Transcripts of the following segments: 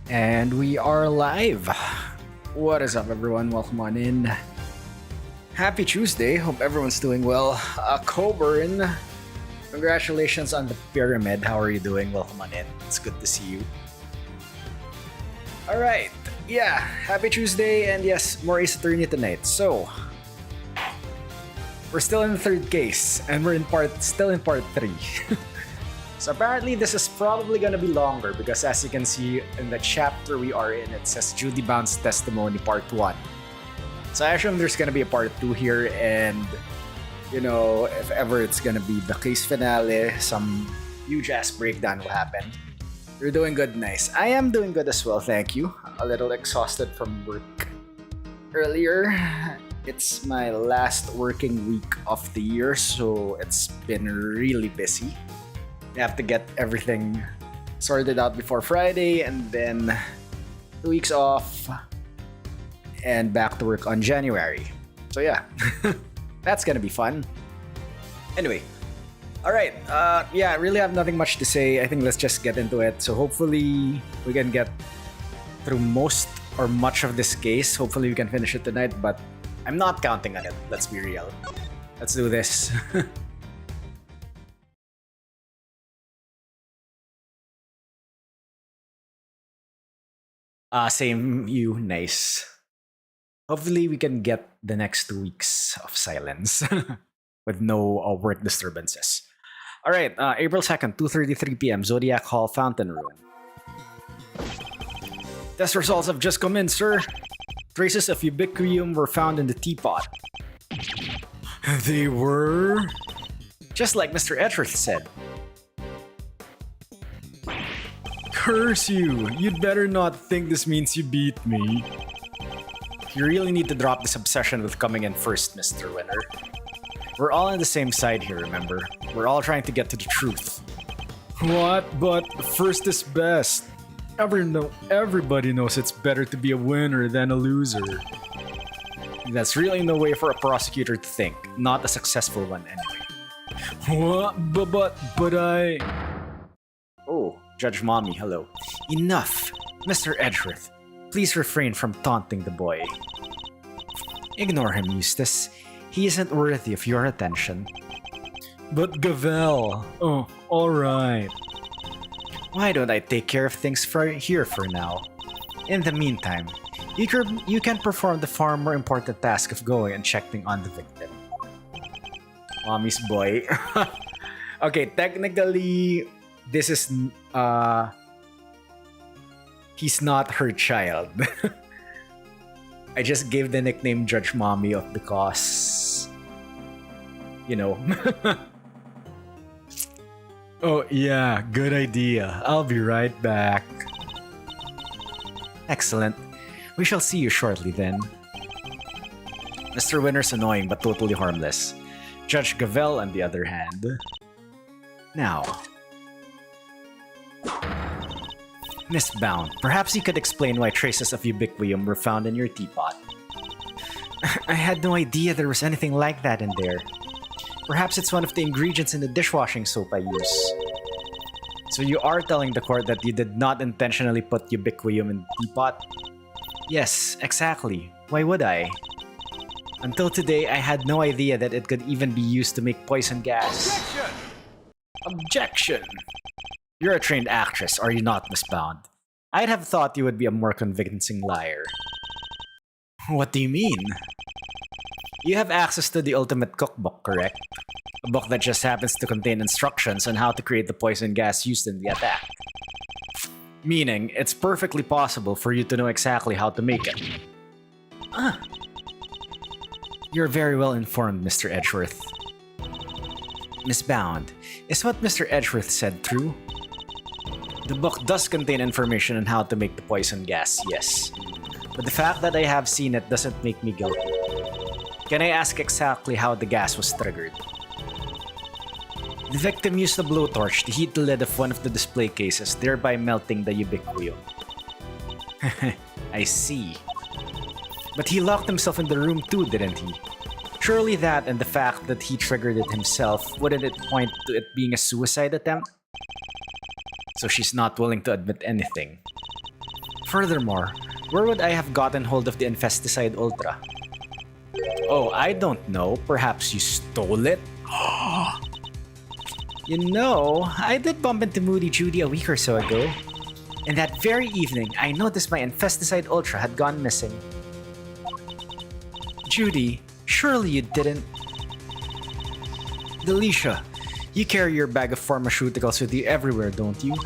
And we are live. What is up, everyone? Welcome on in. Happy Tuesday. Hope everyone's doing well. Coburn, congratulations on the pyramid. How are you doing? Welcome on in. It's good to see you. All right. Yeah. Happy Tuesday. And yes, more Ace Attorney tonight. So, we're still in the third case, and we're still in part 3. So apparently this is probably gonna be longer because as you can see in the chapter we are in, it says Judy Bound's testimony part 1. So I assume there's gonna be a part 2 here, and you know, if ever it's gonna be the case finale, some huge ass breakdown will happen. You're doing good, nice. I am doing good as well, thank you. A little exhausted from work earlier. It's my last working week of the year, so it's been really busy. I have to get everything sorted out before Friday, and then 2 weeks off and back to work on January. So yeah, that's gonna be fun. Anyway, alright, yeah, I really have nothing much to say. I think let's just get into it. So hopefully we can get through most or much of this case. Hopefully we can finish it tonight, but I'm not counting on it, let's be real. Let's do this. Same you, nice. Hopefully we can get the next 2 weeks of silence with no work disturbances. Alright, April 2nd, 2:33 p.m. Zodiac Hall Fountain Room. Test results have just come in, sir. Traces of ubiquium were found in the teapot. They were? Just like Mr. Edgeworth said. Curse you! You'd better not think this means you beat me. You really need to drop this obsession with coming in first, Mr. Winner. We're all on the same side here, remember? We're all trying to get to the truth. What? But first is best. Everybody knows it's better to be a winner than a loser. That's really no way for a prosecutor to think. Not a successful one, anyway. What? But I... Oh. Judge Mommy, hello. Enough! Mr. Edgeworth, please refrain from taunting the boy. Ignore him, Eustace. He isn't worthy of your attention. But Gavel... Oh, alright. Why don't I take care of things here for now? In the meantime, you can perform the far more important task of going and checking on the victim. Mommy's boy. Okay, technically... This is, he's not her child. I just gave the nickname Judge Mommy because, you know. Oh yeah, good idea. I'll be right back. Excellent. We shall see you shortly then. Mr. Winner's annoying but totally harmless. Judge Gavel, on the other hand. Now... Miss Bound, perhaps you could explain why traces of ubiquium were found in your teapot. I had no idea there was anything like that in there. Perhaps it's one of the ingredients in the dishwashing soap I use. So you are telling the court that you did not intentionally put ubiquium in the teapot? Yes, exactly. Why would I? Until today, I had no idea that it could even be used to make poison gas. Objection! Objection! You're a trained actress, are you not, Miss Bound? I'd have thought you would be a more convincing liar. What do you mean? You have access to the ultimate cookbook, correct? A book that just happens to contain instructions on how to create the poison gas used in the attack. Meaning, it's perfectly possible for you to know exactly how to make it. Ah. You're very well informed, Mr. Edgeworth. Miss Bound, is what Mr. Edgeworth said true? The book does contain information on how to make the poison gas, yes. But the fact that I have seen it doesn't make me guilty. Can I ask exactly how the gas was triggered? The victim used a blowtorch to heat the lid of one of the display cases, thereby melting the ubiquium. I see. But he locked himself in the room too, didn't he? Surely that and the fact that he triggered it himself, wouldn't it point to it being a suicide attempt? So she's not willing to admit anything. Furthermore, where would I have gotten hold of the Infesticide Ultra? Oh, I don't know. Perhaps you stole it? You know, I did bump into Moody Judy a week or so ago. And that very evening, I noticed my Infesticide Ultra had gone missing. Judy, surely you didn't... Delisha, you carry your bag of pharmaceuticals with you everywhere, don't you?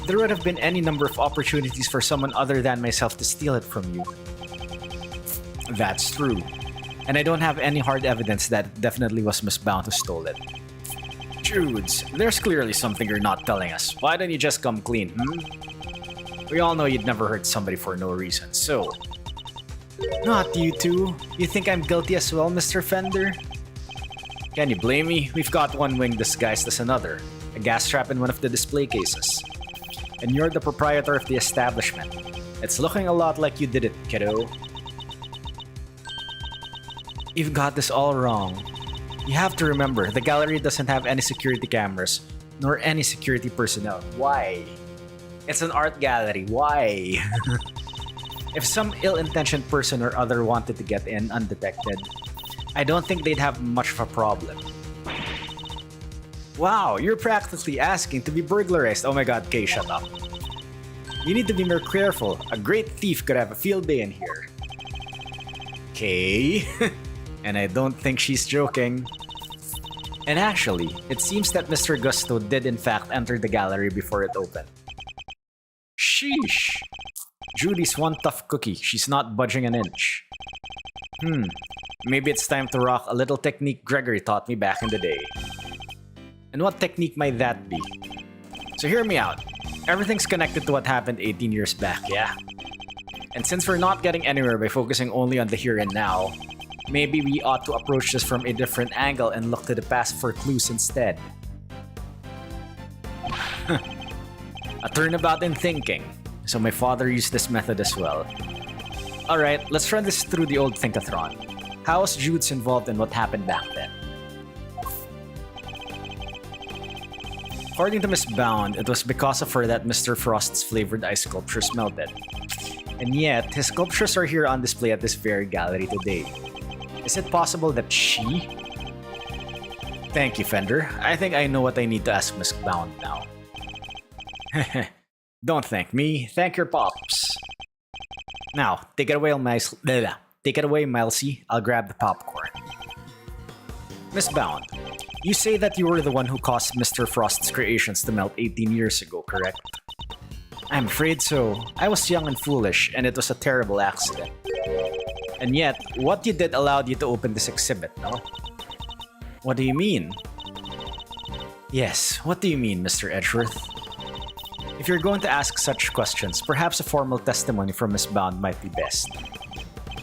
There would have been any number of opportunities for someone other than myself to steal it from you. That's true. And I don't have any hard evidence that it definitely was Miss Bound who stole it. Judes, there's clearly something you're not telling us. Why don't you just come clean, We all know you'd never hurt somebody for no reason, so... Not you two. You think I'm guilty as well, Mr. Fender? Can you blame me? We've got one wing disguised as another. A gas trap in one of the display cases. And you're the proprietor of the establishment. It's looking a lot like you did it, kiddo. You've got this all wrong. You have to remember, the gallery doesn't have any security cameras, nor any security personnel. Why? It's an art gallery. Why? If some ill-intentioned person or other wanted to get in undetected, I don't think they'd have much of a problem. Wow, you're practically asking to be burglarized. Oh my god, Kay, shut up. You need to be more careful. A great thief could have a field day in here. Kay? And I don't think she's joking. And actually, it seems that Mr. Gusto did in fact enter the gallery before it opened. Sheesh. Judy's one tough cookie. She's not budging an inch. Maybe it's time to rock a little technique Gregory taught me back in the day. And what technique might that be? So hear me out. Everything's connected to what happened 18 years back, yeah? And since we're not getting anywhere by focusing only on the here and now, maybe we ought to approach this from a different angle and look to the past for clues instead. A turnabout in thinking. So my father used this method as well. Alright, let's run this through the old Thinkathron. How was Judes involved in what happened back then? According to Miss Bound, it was because of her that Mr. Frost's flavored ice sculptures melted. And yet, his sculptures are here on display at this very gallery today. Is it possible that she... Thank you, Fender. I think I know what I need to ask Miss Bound now. Don't thank me, thank your pops. Now, take it away, Milesy. I'll grab the popcorn. Miss Bound, you say that you were the one who caused Mr. Frost's creations to melt 18 years ago, correct? I'm afraid so. I was young and foolish, and it was a terrible accident. And yet, what you did allowed you to open this exhibit, no? What do you mean? Yes, what do you mean, Mr. Edgeworth? If you're going to ask such questions, perhaps a formal testimony from Miss Bound might be best.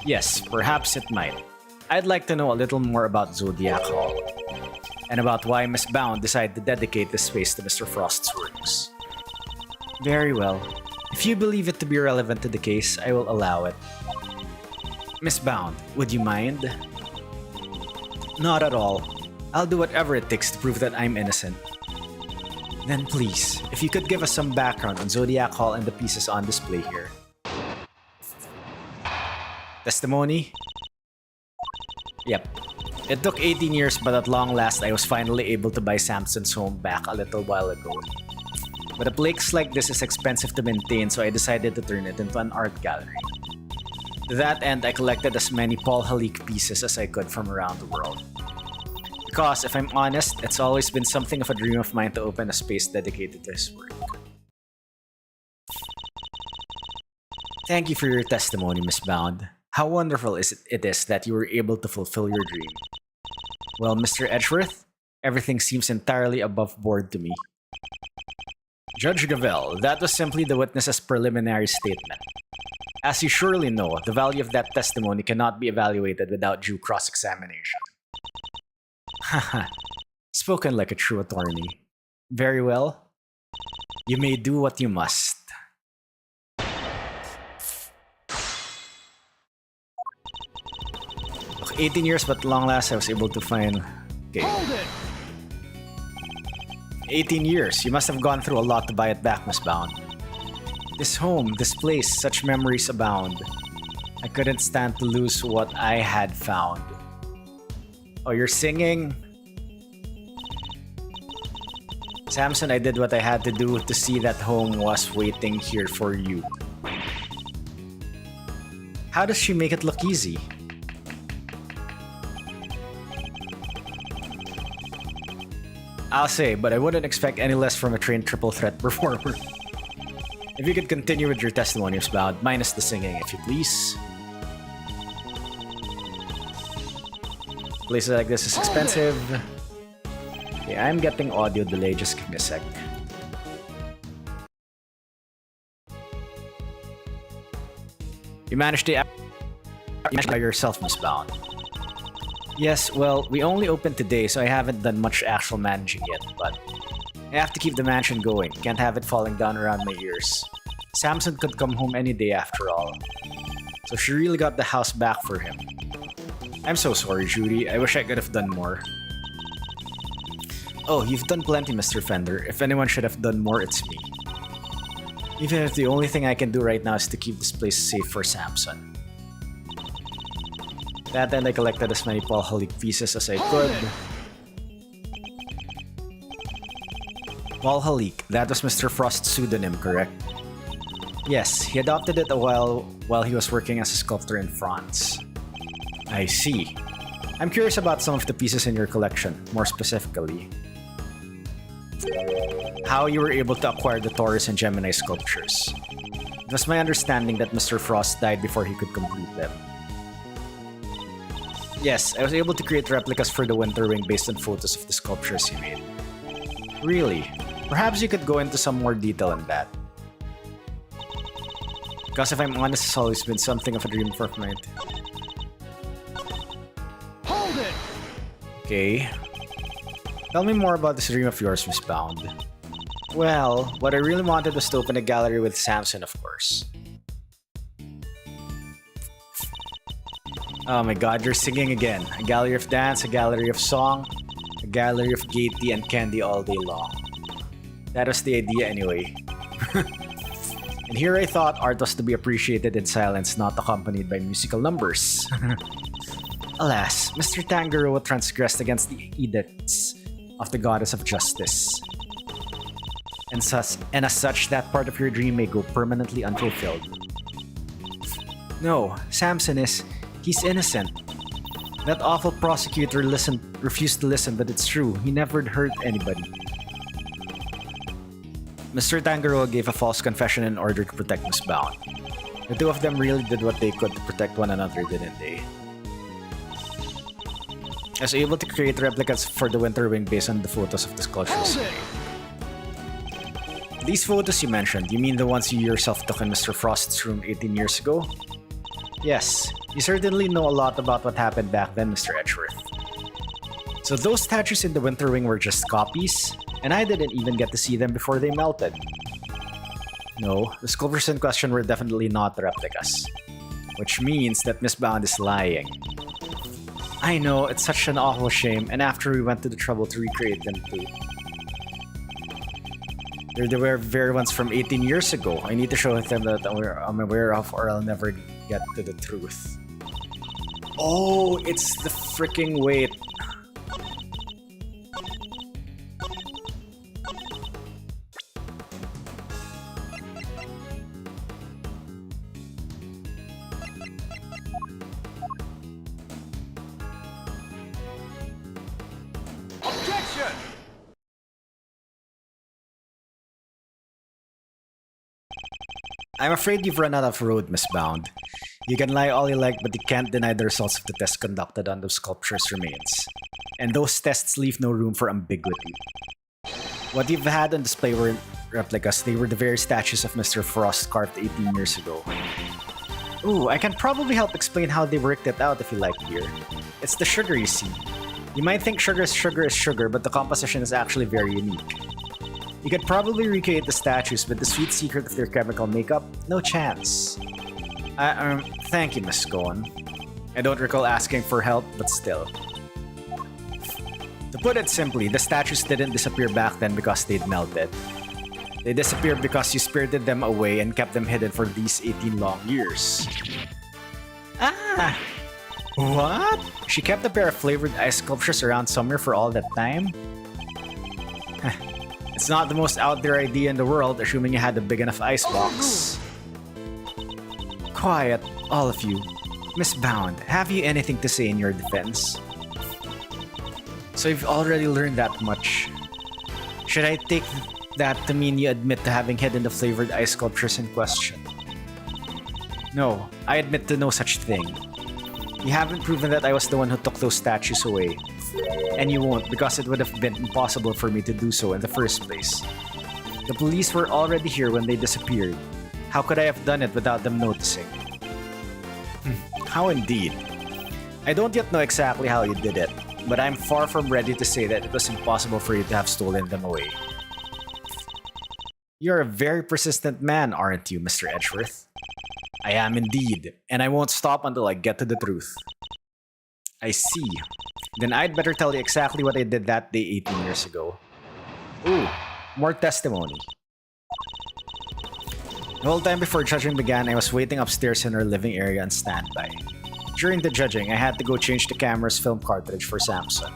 Yes, perhaps it might. I'd like to know a little more about Zodiac Hall, and about why Miss Bound decided to dedicate this space to Mr. Frost's works. Very well. If you believe it to be relevant to the case, I will allow it. Miss Bound, would you mind? Not at all. I'll do whatever it takes to prove that I'm innocent. Then please, if you could give us some background on Zodiac Hall and the pieces on display here. Testimony? Yep. It took 18 years, but at long last I was finally able to buy Samson's home back a little while ago. But a place like this is expensive to maintain, so I decided to turn it into an art gallery. To that end, I collected as many Paul Halik pieces as I could from around the world. Because, if I'm honest, it's always been something of a dream of mine to open a space dedicated to his work. Thank you for your testimony, Miss Bound. How wonderful it is that you were able to fulfill your dream. Well, Mr. Edgeworth, everything seems entirely above board to me. Judge Gavel, that was simply the witness's preliminary statement. As you surely know, the value of that testimony cannot be evaluated without due cross-examination. Haha, spoken like a true attorney. Very well. You may do what you must. Look, 18 years, but long last I was able to find... Okay. Hold it! 18 years. You must have gone through a lot to buy it back, Miss Bound. This home, this place, such memories abound. I couldn't stand to lose what I had found. Oh, you're singing? Samson, I did what I had to do to see that home was waiting here for you. How does she make it look easy? I'll say, but I wouldn't expect any less from a trained triple threat performer. If you could continue with your testimony, Miss Bound, minus the singing, if you please. Places like this is expensive. Okay, I'm getting audio delay, just give me a sec. You managed by yourself, Miss Bound. Yes, well, we only opened today, so I haven't done much actual managing yet, but I have to keep the mansion going. Can't have it falling down around my ears. Samson could come home any day after all. So she really got the house back for him. I'm so sorry, Judy. I wish I could have done more. Oh, you've done plenty, Mr. Fender. If anyone should have done more, it's me. Even if the only thing I can do right now is to keep this place safe for Samson. That end, I collected as many Paul Halik pieces as I could. Paul Halik, that was Mr. Frost's pseudonym, correct? Yes, he adopted it while he was working as a sculptor in France. I see. I'm curious about some of the pieces in your collection, more specifically. How you were able to acquire the Taurus and Gemini sculptures. It was my understanding that Mr. Frost died before he could complete them. Yes, I was able to create replicas for the Winter Wing based on photos of the sculptures he made. Really? Perhaps you could go into some more detail on that. Because if I'm honest, it's always been something of a dream for mine. Hold it! Okay. Tell me more about this dream of yours, Miss Bound. Well, what I really wanted was to open a gallery with Samson, of course. Oh my god, you're singing again. A gallery of dance, a gallery of song, a gallery of gaiety and candy all day long. That was the idea anyway. And here I thought art was to be appreciated in silence, not accompanied by musical numbers. Alas, Mr. Tangaroa transgressed against the edicts of the goddess of justice. And as such, that part of your dream may go permanently unfulfilled. No, Samson is... he's innocent. That awful prosecutor refused to listen, but it's true. He never hurt anybody. Mr. Tangaroa gave a false confession in order to protect Miss Bound. The two of them really did what they could to protect one another, didn't they? I was able to create replicas for the Winter Wing based on the photos of the sculptures. These photos you mentioned, you mean the ones you yourself took in Mr. Frost's room 18 years ago? Yes, you certainly know a lot about what happened back then, Mr. Edgeworth. So those statues in the Winter Wing were just copies? And I didn't even get to see them before they melted. No, the sculptures in question were definitely not replicas. Which means that Miss Bound is lying. I know, it's such an awful shame, and after we went to the trouble to recreate them too. They're the very ones from 18 years ago. I need to show them that I'm aware of or I'll never get to the truth. Oh, it's the freaking weight. Objection! I'm afraid you've run out of road, Miss Bound. You can lie all you like, but you can't deny the results of the test conducted on those sculptures' remains. And those tests leave no room for ambiguity. What you've had on display were replicas. They were the very statues of Mr. Frost carved 18 years ago. Ooh, I can probably help explain how they worked it out if you like, dear. It's the sugar, you see. You might think sugar is sugar, but the composition is actually very unique. You could probably recreate the statues, but the sweet secret of their chemical makeup? No chance. Thank you, Miss Scone. I don't recall asking for help, but still. To put it simply, the statues didn't disappear back then because they'd melted. They disappeared because you spirited them away and kept them hidden for these 18 long years. Ah! What? She kept a pair of flavored ice sculptures around somewhere for all that time? It's not the most out there idea in the world, assuming you had a big enough ice box. Quiet, all of you. Miss Bound, have you anything to say in your defense? So you've already learned that much. Should I take that to mean you admit to having hidden the flavored ice sculptures in question? No, I admit to no such thing. You haven't proven that I was the one who took those statues away. And you won't, because it would have been impossible for me to do so in the first place. The police were already here when they disappeared. How could I have done it without them noticing? How indeed. I don't yet know exactly how you did it, but I'm far from ready to say that it was impossible for you to have stolen them away. You're a very persistent man, aren't you, Mr. Edgeworth? I am indeed, and I won't stop until I get to the truth. I see. Then I'd better tell you exactly what I did that day 18 years ago. Ooh, more testimony. The whole time before judging began, I was waiting upstairs in our living area on standby. During the judging, I had to go change the camera's film cartridge for Samson.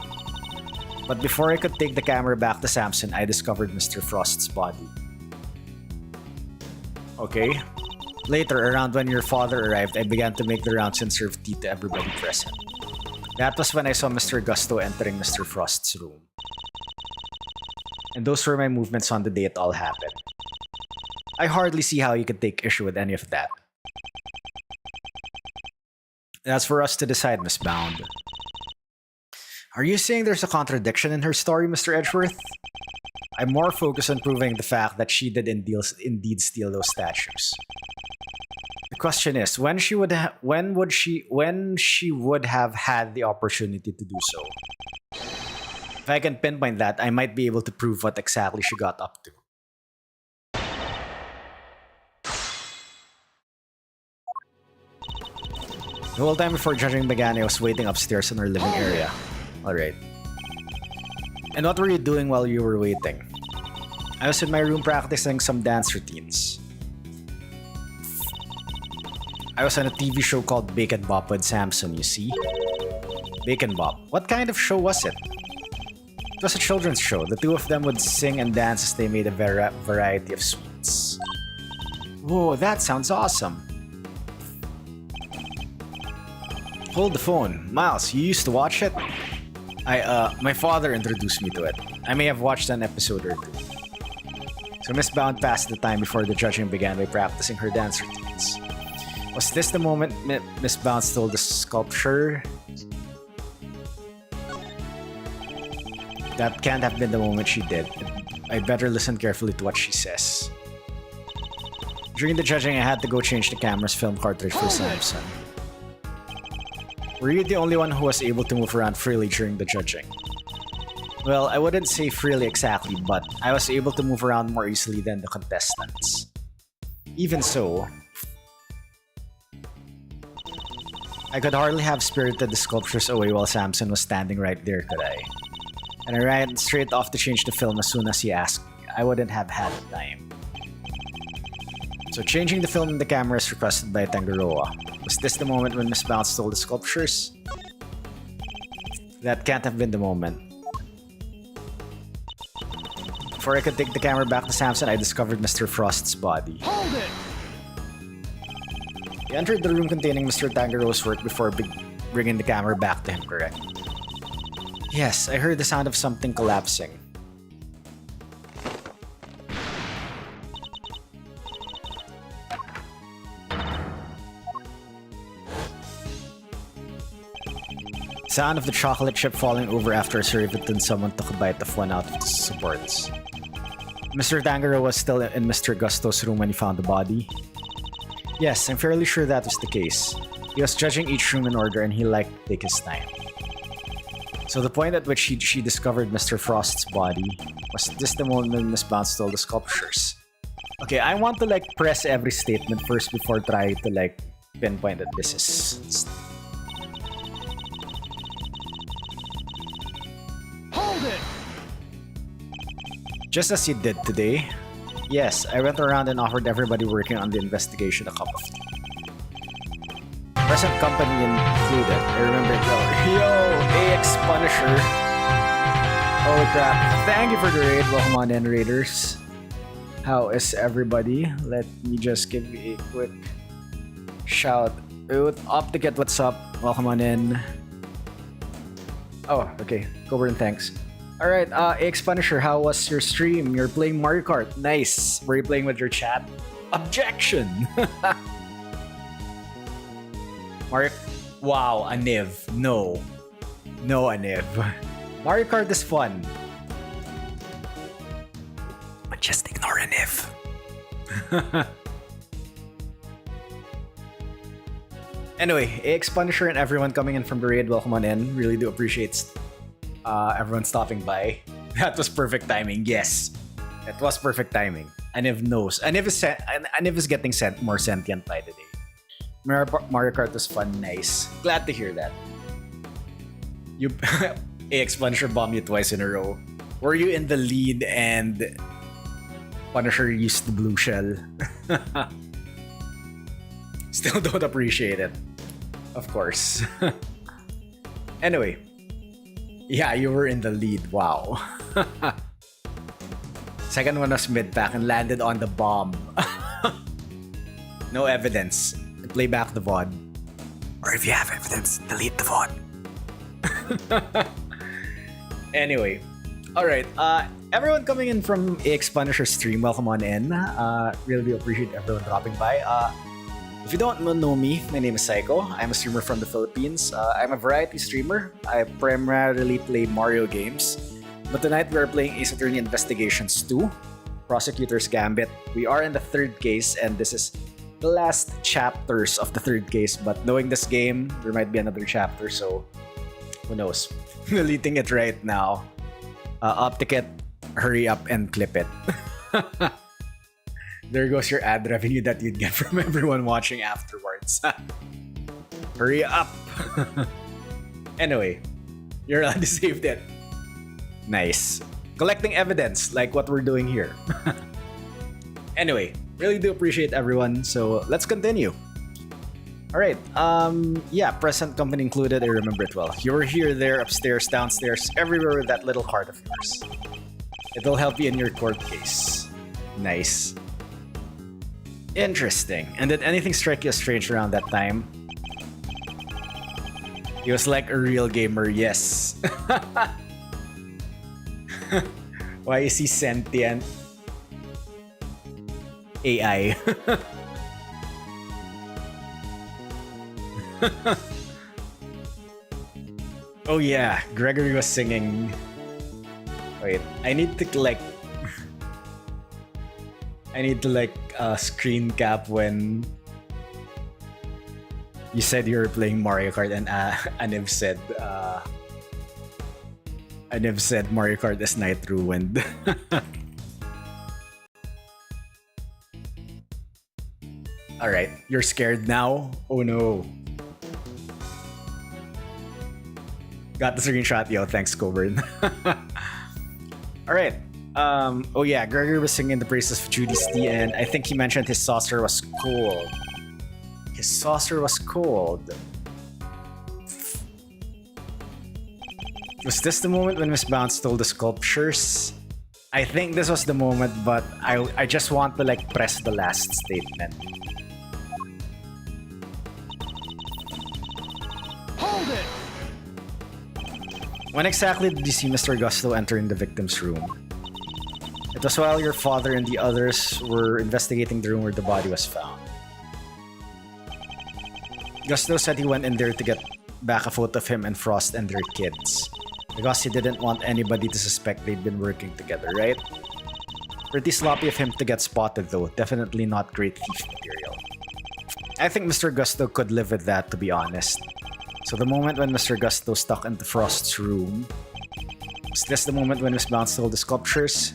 But before I could take the camera back to Samson, I discovered Mr. Frost's body. Okay. Later, around when your father arrived, I began to make the rounds and serve tea to everybody present. That was when I saw Mr. Gusto entering Mr. Frost's room. And those were my movements on the day it all happened. I hardly see how you could take issue with any of that. That's for us to decide, Miss Bound. Are you saying there's a contradiction in her story, Mr. Edgeworth? I'm more focused on proving the fact that she did indeed steal those statues. The question is, when she would have had the opportunity to do so. If I can pinpoint that, I might be able to prove what exactly she got up to. The whole time before judging began, I was waiting upstairs in our living area. Alright. And what were you doing while you were waiting? I was in my room practicing some dance routines. I was on a TV show called Bacon Bop with Samson, you see? Bacon Bop. What kind of show was it? It was a children's show. The two of them would sing and dance as they made a variety of sweets. Whoa, that sounds awesome. Hold the phone. Miles, you used to watch it? My father introduced me to it. I may have watched an episode or two. So Miss Bound passed the time before the judging began by practicing her dance routines. Was this the moment Miss Bound stole the sculpture? That can't have been the moment she did. I better listen carefully to what she says. During the judging, I had to go change the camera's film cartridge for Samson. Were you the only one who was able to move around freely during the judging? Well, I wouldn't say freely exactly, but I was able to move around more easily than the contestants. Even so, I could hardly have spirited the sculptures away while Samson was standing right there, could I? And I ran straight off to change the film as soon as he asked me. I wouldn't have had the time. So changing the film in the camera is requested by Tangaroa. Was this the moment when Miss Bounce stole the sculptures? That can't have been the moment. Before I could take the camera back to Samson, I discovered Mr. Frost's body. Hold it! He entered the room containing Mr. Tangaroa's work before bringing the camera back to him, correct? Yes, I heard the sound of something collapsing. Sound of the chocolate chip falling over after a servant and someone took a bite of one out of the supports. Mr. Tangaroa was still in Mr. Gusto's room when he found the body. Yes, I'm fairly sure that was the case. He was judging each room in order and he liked to take his time. So the point at which she discovered Mr. Frost's body, was this the moment when Miss Bounce stole the sculptures? Okay, I want to press every statement first before trying to pinpoint that this is... Hold it! Just as you did today, Yes, I went around and offered everybody working on the investigation a cup of tea. Present company included. I remember it well. Yo, AX Punisher. Holy crap. Thank you for the raid. Welcome on in, Raiders. How is everybody? Let me just give you a quick shout out. Opticat, what's up? Welcome on in. Oh, okay. Coburn, thanks. Alright, AX Punisher, how was your stream? You're playing Mario Kart. Nice. Were you playing with your chat? Objection! Mario... Wow, Aniv. No. No, Aniv. Mario Kart is fun. But just ignore Aniv. Anyway, AX Punisher and everyone coming in from the raid, welcome on in. Really do appreciate everyone stopping by. That was perfect timing. Yes, that was perfect timing. Aniv knows. Aniv is getting more sentient by the day. Mario Kart was fun. Nice. Glad to hear that. You AX Punisher bombed you twice in a row. Were you in the lead and Punisher used the blue shell? Still don't appreciate it. Of course. Anyway. Yeah, you were in the lead. Wow. Second one was mid-pack and landed on the bomb. No evidence. Play back the VOD. Or if you have evidence, delete the VOD. Anyway. Alright. Everyone coming in from AX Punisher stream, welcome on in. Really do appreciate everyone dropping by. If you don't know me, my name is Psycho. I'm a streamer from the Philippines. I'm a variety streamer. I primarily play Mario games. But tonight we are playing Ace Attorney Investigations 2, Prosecutor's Gambit. We are in the third case and this is the last chapters of the third case. But knowing this game, there might be another chapter, so who knows. Deleting it right now. Opticat, hurry up and clip it. There goes your ad revenue that you'd get from everyone watching afterwards. Hurry up! Anyway, you're allowed to save it. Nice. Collecting evidence, like what we're doing here. Anyway, really do appreciate everyone, so let's continue. Alright, yeah, present company included, I remember it well. You were here, there, upstairs, downstairs, everywhere with that little card of yours. It'll help you in your court case. Nice. Interesting. And did anything strike you as strange around that time? He was like a real gamer, yes. Why is he sentient? AI. Oh yeah, Gregory was singing. Wait, I need to like screen cap when you said you were playing Mario Kart and Aniv said Mario Kart is night ruined. Alright, you're scared now? Oh no. Got the screenshot, yo, thanks Coburn. Alright. Oh yeah, Gregory was singing the praises of Judy's tea, and I think he mentioned his saucer was cold. His saucer was cold. Was this the moment when Miss Bounce stole the sculptures? I think this was the moment, but I just want to like press the last statement. Hold it! When exactly did you see Mr. Gusto entering the victim's room? It was while your father and the others were investigating the room where the body was found. Gusto said he went in there to get back a photo of him and Frost and their kids. Because he didn't want anybody to suspect they'd been working together, right? Pretty sloppy of him to get spotted though. Definitely not great thief material. I think Mr. Gusto could live with that, to be honest. So the moment when Mr. Gusto stuck into Frost's room... Was this the moment when Miss Bounce stole the sculptures?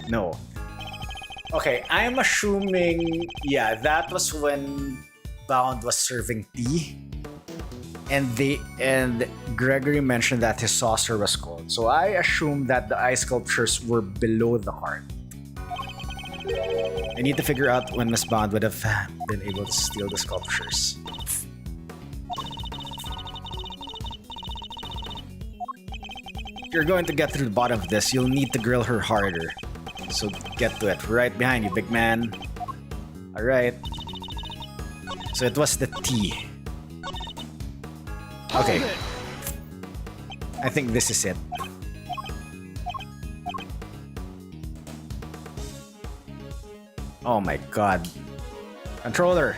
No. Okay, I'm assuming... Yeah, that was when Bound was serving tea. And Gregory mentioned that his saucer was cold. So I assume that the ice sculptures were below the cart. I need to figure out when Miss Bond would have been able to steal the sculptures. If you're going to get through the bottom of this, you'll need to grill her harder. So get to it. Right behind you, big man. Alright. So it was the T. Okay. Hold it. I think this is it. Oh my god. Controller.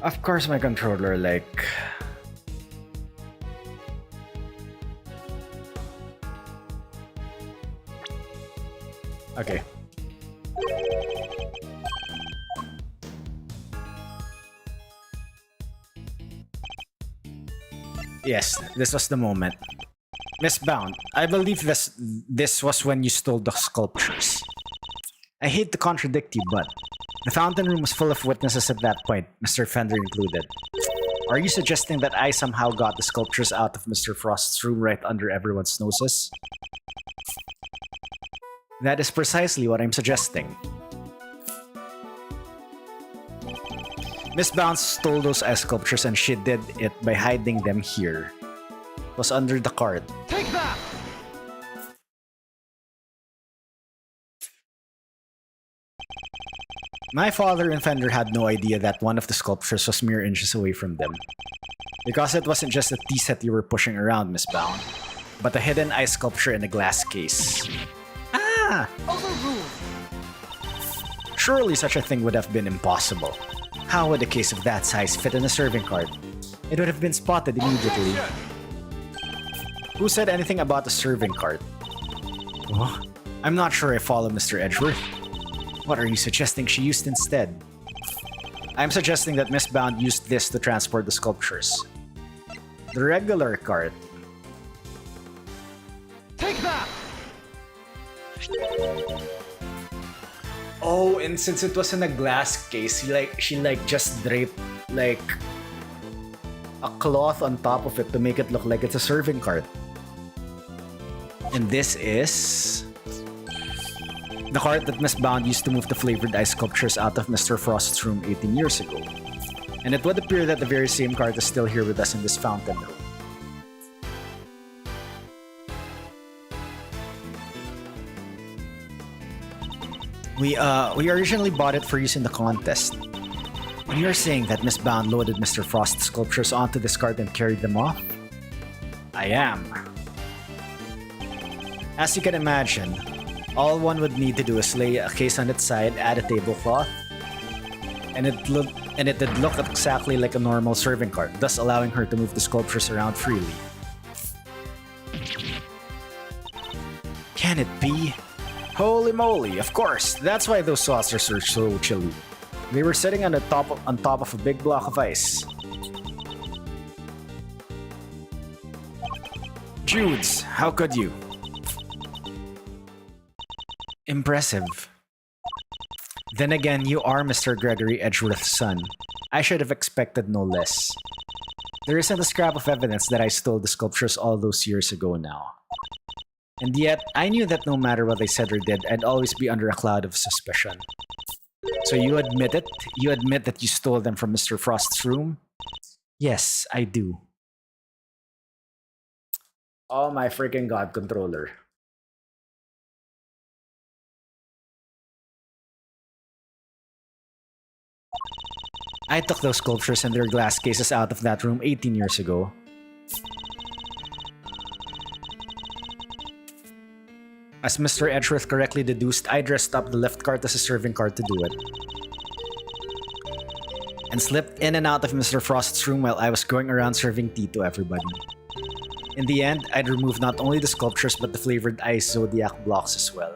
Of course my controller, like... Okay. Yes, this was the moment. Miss Bound, I believe this was when you stole the sculptures. I hate to contradict you, but the fountain room was full of witnesses at that point, Mr. Fender included. Are you suggesting that I somehow got the sculptures out of Mr. Frost's room right under everyone's noses? That is precisely what I'm suggesting. Miss Bounce stole those ice sculptures and she did it by hiding them here. It was under the cart. Take that! My father and Fender had no idea that one of the sculptures was mere inches away from them. Because it wasn't just a tea set you were pushing around, Miss Bound, but a hidden ice sculpture in a glass case. Ah! Overruled. Surely such a thing would have been impossible. How would a case of that size fit in a serving cart? It would have been spotted immediately. Objection. Who said anything about a serving cart? Oh, I'm not sure I follow Mr. Edgeworth. What are you suggesting she used instead? I'm suggesting that Miss Bound used this to transport the sculptures. The regular cart. Take that! Oh, and since it was in a glass case, she just draped like a cloth on top of it to make it look like it's a serving cart. And this is the cart that Miss Bound used to move the flavored ice sculptures out of Mr. Frost's room 18 years ago. And it would appear that the very same cart is still here with us in this fountain room. We originally bought it for use in the contest. When you're saying that Miss Bound loaded Mr. Frost's sculptures onto this cart and carried them off, I am. As you can imagine, all one would need to do is lay a case on its side, add a tablecloth, and it did look exactly like a normal serving cart, thus allowing her to move the sculptures around freely. Can it be? Holy moly, of course! That's why those saucers are so chilly. They were sitting on top of a big block of ice. Judes, how could you? Impressive. Then again, you are Mr. Gregory Edgeworth's son. I should have expected no less. There isn't a scrap of evidence that I stole the sculptures all those years ago now. And yet, I knew that no matter what I said or did, I'd always be under a cloud of suspicion. So you admit it? You admit that you stole them from Mr. Frost's room? Yes, I do. Oh my freaking god, controller. I took those sculptures and their glass cases out of that room 18 years ago. As Mr. Edgeworth correctly deduced, I dressed up the left cart as a serving cart to do it. And slipped in and out of Mr. Frost's room while I was going around serving tea to everybody. In the end, I'd removed not only the sculptures but the flavored ice Zodiac blocks as well.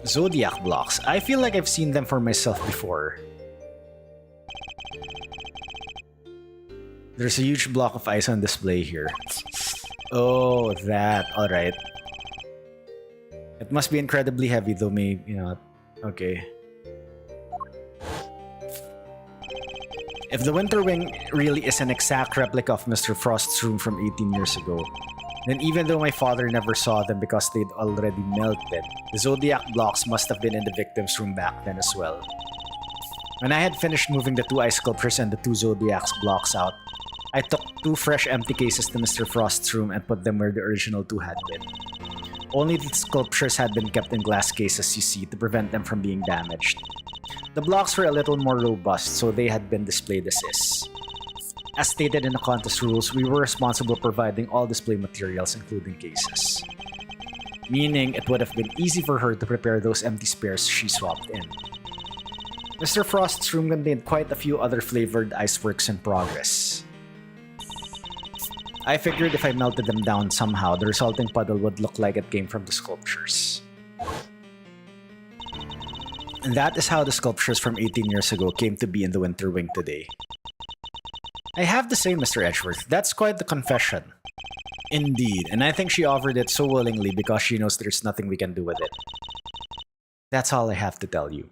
Zodiac blocks. I feel like I've seen them for myself before. There's a huge block of ice on display here. Oh, that. Alright. It must be incredibly heavy though, maybe, you know. Okay. If the Winter Wing really is an exact replica of Mr. Frost's room from 18 years ago, then even though my father never saw them because they'd already melted, the Zodiac blocks must have been in the victim's room back then as well. When I had finished moving the 2 ice sculptures and the 2 Zodiac's blocks out, I took 2 fresh empty cases to Mr. Frost's room and put them where the original 2 had been. Only the sculptures had been kept in glass cases, you see, to prevent them from being damaged. The blocks were a little more robust, so they had been displayed as is. As stated in the contest rules, we were responsible for providing all display materials, including cases. Meaning, it would have been easy for her to prepare those empty spares she swapped in. Mr. Frost's room contained quite a few other flavored ice works in progress. I figured if I melted them down somehow, the resulting puddle would look like it came from the sculptures. And that is how the sculptures from 18 years ago came to be in the Winter Wing today. I have to say, Mr. Edgeworth, that's quite the confession. Indeed, and I think she offered it so willingly because she knows there's nothing we can do with it. That's all I have to tell you.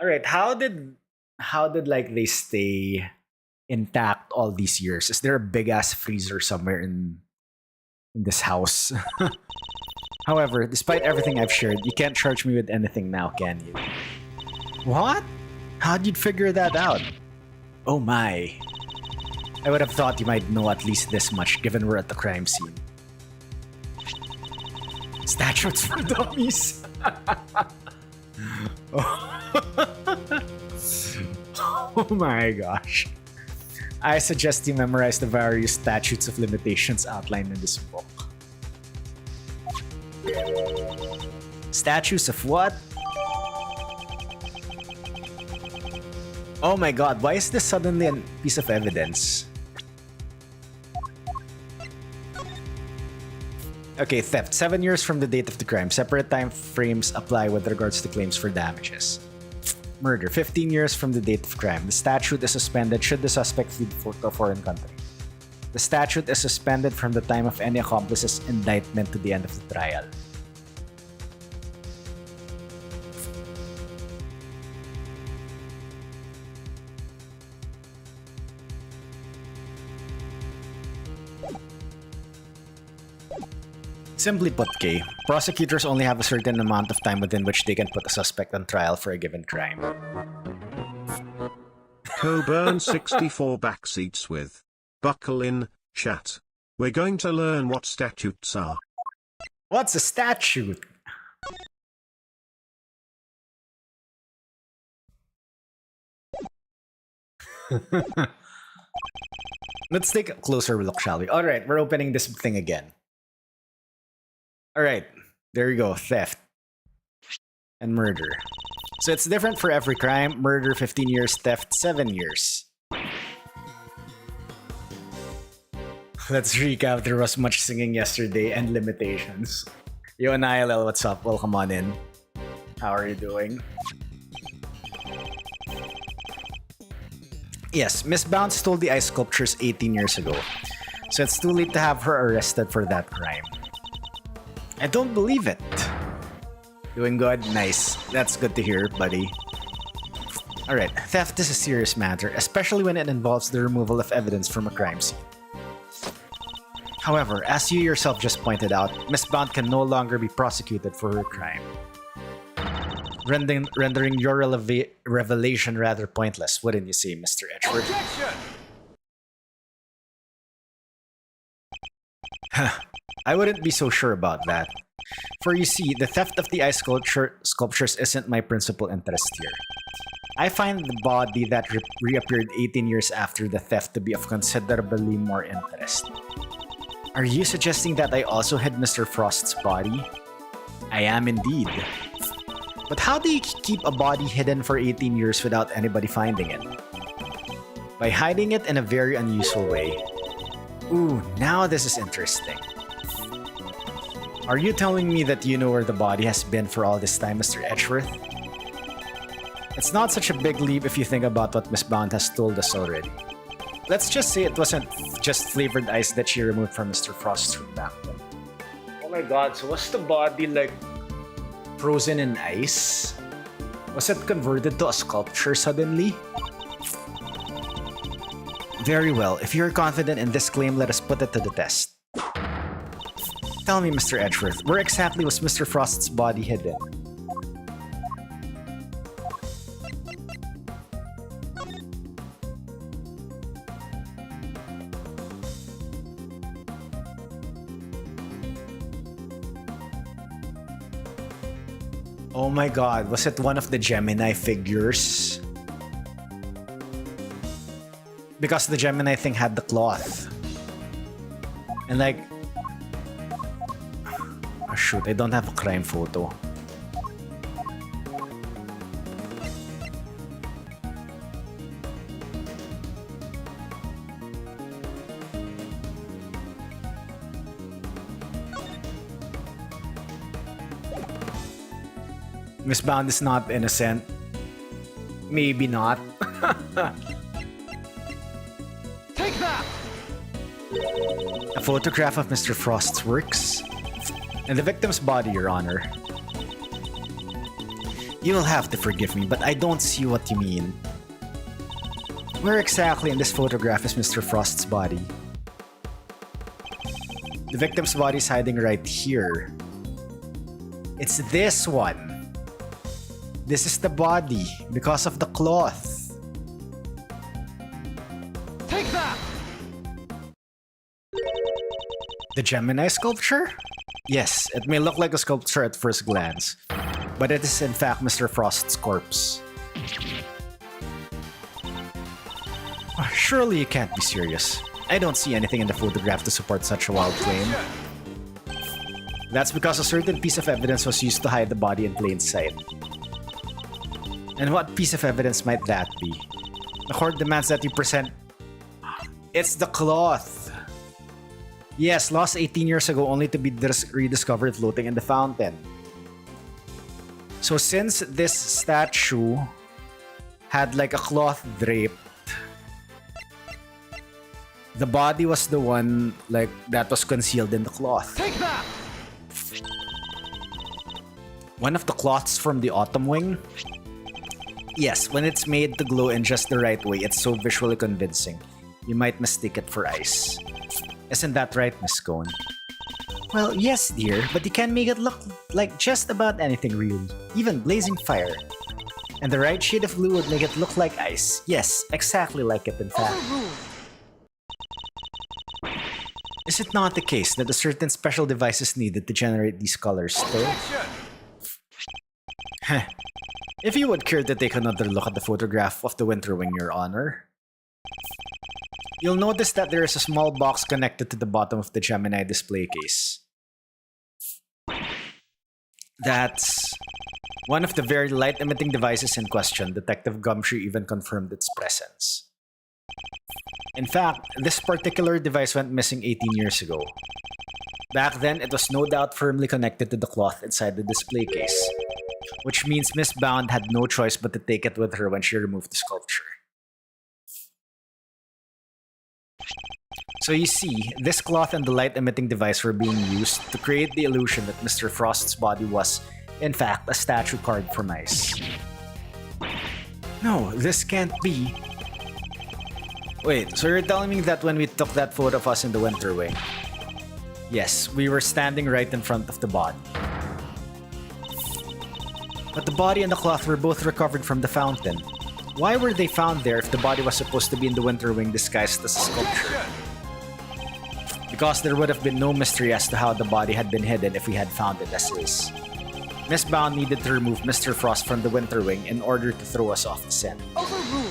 Alright, how did like they stay intact all these years? Is there a big ass freezer somewhere in this house? However, despite everything I've shared, you can't charge me with anything now, can you? What? How'd you figure that out? Oh my. I would have thought you might know at least this much, given we're at the crime scene. Statues for dummies! Oh my gosh. I suggest you memorize the various statutes of limitations outlined in this book. Statues of what? Oh my god, why is this suddenly a piece of evidence? Okay, theft. 7 years from the date of the crime. Separate time frames apply with regards to claims for damages. Murder. 15 years from the date of crime. The statute is suspended should the suspect flee to a foreign country. The statute is suspended from the time of any accomplice's indictment to the end of the trial. Simply put, K, prosecutors only have a certain amount of time within which they can put a suspect on trial for a given crime. Coburn 64 backseats with. Buckle in, chat. We're going to learn what statutes are. What's a statute? Let's take a closer look, shall we? Alright, we're opening this thing again. Alright, there you go. Theft. And murder. So it's different for every crime. Murder, 15 years. Theft, 7 years. Let's recap. There was much singing yesterday and limitations. Yo, and ILL, what's up? Welcome on in. How are you doing? Yes, Miss Bounce stole the ice sculptures 18 years ago. So it's too late to have her arrested for that crime. I don't believe it. Doing good? Nice. That's good to hear, buddy. Alright, theft is a serious matter, especially when it involves the removal of evidence from a crime scene. However, as you yourself just pointed out, Miss Bond can no longer be prosecuted for her crime. Rendering your revelation rather pointless, wouldn't you say, Mr. Edgeworth? Objection! I wouldn't be so sure about that. For you see, the theft of the ice sculptures isn't my principal interest here. I find the body that reappeared 18 years after the theft to be of considerably more interest. Are you suggesting that I also hid Mr. Frost's body? I am indeed. But how do you keep a body hidden for 18 years without anybody finding it? By hiding it in a very unusual way. Ooh, now this is interesting. Are you telling me that you know where the body has been for all this time, Mr. Edgeworth? It's not such a big leap if you think about what Miss Bond has told us already. Let's just say it wasn't just flavored ice that she removed from Mr. Frost's room back then. Oh my god, so was the body like frozen in ice? Was it converted to a sculpture suddenly? Very well. If you're confident in this claim, let us put it to the test. Tell me, Mr. Edgeworth, where exactly was Mr. Frost's body hidden? Oh my god, was it one of the Gemini figures? Because the Gemini thing had the cloth. And like... Oh shoot, I don't have a crime photo. Miss Bound is not innocent. Maybe not. Take that! A photograph of Mr. Frost's works? And the victim's body, Your Honor. You will have to forgive me, but I don't see what you mean. Where exactly in this photograph is Mr. Frost's body? The victim's body is hiding right here. It's this one. This is the body, because of the cloth. Take that! The Gemini sculpture? Yes, it may look like a sculpture at first glance, but it is in fact Mr. Frost's corpse. Surely you can't be serious. I don't see anything in the photograph to support such a wild claim. That's because a certain piece of evidence was used to hide the body in plain sight. And what piece of evidence might that be? The court demands that you present... It's the cloth! Yes, lost 18 years ago only to be rediscovered floating in the fountain. So since this statue had like a cloth draped, the body was the one like that was concealed in the cloth. Take that! One of the cloths from the Autumn Wing? Yes, when it's made to glow in just the right way, it's so visually convincing. You might mistake it for ice. Isn't that right, Miss Cone? Well, yes, dear, but you can make it look like just about anything really, even blazing fire. And the right shade of blue would make it look like ice. Yes, exactly like it in fact. Is it not the case that a certain special device is needed to generate these colors still? Heh. If you would care to take another look at the photograph of the Winter Wing, Your Honor, you'll notice that there is a small box connected to the bottom of the Gemini display case. That's one of the very light-emitting devices in question. Detective Gumshoe even confirmed its presence. In fact, this particular device went missing 18 years ago. Back then, it was no doubt firmly connected to the cloth inside the display case, which means Miss Bound had no choice but to take it with her when she removed the sculpture. So you see, this cloth and the light-emitting device were being used to create the illusion that Mr. Frost's body was, in fact, a statue carved from ice. No, this can't be. Wait, so you're telling me that when we took that photo of us in the Winter Wing, yes, we were standing right in front of the body. But the body and the cloth were both recovered from the fountain. Why were they found there if the body was supposed to be in the Winter Wing disguised as a sculpture? Because there would have been no mystery as to how the body had been hidden if we had found it as is. Miss Bound needed to remove Mr. Frost from the Winter Wing in order to throw us off the scent. Overruled.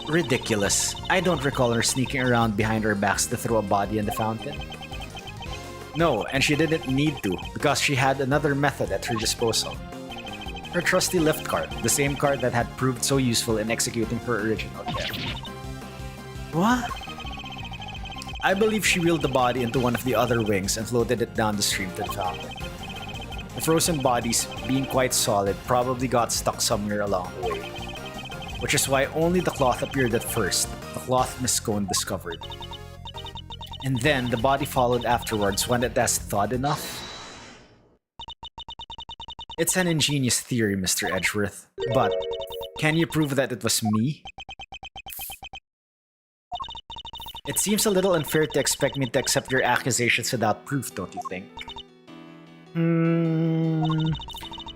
Ridiculous. I don't recall her sneaking around behind our backs to throw a body in the fountain. No, and she didn't need to, because she had another method at her disposal. Her trusty lift cart, the same cart that had proved so useful in executing her original death. What? I believe she wheeled the body into one of the other wings and floated it down the stream to the fountain. The frozen bodies, being quite solid, probably got stuck somewhere along the way. Which is why only the cloth appeared at first, the cloth Miss Cone discovered. And then the body followed afterwards when it has thawed enough. It's an ingenious theory, Mr. Edgeworth, but can you prove that it was me? It seems a little unfair to expect me to accept your accusations without proof, don't you think?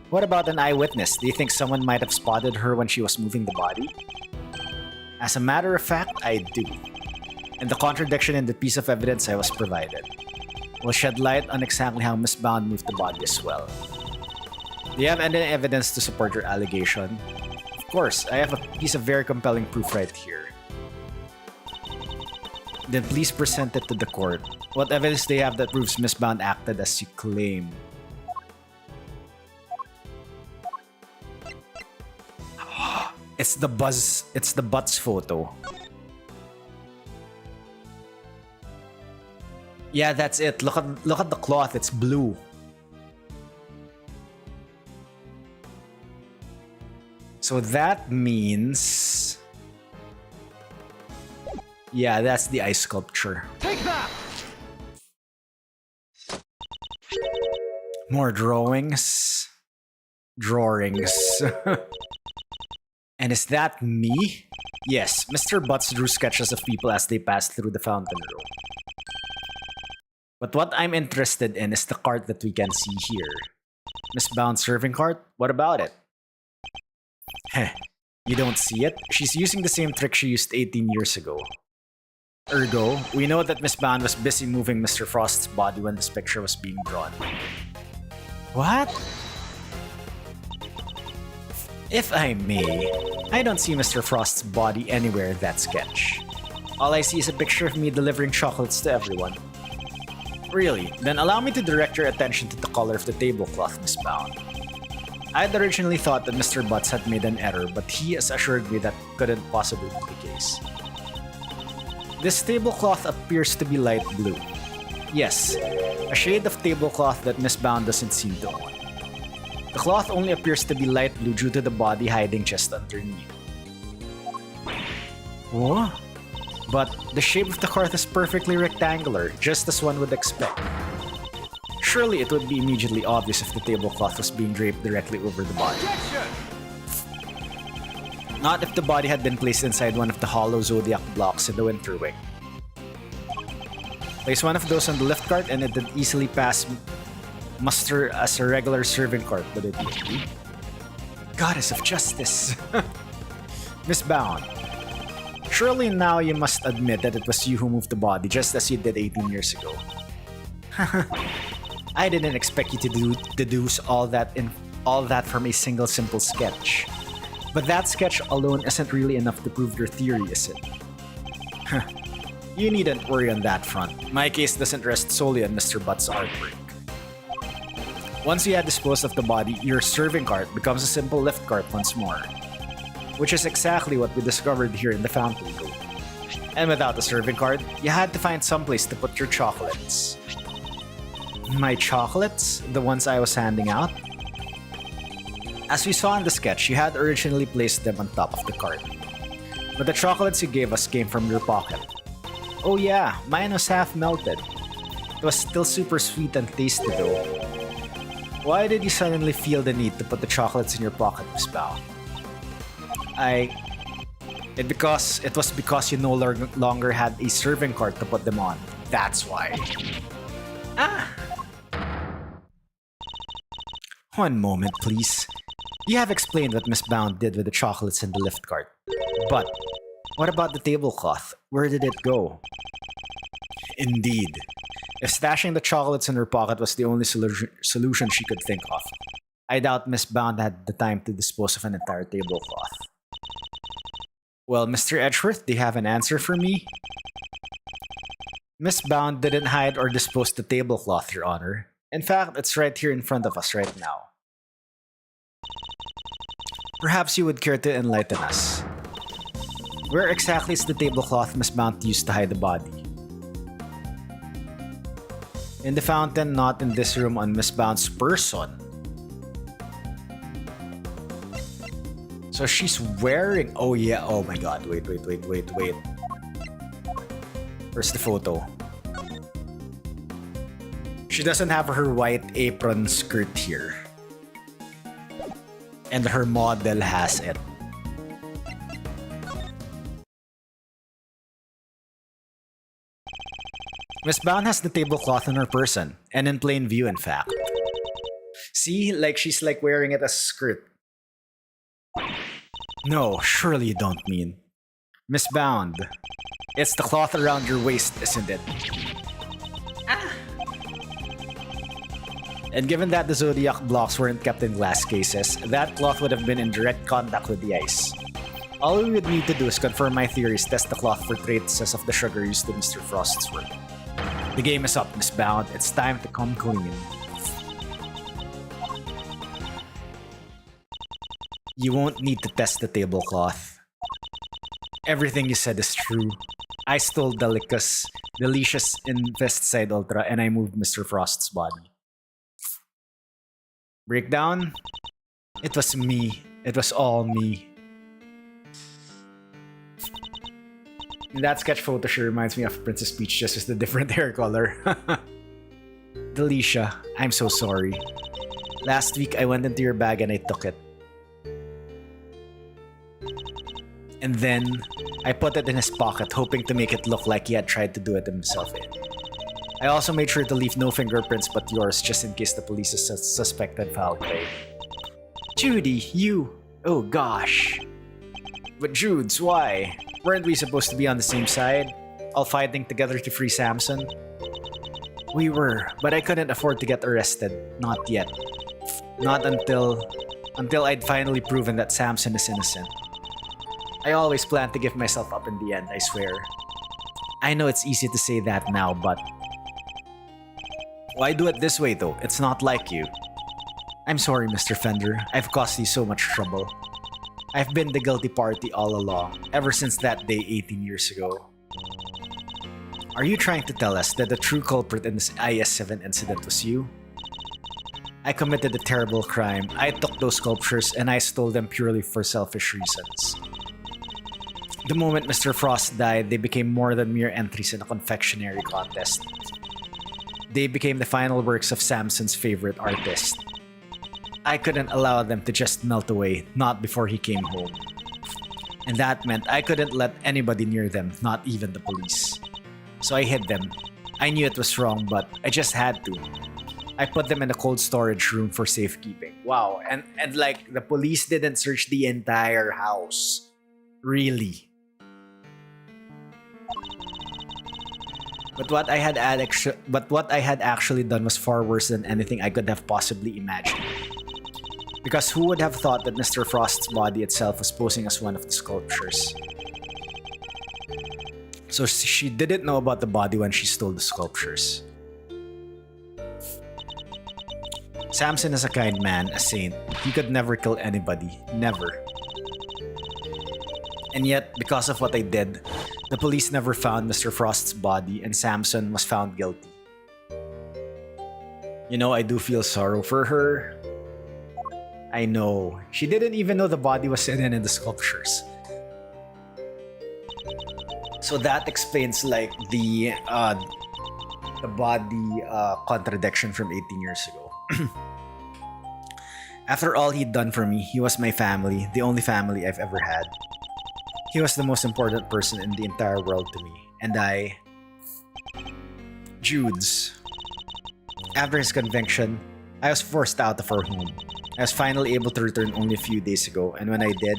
What about an eyewitness? Do you think someone might have spotted her when she was moving the body? As a matter of fact, I do. And the contradiction in the piece of evidence I was provided will shed light on exactly how Miss Bound moved the body as well. Do you have any evidence to support your allegation? Of course, I have a piece of very compelling proof right here. Then please present it to the court. What evidence do you have that proves Miss Bound acted as you claim? It's the Butts photo. Yeah, that's it. Look at the cloth, it's blue. So that means... Yeah, that's the ice sculpture. Take that! More drawings. Drawings. And is that me? Yes, Mr. Butts drew sketches of people as they passed through the fountain room. But what I'm interested in is the cart that we can see here. Miss Bound's serving cart? What about it? Heh, you don't see it? She's using the same trick she used 18 years ago. Ergo, we know that Miss Bound was busy moving Mr. Frost's body when this picture was being drawn. What? If I may, I don't see Mr. Frost's body anywhere in that sketch. All I see is a picture of me delivering chocolates to everyone. Really? Then allow me to direct your attention to the color of the tablecloth, Miss Bound. I had originally thought that Mr. Butts had made an error, but he has assured me that couldn't possibly be the case. This tablecloth appears to be light blue. Yes, a shade of tablecloth that Miss Bound doesn't seem to own. The cloth only appears to be light blue due to the body hiding just underneath. What? But the shape of the cloth is perfectly rectangular, just as one would expect. Surely it would be immediately obvious if the tablecloth was being draped directly over the body. Not if the body had been placed inside one of the hollow zodiac blocks in the winter wing. Place one of those on the lift cart and it would easily pass muster as a regular serving cart, would it be? Goddess of Justice! Miss Bound, surely now you must admit that it was you who moved the body just as you did 18 years ago. I didn't expect you to deduce all that from a single simple sketch. But that sketch alone isn't really enough to prove your theory, is it? You needn't worry on that front. My case doesn't rest solely on Mr. Butts' artwork. Once you had disposed of the body, your serving cart becomes a simple lift cart once more. Which is exactly what we discovered here in the fountain room. And without the serving cart, you had to find someplace to put your chocolates. My chocolates? The ones I was handing out? As we saw in the sketch, you had originally placed them on top of the cart. But the chocolates you gave us came from your pocket. Oh yeah, mine was half melted. It was still super sweet and tasty though. Why did you suddenly feel the need to put the chocolates in your pocket, Miss Bound? It was because you no longer had a serving cart to put them on. That's why. One moment, please. You have explained what Miss Bound did with the chocolates in the lift cart. But what about the tablecloth? Where did it go? Indeed. If stashing the chocolates in her pocket was the only solution she could think of, I doubt Miss Bound had the time to dispose of an entire tablecloth. Well, Mr. Edgeworth, do you have an answer for me? Miss Bound didn't hide or dispose the tablecloth, Your Honor. In fact, it's right here in front of us right now. Perhaps you would care to enlighten us. Where exactly is the tablecloth Miss Bound used to hide the body? In the fountain, not in this room on Miss Bound's person. So she's wearing... Oh yeah, oh my god, wait. Where's the photo? She doesn't have her white apron skirt here. And her model has it. Miss Bound has the tablecloth on her person, and in plain view, in fact. See, like she's like wearing it as a skirt. No, surely you don't mean. Miss Bound, it's the cloth around your waist, isn't it? And given that the Zodiac blocks weren't kept in glass cases, that cloth would have been in direct contact with the ice. All we would need to do is confirm my theories, test the cloth for traces of the sugar used in Mr. Frost's work. The game is up, Miss Bound. It's time to come clean. You won't need to test the tablecloth. Everything you said is true. I stole Delicious Investicide Ultra and I moved Mr. Frost's body. Breakdown? It was me. It was all me. That sketch photo sure reminds me of Princess Peach, just with a different hair color. Delicia, I'm so sorry. Last week I went into your bag and I took it. And then I put it in his pocket, hoping to make it look like he had tried to do it himself. I also made sure to leave no fingerprints but yours, just in case the police suspected foul play. Judy, you! Oh gosh. But Judes, why? Weren't we supposed to be on the same side? All fighting together to free Samson? We were, but I couldn't afford to get arrested. Not yet. Not until I'd finally proven that Samson is innocent. I always planned to give myself up in the end, I swear. I know it's easy to say that now, but... Why do it this way though? It's not like you. I'm sorry, Mr. Fender. I've caused you so much trouble. I've been the guilty party all along, ever since that day 18 years ago. Are you trying to tell us that the true culprit in this IS-7 incident was you? I committed a terrible crime. I took those sculptures and I stole them purely for selfish reasons. The moment Mr. Frost died, they became more than mere entries in a confectionery contest. They became the final works of Samson's favorite artist. I couldn't allow them to just melt away, not before he came home. And that meant I couldn't let anybody near them, not even the police. So I hid them. I knew it was wrong, but I just had to. I put them in a cold storage room for safekeeping. Wow, and like the police didn't search the entire house. Really. But what I had actually done was far worse than anything I could have possibly imagined. Because who would have thought that Mr. Frost's body itself was posing as one of the sculptures? So she didn't know about the body when she stole the sculptures. Samson is a kind man, a saint. He could never kill anybody. Never. And yet, because of what I did, the police never found Mr. Frost's body and Samson was found guilty. You know, I do feel sorrow for her. I know. She didn't even know the body was hidden in the sculptures. So that explains like the body contradiction from 18 years ago. After all he'd done for me, he was my family, the only family I've ever had. He was the most important person in the entire world to me, and I... Judes. After his conviction, I was forced out of our home. I was finally able to return only a few days ago, and when I did,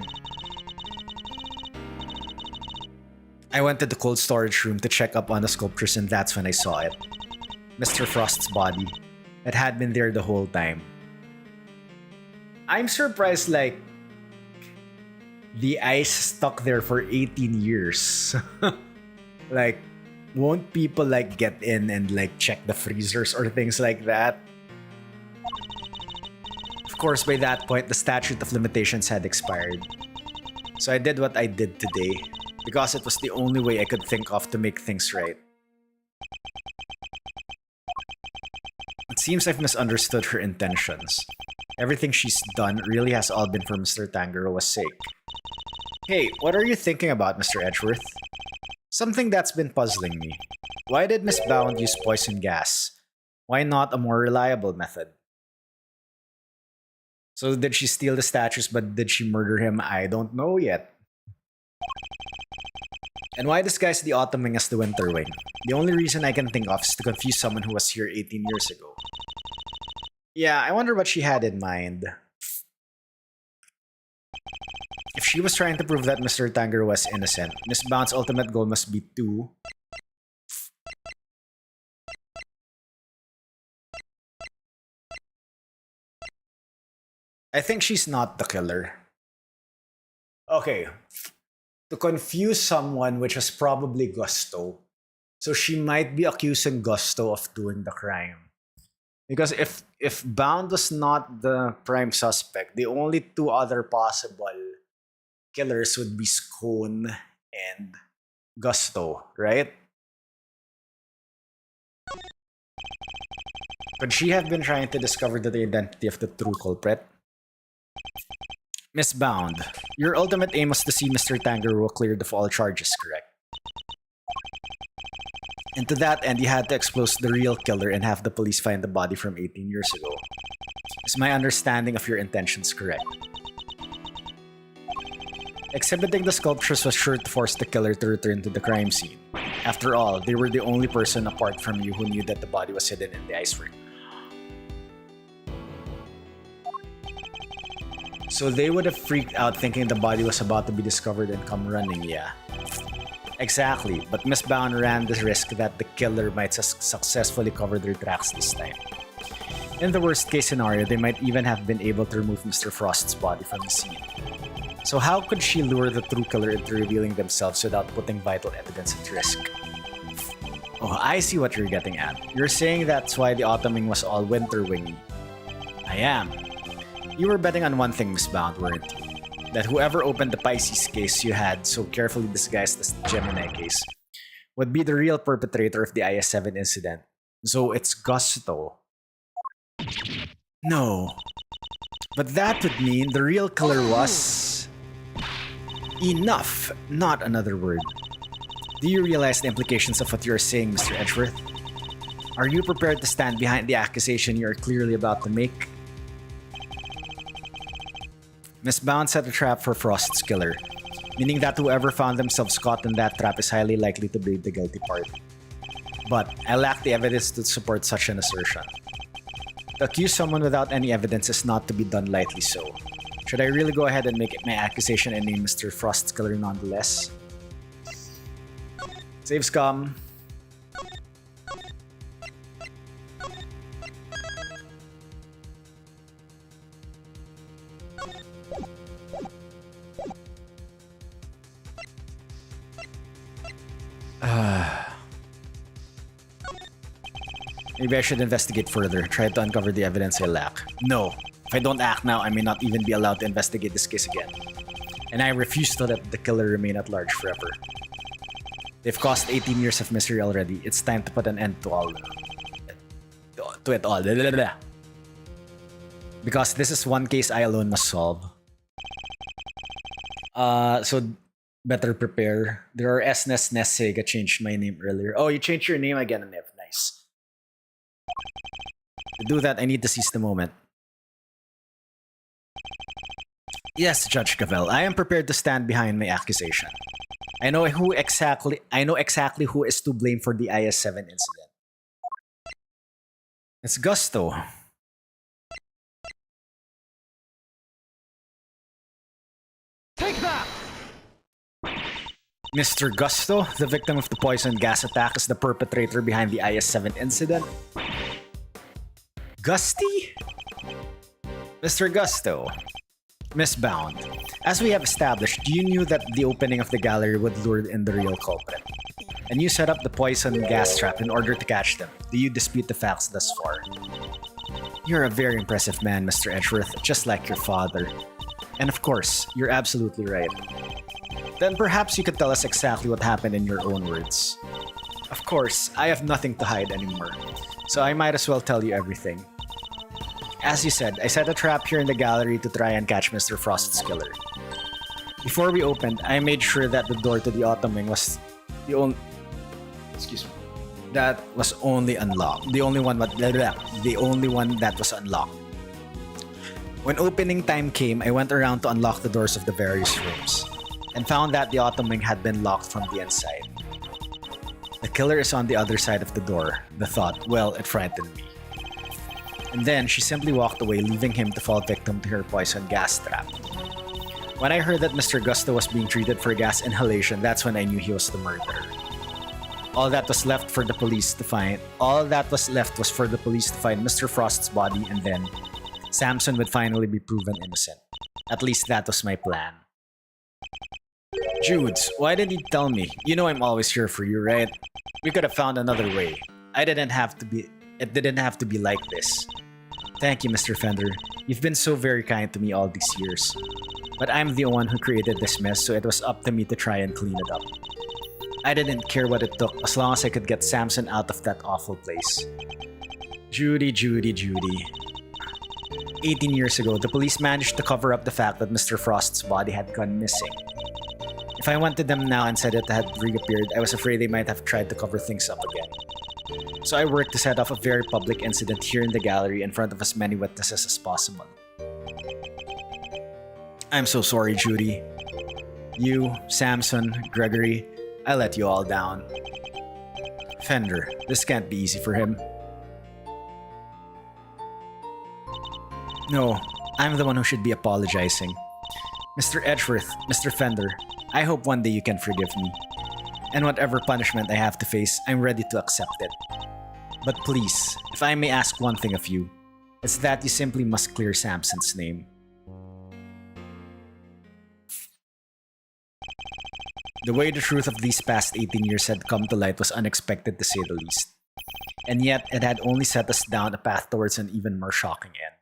I went to the cold storage room to check up on the sculptures, and that's when I saw it. Mr. Frost's body. It had been there the whole time. I'm surprised, like, the ice stuck there for 18 years. Like, won't people like get in and like check the freezers or things like that? Of course, by that point, the statute of limitations had expired. So I did what I did today, because it was the only way I could think of to make things right. It seems I've misunderstood her intentions. Everything she's done really has all been for Mr. Tangaroa's sake. Hey, what are you thinking about, Mr. Edgeworth? Something that's been puzzling me. Why did Miss Bound use poison gas? Why not a more reliable method? So did she steal the statues, but did she murder him? I don't know yet. And why disguise the Autumn Wing as the Winter Wing? The only reason I can think of is to confuse someone who was here 18 years ago. Yeah, I wonder what she had in mind. If she was trying to prove that Mr. Tanger was innocent, Miss Bounce's ultimate goal must be to... I think she's not the killer. Okay. To confuse someone, which was probably Gusto. So she might be accusing Gusto of doing the crime. Because if Bound was not the prime suspect, the only two other possible killers would be Scone and Gusto, right? Could she have been trying to discover the identity of the true culprit? Miss Bound, your ultimate aim was to see Mr. Tangeroo cleared of all charges, correct? And to that end, you had to expose the real killer and have the police find the body from 18 years ago. Is my understanding of your intentions correct? Exhibiting the sculptures was sure to force the killer to return to the crime scene. After all, they were the only person apart from you who knew that the body was hidden in the iceberg. So they would have freaked out thinking the body was about to be discovered and come running, yeah. Exactly, but Miss Bound ran the risk that the killer might successfully cover their tracks this time. In the worst case scenario, they might even have been able to remove Mr. Frost's body from the scene. So how could she lure the true killer into revealing themselves without putting vital evidence at risk? Oh, I see what you're getting at. You're saying that's why the Autumn Wing was all Winter Wing. I am. You were betting on one thing, Miss Bound, weren't you? That whoever opened the Pisces case you had so carefully disguised as the Gemini case would be the real perpetrator of the IS-7 incident. So it's Gusto. No. But that would mean the real killer was... Enough, not another word. Do you realize the implications of what you're saying, Mr. Edgeworth? Are you prepared to stand behind the accusation you are clearly about to make? Miss Bound set a trap for Frost's killer, meaning that whoever found themselves caught in that trap is highly likely to be the guilty party. But I lack the evidence to support such an assertion. To accuse someone without any evidence is not to be done lightly so. Should I really go ahead and make my accusation and name Mr. Frost's killer nonetheless? Save scum. Maybe I should investigate further, try to uncover the evidence I lack. No, if I don't act now, I may not even be allowed to investigate this case again. And I refuse to let the killer remain at large forever. They've caused 18 years of misery already. It's time to put an end to all. To it all. Because this is one case I alone must solve. So better prepare. There are SNES Sega changed my name earlier. Oh, you changed your name again, Nev. Nice. To do that, I need to seize the moment. Yes, Judge Cavell, I am prepared to stand behind my accusation. I know exactly who is to blame for the IS-7 incident. It's Gusto. Take that! Mr. Gusto, the victim of the poison gas attack, is the perpetrator behind the IS-7 incident. Gusty? Mr. Gusto. Miss Bound, as we have established, you knew that the opening of the gallery would lure in the real culprit. And you set up the poison gas trap in order to catch them. Do you dispute the facts thus far? You're a very impressive man, Mr. Edgeworth, just like your father. And of course, you're absolutely right. Then perhaps you could tell us exactly what happened in your own words. Of course, I have nothing to hide anymore, so I might as well tell you everything. As you said, I set a trap here in the gallery to try and catch Mr. Frost's killer. Before we opened, I made sure that the door to the Autumn Wing was the only... Excuse me. That was only unlocked. The only one that was unlocked. When opening time came, I went around to unlock the doors of the various rooms and found that the Autumn Wing had been locked from the inside. The killer is on the other side of the door. The thought, well, it frightened me. And then she simply walked away, leaving him to fall victim to her poison gas trap. When I heard that Mr. Gusto was being treated for gas inhalation, that's when I knew he was the murderer. All that was left was for the police to find Mr. Frost's body, and then Samson would finally be proven innocent. At least that was my plan. Judes, why didn't you tell me? You know I'm always here for you, right? We could have found another way. It didn't have to be like this. Thank you, Mr. Fender. You've been so very kind to me all these years. But I'm the one who created this mess, so it was up to me to try and clean it up. I didn't care what it took, as long as I could get Samson out of that awful place. Judy. 18 years ago, the police managed to cover up the fact that Mr. Frost's body had gone missing. If I went to them now and said it had reappeared, I was afraid they might have tried to cover things up again. So I worked to set off a very public incident here in the gallery in front of as many witnesses as possible. I'm so sorry, Judy. You, Samson, Gregory, I let you all down. Fender, this can't be easy for him. No, I'm the one who should be apologizing. Mr. Edgeworth, Mr. Fender, I hope one day you can forgive me. And whatever punishment I have to face, I'm ready to accept it. But please, if I may ask one thing of you, it's that you simply must clear Samson's name. The way the truth of these past 18 years had come to light was unexpected, to say the least. And yet, it had only set us down a path towards an even more shocking end.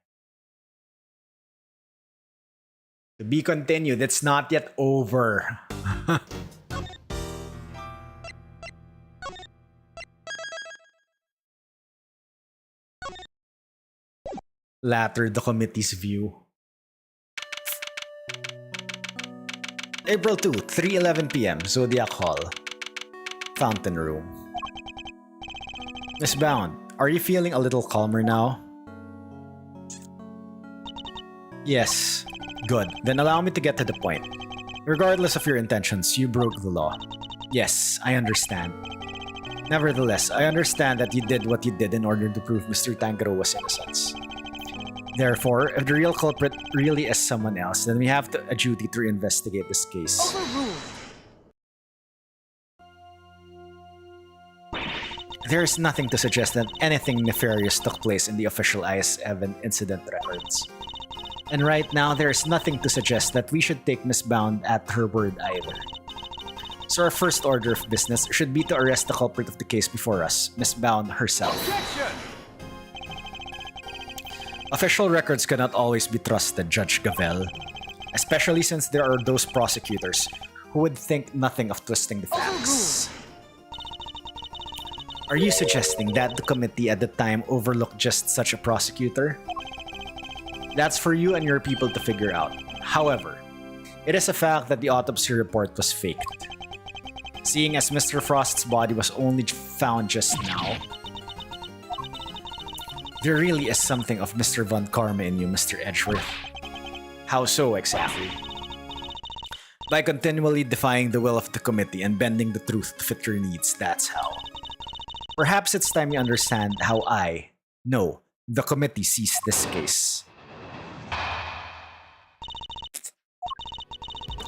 To be continued, it's not yet over. Latter, the committee's view. April 2, 3:11 p.m. Zodiac Hall. Fountain Room. Miss Bound, are you feeling a little calmer now? Yes. Good. Then allow me to get to the point. Regardless of your intentions, you broke the law. Yes, I understand. Nevertheless, I understand that you did what you did in order to prove Mr. Tanjiro was innocent. Therefore, if the real culprit really is someone else, then we have a duty to investigate this case. There is nothing to suggest that anything nefarious took place in the official IS-7 incident records. And right now, there is nothing to suggest that we should take Miss Bound at her word either. So our first order of business should be to arrest the culprit of the case before us, Miss Bound herself. Objection! Official records cannot always be trusted, Judge Gavel, especially since there are those prosecutors who would think nothing of twisting the facts. Are you suggesting that the committee at the time overlooked just such a prosecutor? That's for you and your people to figure out. However, it is a fact that the autopsy report was faked. Seeing as Mr. Frost's body was only found just now, there really is something of Mr. Von Karma in you, Mr. Edgeworth. How so exactly? By continually defying the will of the committee and bending the truth to fit your needs, that's how. Perhaps it's time you understand how the committee sees this case.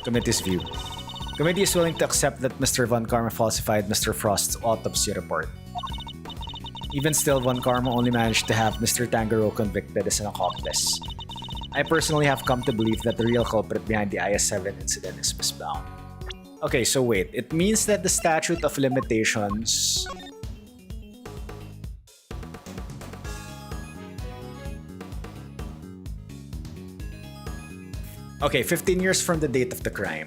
Committee's view. Committee is willing to accept that Mr. Von Karma falsified Mr. Frost's autopsy report. Even still, Von Karma only managed to have Mr. Tanjiro convicted as an accomplice. I personally have come to believe that the real culprit behind the IS-7 incident is Miss Bound. Okay, so wait. It means that the statute of limitations... Okay, 15 years from the date of the crime.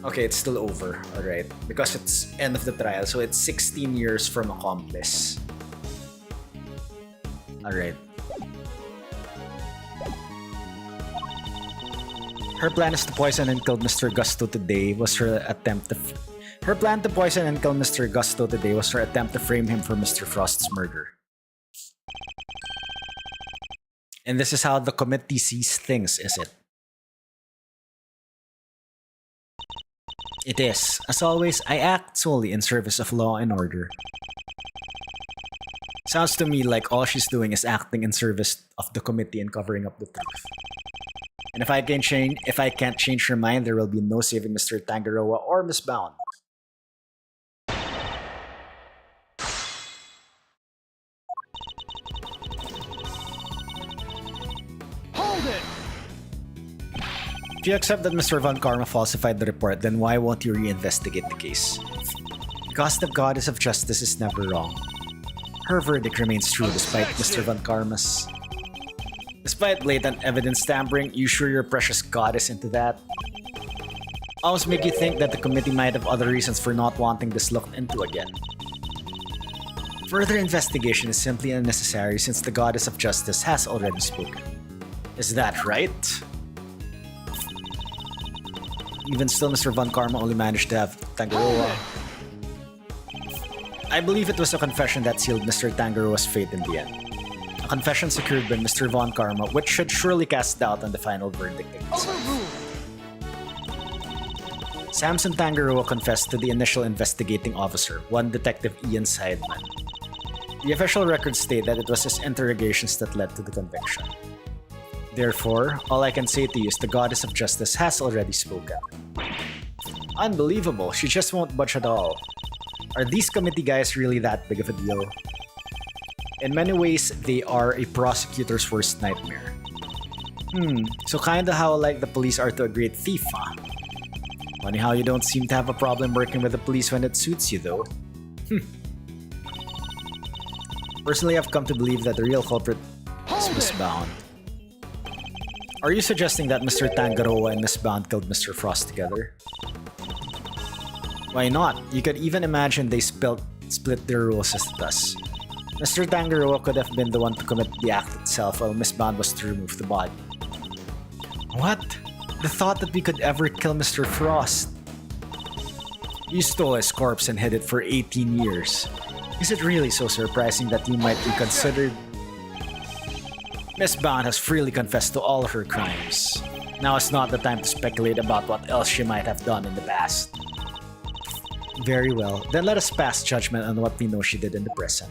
Okay, it's still over, alright. Because it's end of the trial, so it's 16 years from accomplice. Alright. Her plan is to poison and kill Mr. Gusto today was her attempt to... Her plan to poison and kill Mr. Gusto today was her attempt to frame him for Mr. Frost's murder. And this is how the committee sees things, is it? It is. As always, I act solely in service of law and order. Sounds to me like all she's doing is acting in service of the committee and covering up the truth. And if I can't change her mind, there will be no saving Mr. Tangaroa or Miss Bound. Hold it! If you accept that Mr. Von Karma falsified the report, then why won't you reinvestigate the case? Because the Goddess of Justice is never wrong. Her verdict remains true despite Mr. Von Karma's. Despite blatant evidence tampering, you sure your precious goddess into that? Almost make you think that the committee might have other reasons for not wanting this looked into again. Further investigation is simply unnecessary since the Goddess of Justice has already spoken. Is that right? Even still, Mr. Von Karma only managed to have Tangaroa. I believe it was a confession that sealed Mr. Tangaroa's fate in the end. A confession secured by Mr. Von Karma, which should surely cast doubt on the final verdict. Samson Tangaroa confessed to the initial investigating officer, one Detective Ian Sideman. The official records state that it was his interrogations that led to the conviction. Therefore, all I can say to you is the Goddess of Justice has already spoken. Unbelievable, she just won't budge at all. Are these committee guys really that big of a deal? In many ways, they are a prosecutor's worst nightmare. So kinda how like the police are to a great thief, huh? Funny how you don't seem to have a problem working with the police when it suits you, though. Personally, I've come to believe that the real culprit is Miss Bound. Are you suggesting that Mr. Tangaroa and Miss Bound killed Mr. Frost together? Why not? You could even imagine they split their roles as thus. Mr. Tangaroa could have been the one to commit the act itself while Miss Bound was to remove the body. What? The thought that we could ever kill Mr. Frost. You stole his corpse and hid it for 18 years. Is it really so surprising that you might be considered? Miss Bound has freely confessed to all her crimes. Now is not the time to speculate about what else she might have done in the past. Very well, then let us pass judgment on what we know she did in the present.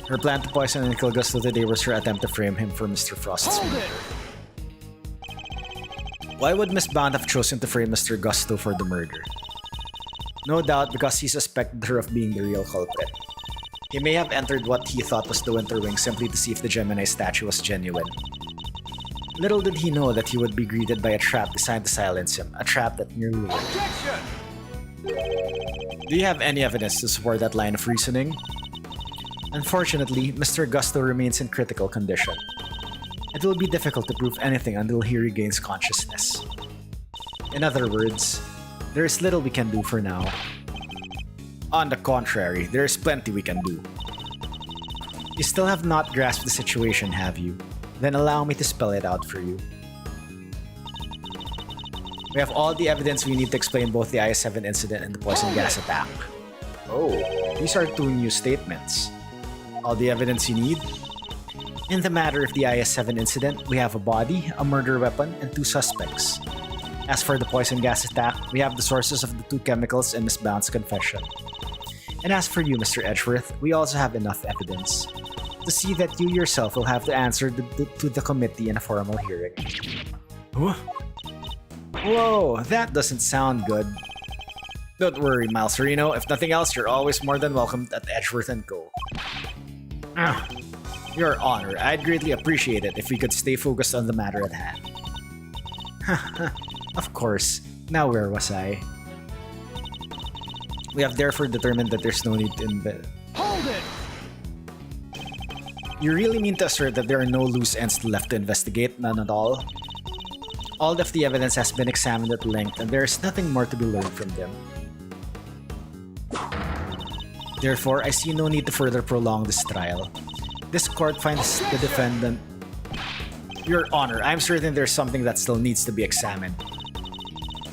Her plan to poison and kill Gusto today was her attempt to frame him for Mr. Frost's murder. Why would Miss Bound have chosen to frame Mr. Gusto for the murder? No doubt because he suspected her of being the real culprit. He may have entered what he thought was the Winter Wing simply to see if the Gemini statue was genuine. Little did he know that he would be greeted by a trap designed to silence him, a trap that nearly worked. Do you have any evidence to support that line of reasoning? Unfortunately, Mr. Gusto remains in critical condition. It will be difficult to prove anything until he regains consciousness. In other words, there is little we can do for now. On the contrary, there is plenty we can do. You still have not grasped the situation, have you? Then allow me to spell it out for you. We have all the evidence we need to explain both the IS-7 incident and the poison gas attack. Oh, these are two new statements. All the evidence you need? In the matter of the IS-7 incident, we have a body, a murder weapon, and 2 suspects. As for the poison gas attack, we have the sources of the 2 chemicals and Miss Bound's confession. And as for you, Mr. Edgeworth, we also have enough evidence to see that you yourself will have to answer to the committee in a formal hearing. Huh? Whoa, that doesn't sound good. Don't worry, Miles Sereno. If nothing else, you're always more than welcome at Edgeworth & Co. Your Honor, I'd greatly appreciate it if we could stay focused on the matter at hand. Of course. Now where was I? We have therefore determined that there's no need to invest. Hold it! You really mean to assert that there are no loose ends left to investigate? None at all? All of the evidence has been examined at length and there is nothing more to be learned from them. Therefore, I see no need to further prolong this trial. This court finds the defendant... Your Honor, I'm certain there's something that still needs to be examined.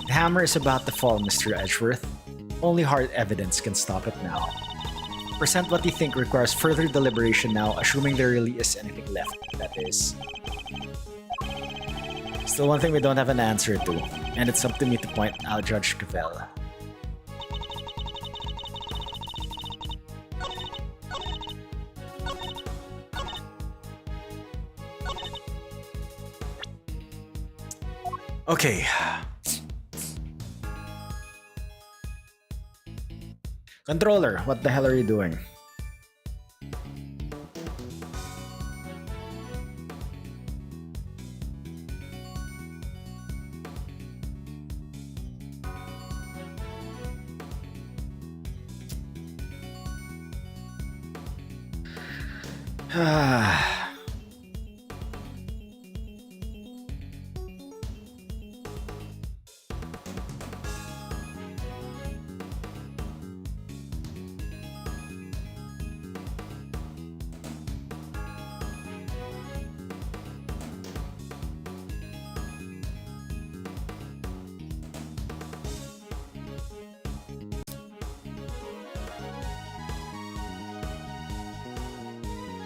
The hammer is about to fall, Mr. Edgeworth. Only hard evidence can stop it now. Present what you think requires further deliberation now, assuming there really is anything left, that is. Still one thing we don't have an answer to, and it's up to me to point out Judge Cavell. Okay. Controller, what the hell are you doing?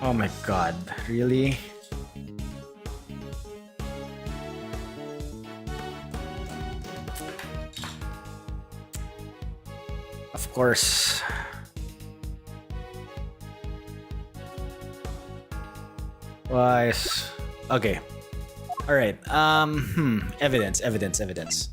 Oh my god, really? Of course. Wise. Okay. Alright, evidence.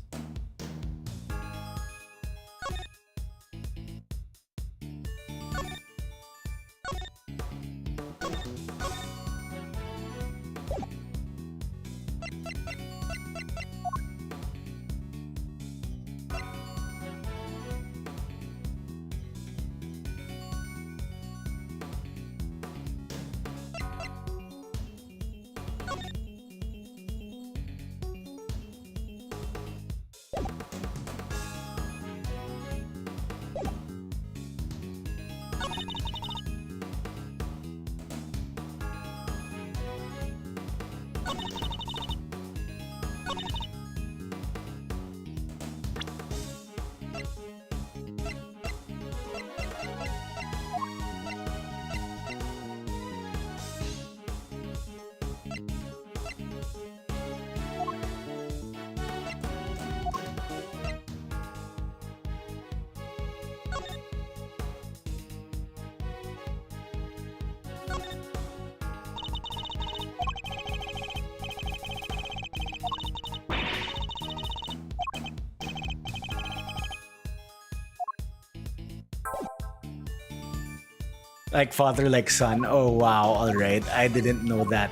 Like father, like son. Oh wow, alright. I didn't know that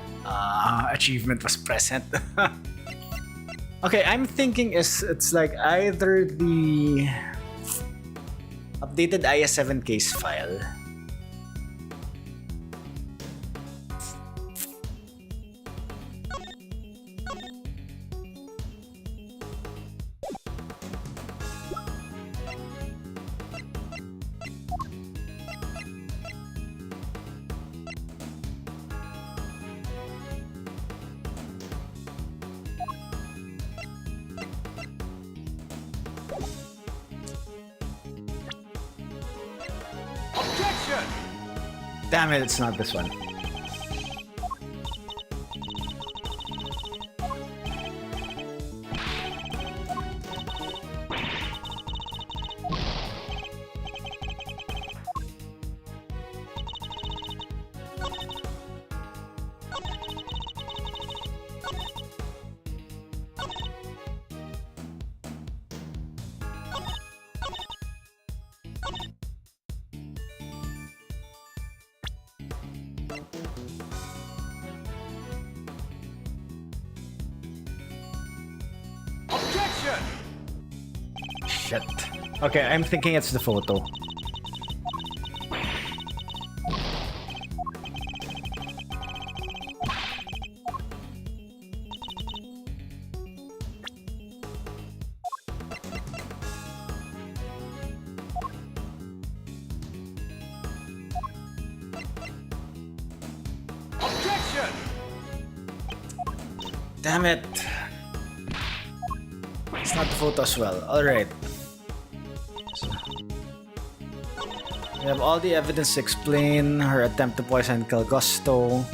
achievement was present. Okay, I'm thinking it's like either the updated IS7 case file. Damn it, it's not this one. Shit. Okay, I'm thinking it's the photo. Damn it. It's not the photo as well. Alright. We have all the evidence to explain her attempt to poison Calgusto.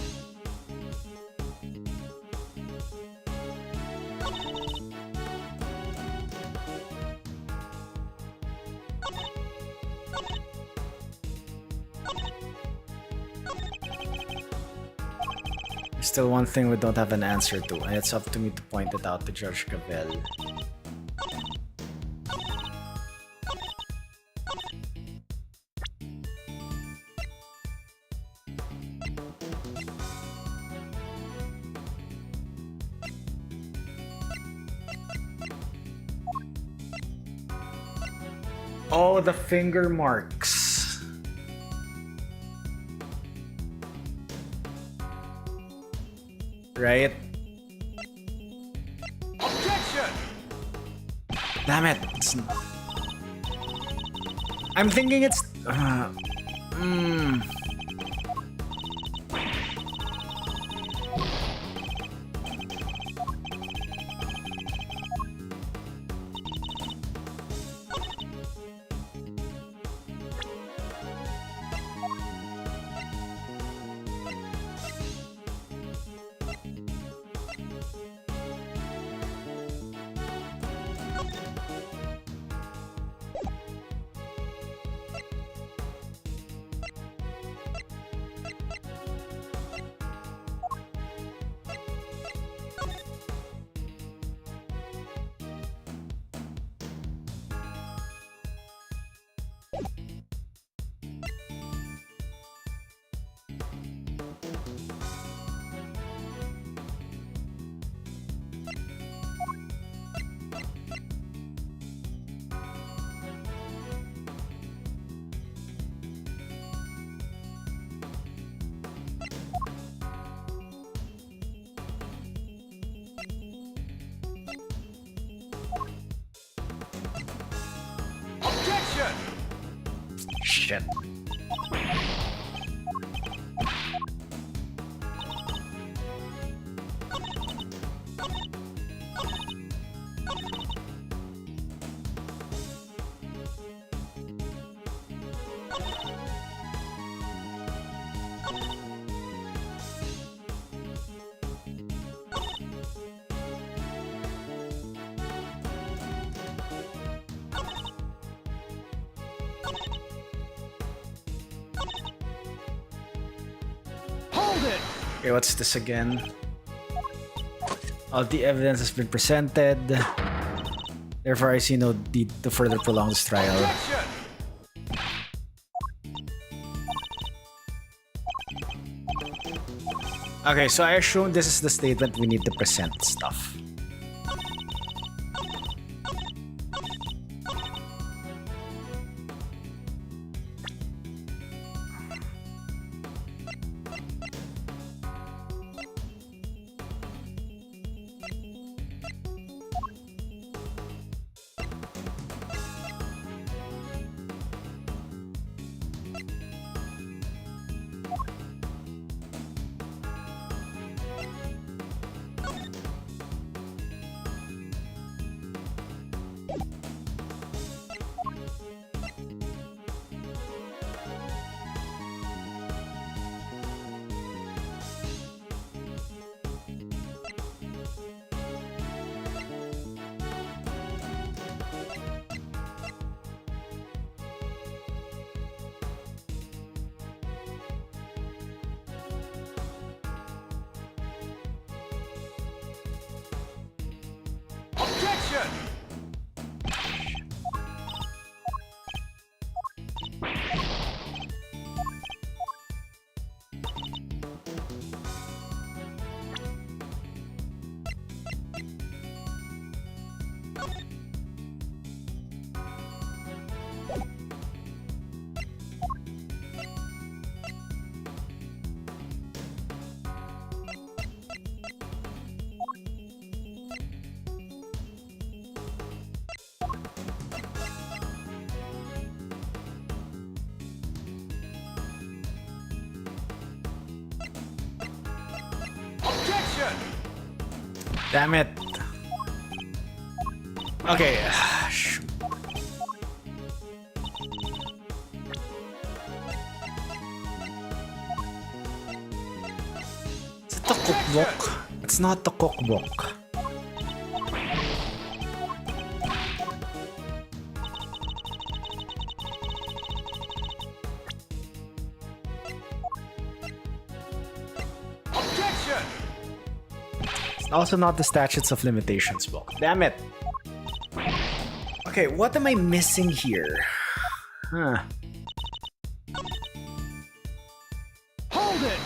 Still one thing we don't have an answer to, and it's up to me to point it out to Judge Cavell. Oh, the finger marks. Right? Objection! Damn it. I'm thinking it's... Objection! Shit. Hold it! Okay, what's this again? All the evidence has been presented. Therefore, I see no need to further prolong this trial. Objection! Okay, so I assume this is the statement we need to present stuff. Objection! Objection! Damn it. Okay. Shoot. cookbook. It's not the cookbook. Objection! It's also not the Statutes of Limitations book. Damn it. Okay, what am I missing here? Huh. Hold it!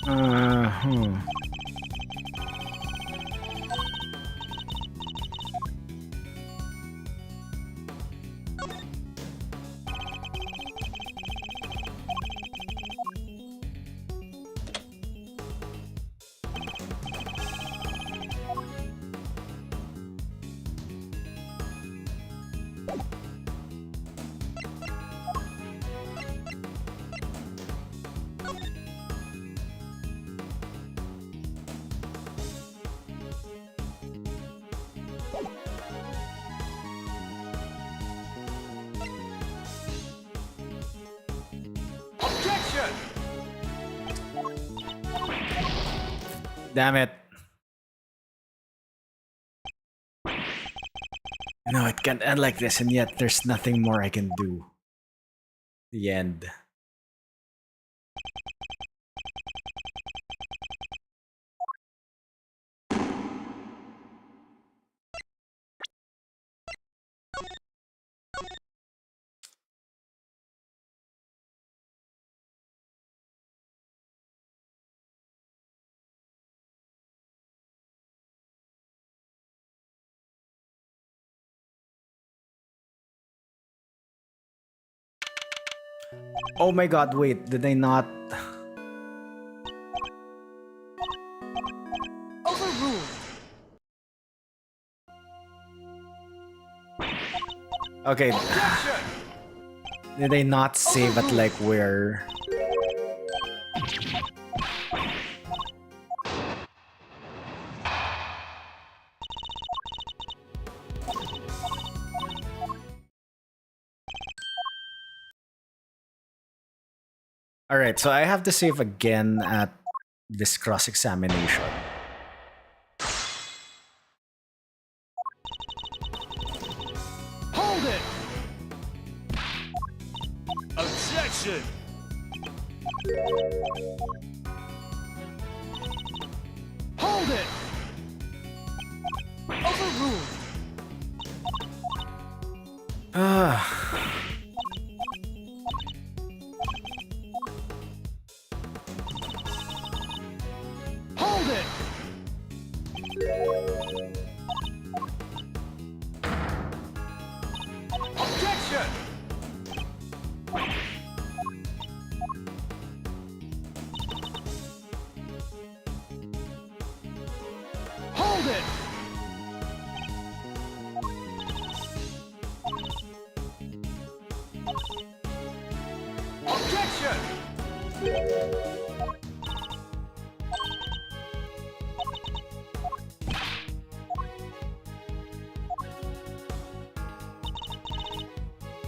Hmm. Objection! Damn it. No, it can't end like this, and yet there's nothing more I can do. The end. Oh my god, wait, did I not? Overruled! Okay, Objection! did I not save at like where? Alright, so I have to save again at this cross-examination. Hold it! Objection! Hold it! Overruled! Hold it! Objection! Hold it! Objection!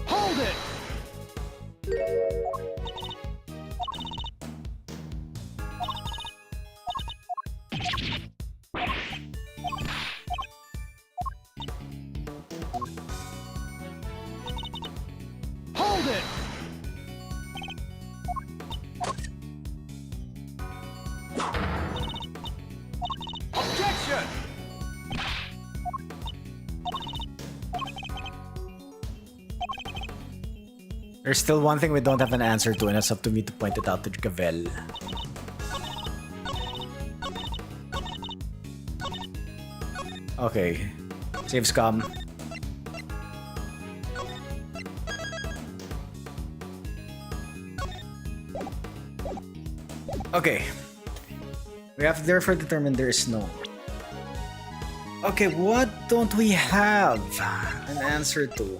Hold it! Hold it! Objection! There's still one thing we don't have an answer to, and it's up to me to point it out to Gavel. Okay. Save scum. Okay. We have therefore determined there is no. Okay, what don't we have an answer to?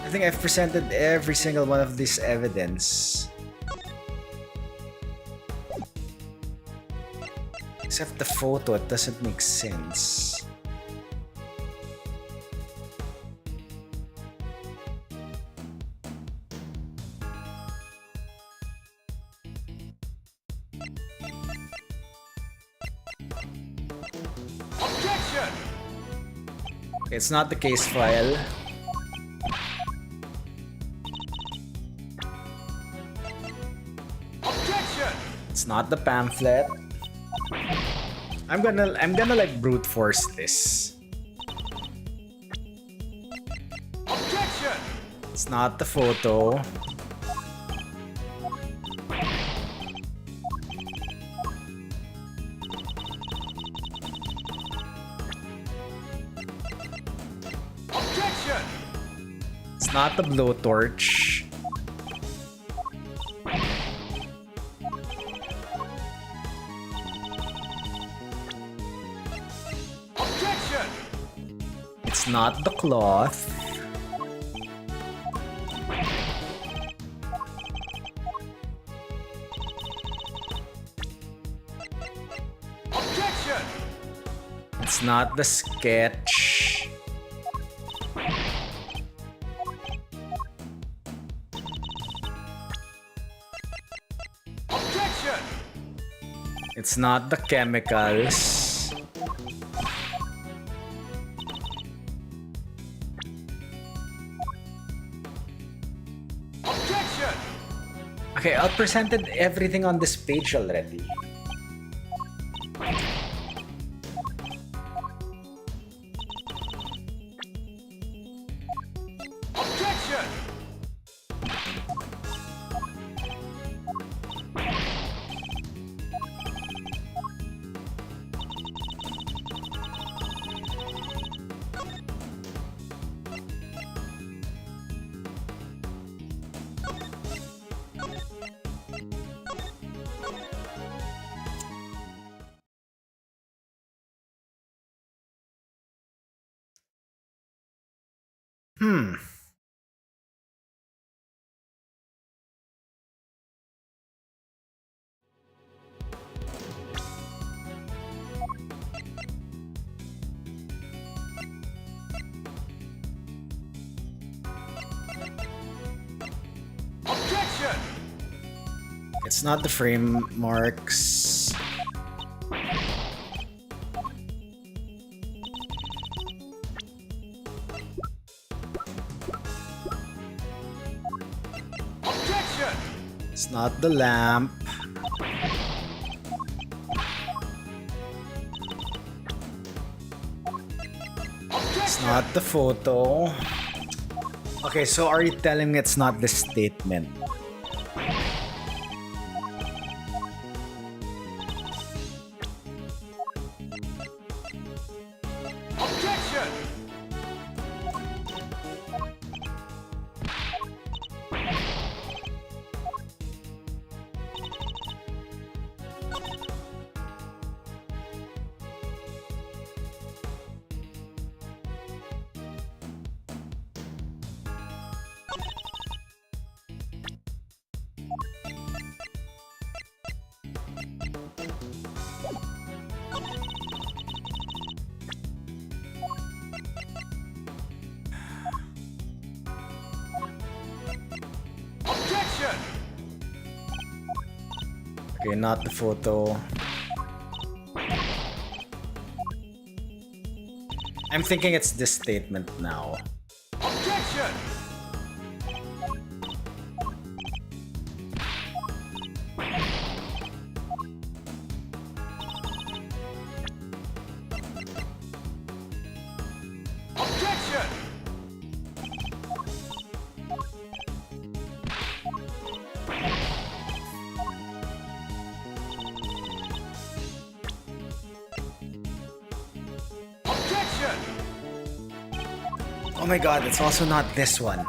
I think I've presented every single one of this evidence. Except the photo, it doesn't make sense. Objection! It's not the case file. Objection! It's not the pamphlet. I'm gonna like brute force this. Objection! It's not the photo. Objection! It's not the blowtorch. Objection! It's not the cloth. Objection! It's not the sketch. Objection! It's not the chemicals. Objection! Okay, I presented everything on this page already. Objection! Hmm. Objection! It's not the frame marks. Objection! It's not the lamp. It's not the photo. Okay, so are you telling me it's not the statement? Objection! Okay, not the photo. I'm thinking it's this statement now. Objection! Objection! Objection! Oh my god, it's also not this one.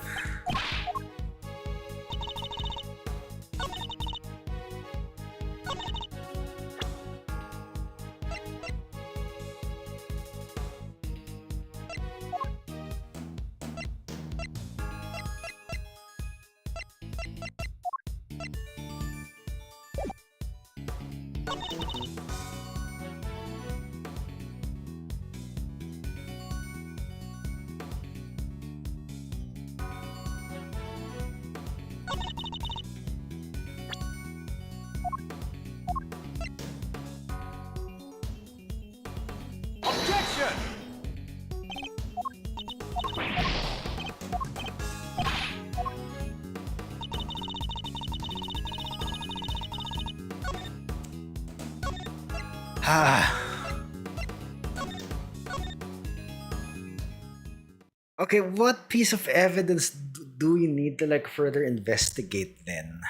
Objection! Okay, what piece of evidence do you need to like further investigate then?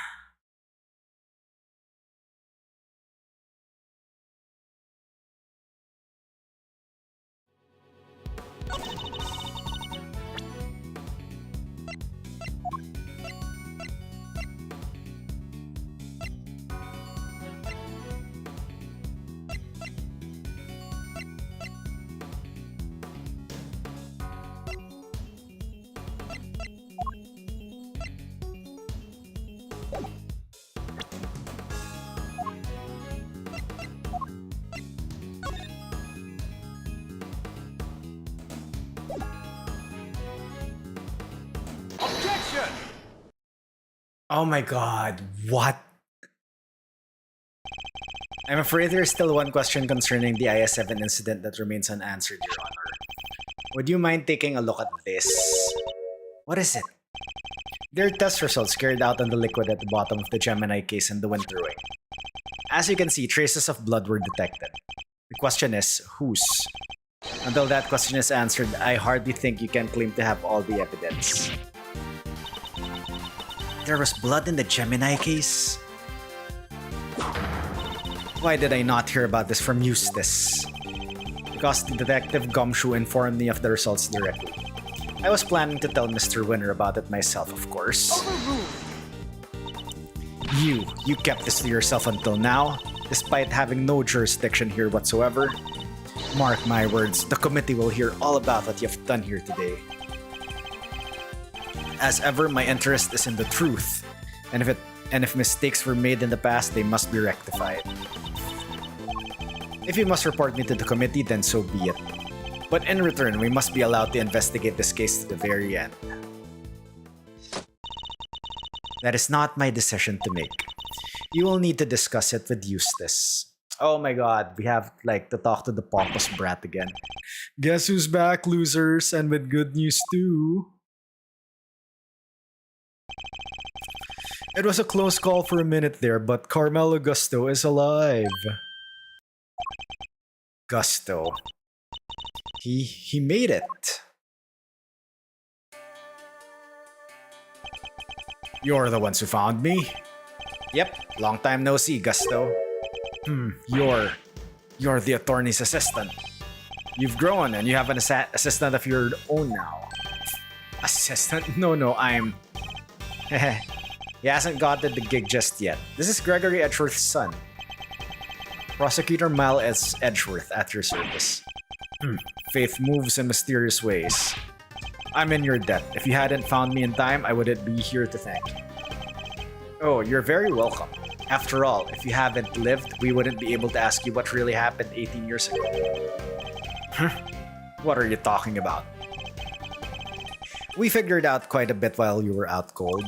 Objection! Oh my god, what? I'm afraid there's still one question concerning the IS-7 incident that remains unanswered, Your Honor. Would you mind taking a look at this? What is it? There are test results carried out on the liquid at the bottom of the Gemini case and the wind through it. As you can see, traces of blood were detected. The question is, whose? Until that question is answered, I hardly think you can claim to have all the evidence. There was blood in the Gemini case? Why did I not hear about this from Eustace? Because Detective Gumshoe informed me of the results directly. I was planning to tell Mr. Winner about it myself, of course. You kept this to yourself until now, despite having no jurisdiction here whatsoever. Mark my words, the committee will hear all about what you've done here today. As ever, my interest is in the truth, and if mistakes were made in the past, they must be rectified. If you must report me to the committee, then so be it. But in return, we must be allowed to investigate this case to the very end. That is not my decision to make. You will need to discuss it with Eustace. Oh my god, we have like to talk to the pompous brat again. Guess who's back, losers, and with good news too. It was a close call for a minute there, but Carmelo Gusto is alive. Gusto. He made it. You're the ones who found me. Yep, long time no see, Gusto. You're the attorney's assistant. You've grown and you have an assistant of your own now. Assistant? No, I'm... He hasn't gotten the gig just yet. This is Gregory Edgeworth's son. Prosecutor Miles Edgeworth at your service. Faith moves in mysterious ways. I'm in your debt. If you hadn't found me in time, I wouldn't be here to thank you. Oh, you're very welcome. After all, if you haven't lived, we wouldn't be able to ask you what really happened 18 years ago. What are you talking about? We figured out quite a bit while you were out cold,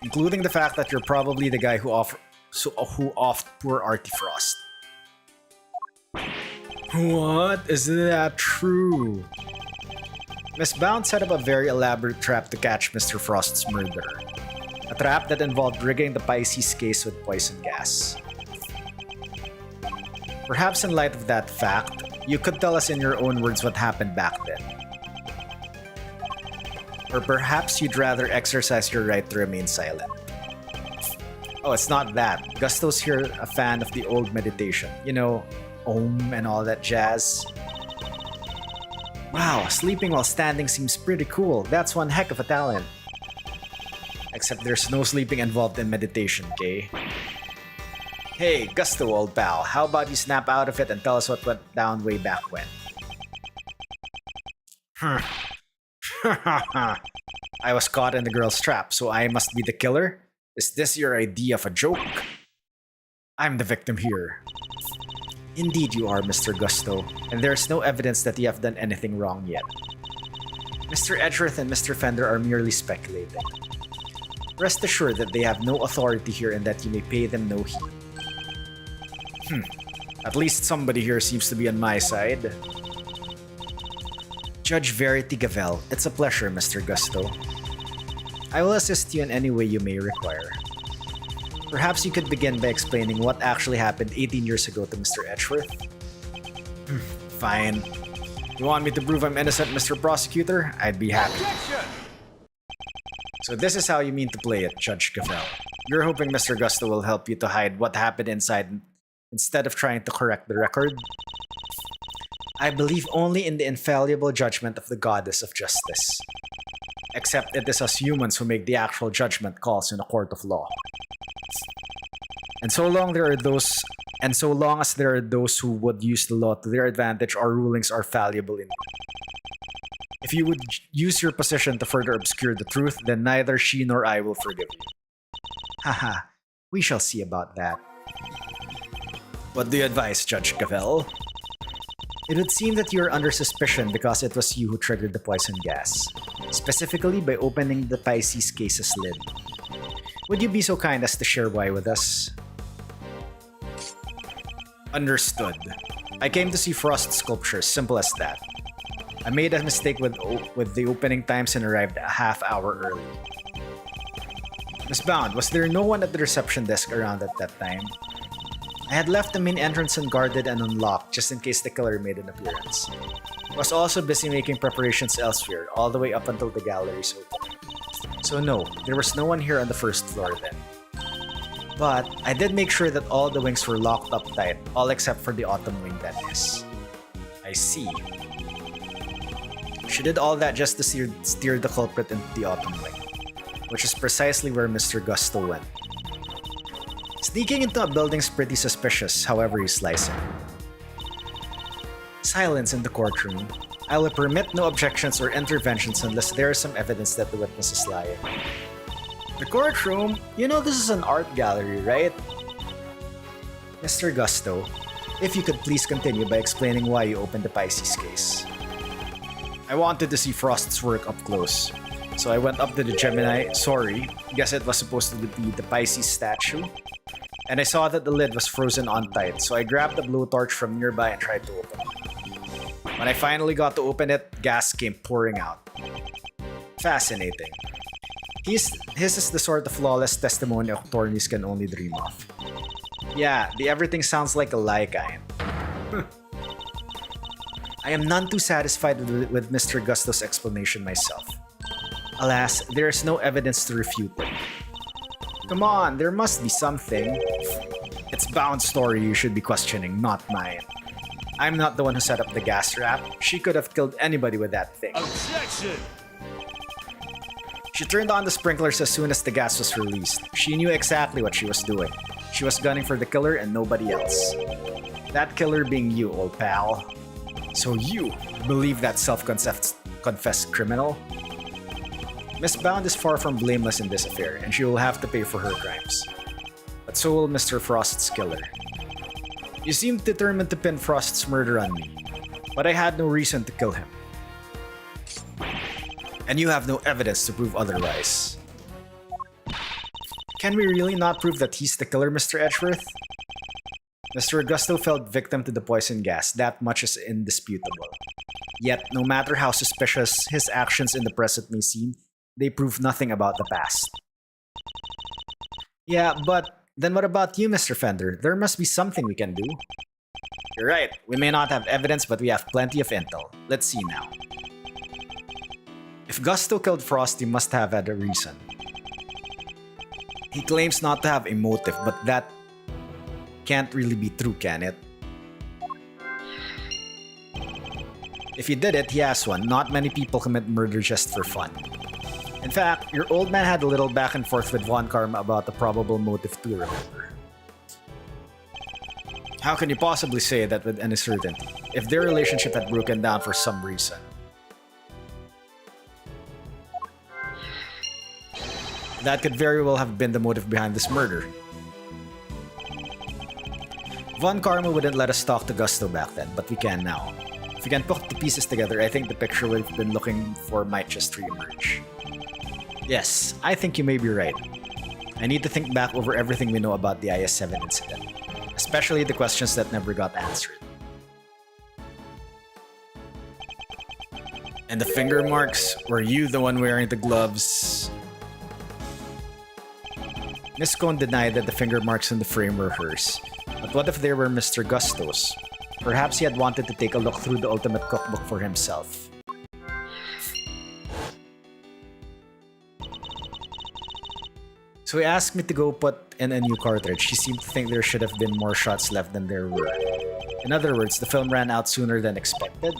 including the fact that you're probably the guy who so who offed poor Artie Frost? What? Is that true? Miss Bound set up a very elaborate trap to catch Mr. Frost's murderer. A trap that involved rigging the Pisces case with poison gas. Perhaps in light of that fact, you could tell us in your own words what happened back then. Or perhaps you'd rather exercise your right to remain silent. Oh, it's not that. Gusto's here a fan of the old meditation. You know, Om and all that jazz. Wow, sleeping while standing seems pretty cool. That's one heck of a talent. Except there's no sleeping involved in meditation, okay? Hey, Gusto, old pal, how about you snap out of it and tell us what went down way back when? I was caught in the girl's trap, so I must be the killer? Is this your idea of a joke? I'm the victim here. Indeed you are, Mr. Gusto, and there's no evidence that you have done anything wrong yet. Mr. Edgeworth and Mr. Fender are merely speculating. Rest assured that they have no authority here and that you may pay them no heed. At least somebody here seems to be on my side. Judge Verity Gavel, it's a pleasure, Mr. Gusto. I will assist you in any way you may require. Perhaps you could begin by explaining what actually happened 18 years ago to Mr. Edgeworth? Fine. You want me to prove I'm innocent, Mr. Prosecutor? I'd be happy. Objection! So this is how you mean to play it, Judge Gavel. You're hoping Mr. Gusto will help you to hide what happened inside instead of trying to correct the record? I believe only in the infallible judgment of the goddess of justice. Except it is us humans who make the actual judgment calls in a court of law. And so long as there are those who would use the law to their advantage, our rulings are fallible indeed. If you would use your position to further obscure the truth, then neither she nor I will forgive you. Haha, we shall see about that. What do you advise, Judge Gavel? It would seem that you are under suspicion because it was you who triggered the poison gas, specifically by opening the Pisces case's lid. Would you be so kind as to share why with us? Understood. I came to see Frost sculpture, simple as that. I made a mistake with the opening times and arrived a half hour early. Miss Bound, was there no one at the reception desk around at that time? I had left the main entrance unguarded and unlocked just in case the killer made an appearance. I was also busy making preparations elsewhere, all the way up until the galleries opened. So no, there was no one here on the first floor then. But I did make sure that all the wings were locked up tight, all except for the autumn wing, that is. I see. She did all that just to steer the culprit into the autumn wing, which is precisely where Mr. Gusto went. Sneaking into a building's pretty suspicious, however you slice it. Silence in the courtroom. I will permit no objections or interventions unless there is some evidence that the witness is lying. The courtroom? You know this is an art gallery, right? Mr. Gusto, if you could please continue by explaining why you opened the Pisces case. I wanted to see Frost's work up close, so I went up to the Gemini, guess it was supposed to be the Pisces statue, and I saw that the lid was frozen on tight, so I grabbed a blowtorch from nearby and tried to open it. When I finally got to open it, gas came pouring out. Fascinating. His is the sort of flawless testimony attorneys can only dream of. Yeah, the everything sounds like a lie kind. I am none too satisfied with Mr. Gusto's explanation myself. Alas, there is no evidence to refute it. Come on, there must be something. It's Bound's story you should be questioning, not mine. I'm not the one who set up the gas trap. She could have killed anybody with that thing. Objection! She turned on the sprinklers as soon as the gas was released. She knew exactly what she was doing. She was gunning for the killer and nobody else. That killer being you, old pal. So you believe that self-confessed criminal? Miss Bound is far from blameless in this affair, and she will have to pay for her crimes. But so will Mr. Frost's killer. You seemed determined to pin Frost's murder on me, but I had no reason to kill him. And you have no evidence to prove otherwise. Can we really not prove that he's the killer, Mr. Edgeworth? Mr. Augusto fell victim to the poison gas. That much is indisputable. Yet, no matter how suspicious his actions in the present may seem, they prove nothing about the past. Yeah, but then what about you, Mr. Fender? There must be something we can do. You're right. We may not have evidence, but we have plenty of intel. Let's see now. If Gusto killed Frost, he must have had a reason. He claims not to have a motive, but that can't really be true, can it? If he did it, he has one. Not many people commit murder just for fun. In fact, your old man had a little back and forth with Von Karma about the probable motive to remember. How can you possibly say that with any certainty, if their relationship had broken down for some reason? That could very well have been the motive behind this murder. Von Karma wouldn't let us talk to Gusto back then, but we can now. If we can put the pieces together, I think the picture we've been looking for might just re-emerge. Yes, I think you may be right. I need to think back over everything we know about the IS-7 incident, especially the questions that never got answered. And the finger marks? Were you the one wearing the gloves? Miss Cone denied that the finger marks in the frame were hers. But what if they were Mr. Gusto's? Perhaps he had wanted to take a look through the ultimate cookbook for himself. So he asked me to go put in a new cartridge. He seemed to think there should have been more shots left than there were. In other words, the film ran out sooner than expected?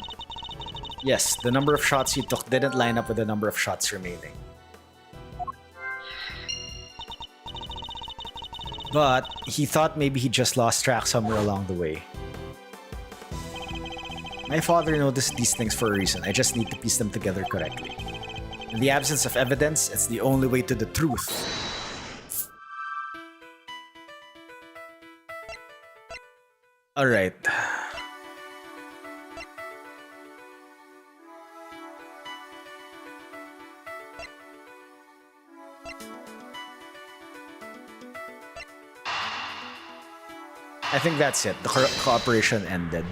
Yes, the number of shots he took didn't line up with the number of shots remaining. But he thought maybe he just lost track somewhere along the way. My father noticed these things for a reason. I just need to piece them together correctly. In the absence of evidence, it's the only way to the truth. Alright. I think that's it. The cooperation ended.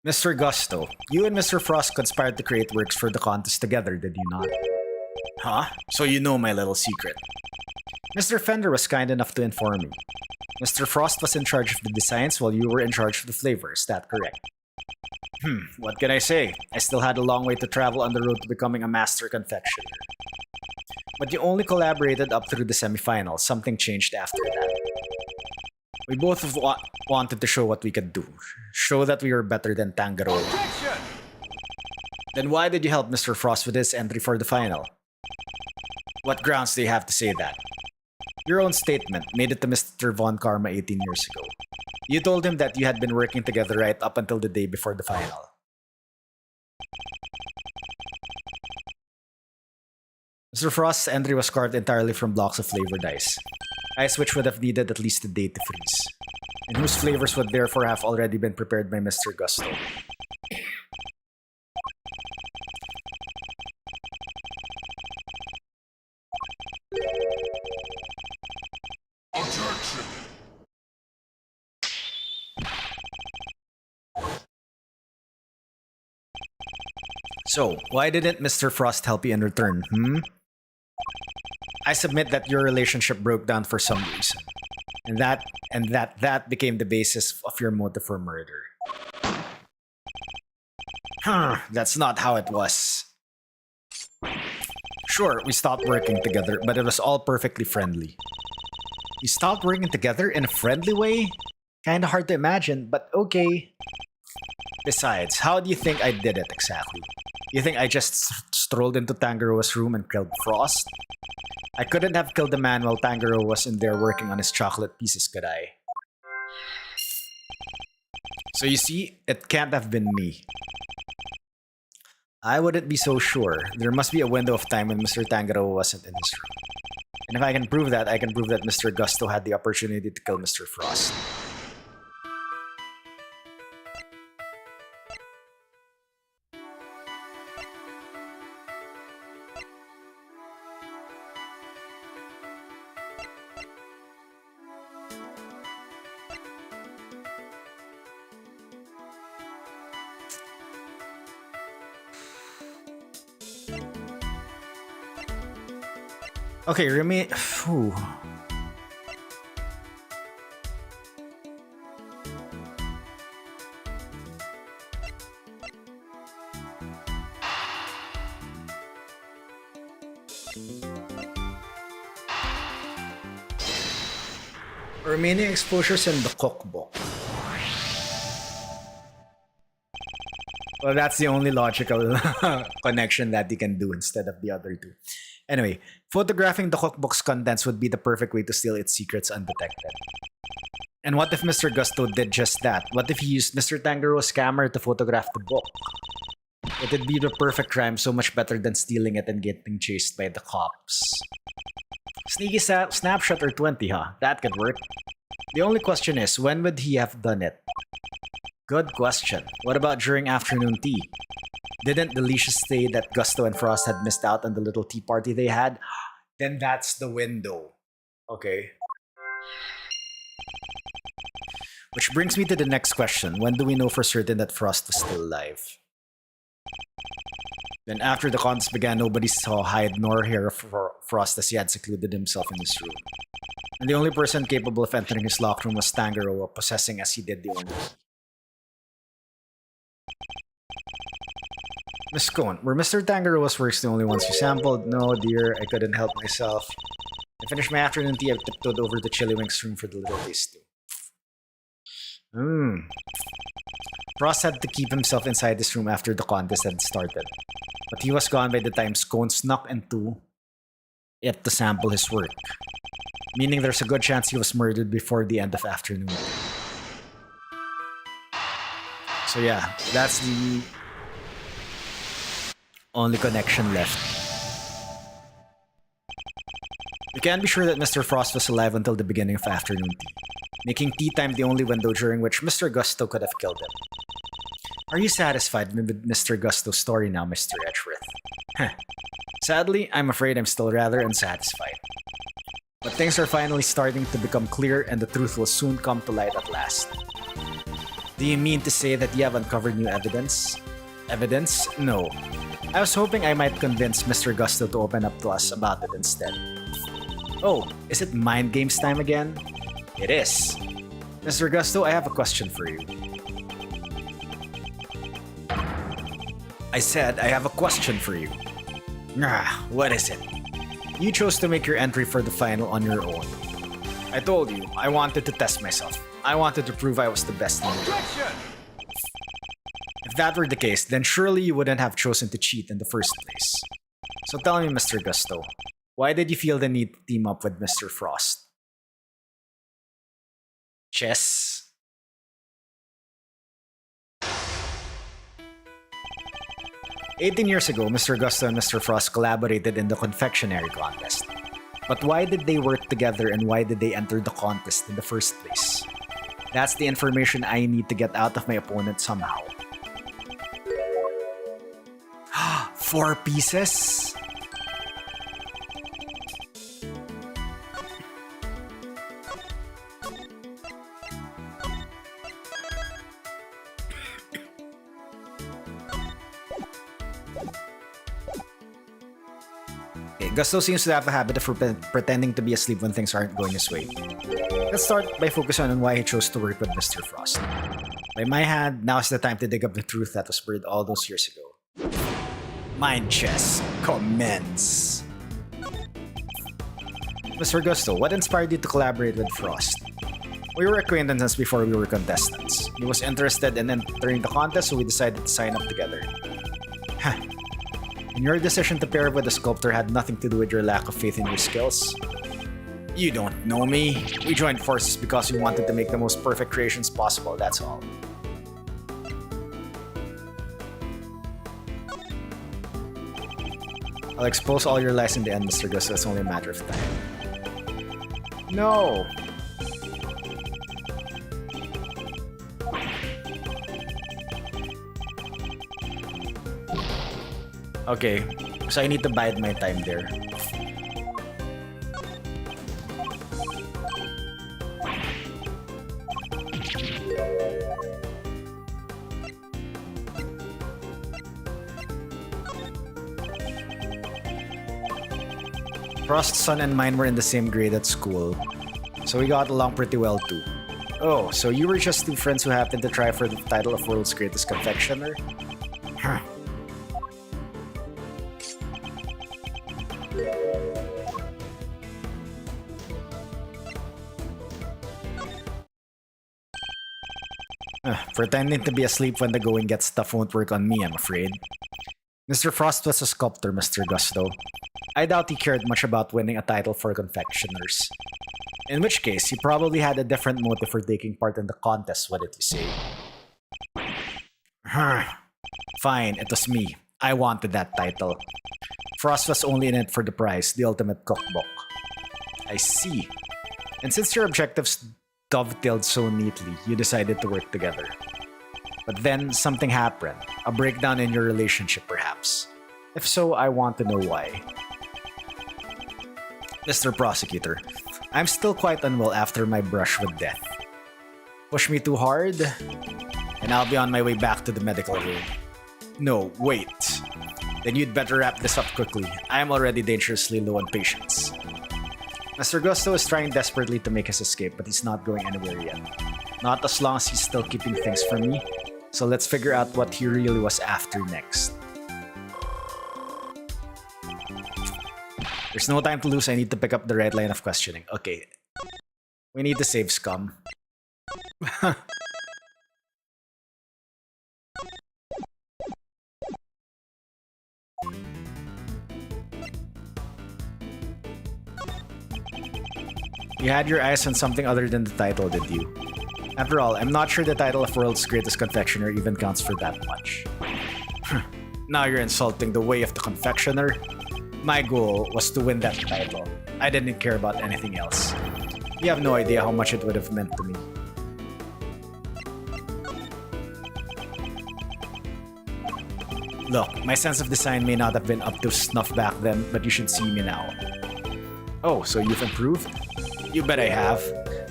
Mr. Gusto, you and Mr. Frost conspired to create works for the contest together, did you not? Huh? So you know my little secret. Mr. Fender was kind enough to inform me. Mr. Frost was in charge of the designs while you were in charge of the flavor, is that correct? What can I say? I still had a long way to travel on the road to becoming a master confectioner. But you only collaborated up through the semifinals. Something changed after that. We both wanted to show what we could do. Show that we were better than Tangaroa. Objection! Then why did you help Mr. Frost with his entry for the final? What grounds do you have to say that? Your own statement made it to Mr. Von Karma 18 years ago. You told him that you had been working together right up until the day before the final. Mr. Frost's entry was carved entirely from blocks of flavored ice. Ice which would have needed at least a day to freeze, and whose flavors would therefore have already been prepared by Mr. Gusto. Objection! So, why didn't Mr. Frost help you in return, I submit that your relationship broke down for some reason, and that became the basis of your motive for murder. That's not how it was. Sure, we stopped working together, but it was all perfectly friendly. You stopped working together in a friendly way? Kinda hard to imagine, but okay. Besides, how do you think I did it exactly? You think I just strolled into Tangaroa's room and killed Frost? I couldn't have killed the man while Tangaroa was in there working on his chocolate pieces, could I? So you see, it can't have been me. I wouldn't be so sure. There must be a window of time when Mr. Tangaroa wasn't in his room. And if I can prove that, I can prove that Mr. Gusto had the opportunity to kill Mr. Frost. Okay, remain. Phew. Remaining exposures in the cookbook. Well, that's the only logical connection that you can do instead of the other two. Anyway, photographing the cookbook's contents would be the perfect way to steal its secrets undetected. And what if Mr. Gusto did just that? What if he used Mr. Tangaro's camera to photograph the book? It'd be the perfect crime, so much better than stealing it and getting chased by the cops. Sneaky snapshot or 20, huh? That could work. The only question is, when would he have done it? Good question. What about during afternoon tea? Didn't Delicious say that Gusto and Frost had missed out on the little tea party they had? Then that's the window. Okay. Which brings me to the next question. When do we know for certain that Frost was still alive? Then after the contest began, nobody saw hide nor hair of Frost as he had secluded himself in his room. And the only person capable of entering his locked room was Tangaroa, possessing as he did the only key. Miss Cone, were Mr. Tangaroa's works the only ones you sampled? No, dear, I couldn't help myself. I finished my afternoon tea, I tiptoed over to Chillywinks' room for the little taste too. Frost had to keep himself inside his room after the contest had started. But he was gone by the time Scone snuck into it to sample his work. Meaning there's a good chance he was murdered before the end of afternoon. So yeah, that's the only connection left. We can be sure that Mr. Frost was alive until the beginning of afternoon tea, making tea time the only window during which Mr. Gusto could have killed him. Are you satisfied with Mr. Gusto's story now, Mr. Edgeworth? Sadly, I'm afraid I'm still rather unsatisfied. But things are finally starting to become clear and the truth will soon come to light at last. Do you mean to say that you have uncovered new evidence? Evidence? No. I was hoping I might convince Mr. Gusto to open up to us about it instead. Oh, is it mind games time again? It is. Mr. Gusto, I have a question for you. I said I have a question for you. What is it? You chose to make your entry for the final on your own. I told you, I wanted to test myself. I wanted to prove I was the best in the world. Objection! If that were the case, then surely you wouldn't have chosen to cheat in the first place. So tell me, Mr. Gusto, why did you feel the need to team up with Mr. Frost? Chess? 18 years ago, Mr. Gusto and Mr. Frost collaborated in the confectionery contest. But why did they work together and why did they enter the contest in the first place? That's the information I need to get out of my opponent somehow. 4 pieces? Gusto seems to have a habit of pretending to be asleep when things aren't going his way. Let's start by focusing on why he chose to work with Mr. Frost. By my hand, now's the time to dig up the truth that was buried all those years ago. Mind chess, commence! Mr. Gusto, what inspired you to collaborate with Frost? We were acquaintances before we were contestants. He was interested in entering the contest, so we decided to sign up together. And your decision to pair up with a sculptor had nothing to do with your lack of faith in your skills. You don't know me. We joined forces because we wanted to make the most perfect creations possible, that's all. I'll expose all your lies in the end, Mr. Gusto. It's only a matter of time. No! Okay, so I need to bide my time there. Frost's son and mine were in the same grade at school, so we got along pretty well too. Oh, so you were just two friends who happened to try for the title of World's Greatest Confectioner? Huh. Pretending to be asleep when the going gets tough won't work on me, I'm afraid. Mr. Frost was a sculptor, Mr. Gusto. I doubt he cared much about winning a title for confectioners. In which case, he probably had a different motive for taking part in the contest, what did you say? Fine, it was me. I wanted that title. Frost was only in it for the prize, the ultimate cookbook. I see. And since your objectives dovetailed so neatly, you decided to work together. But then something happened. A breakdown in your relationship, perhaps. If so, I want to know why. Mr. Prosecutor, I'm still quite unwell after my brush with death. Push me too hard, and I'll be on my way back to the medical room. No, wait. Then you'd better wrap this up quickly. I am already dangerously low on patience. Mr. Gusto is trying desperately to make his escape, but he's not going anywhere yet. Not as long as he's still keeping things from me. So let's figure out what he really was after next. There's no time to lose. I need to pick up the red line of questioning. Okay. We need to save Scum. You had your eyes on something other than the title, did you? After all, I'm not sure the title of World's Greatest Confectioner even counts for that much. Now you're insulting the way of the confectioner. My goal was to win that title. I didn't care about anything else. You have no idea how much it would have meant to me. Look, my sense of design may not have been up to snuff back then, but you should see me now. Oh, so you've improved? You bet I have.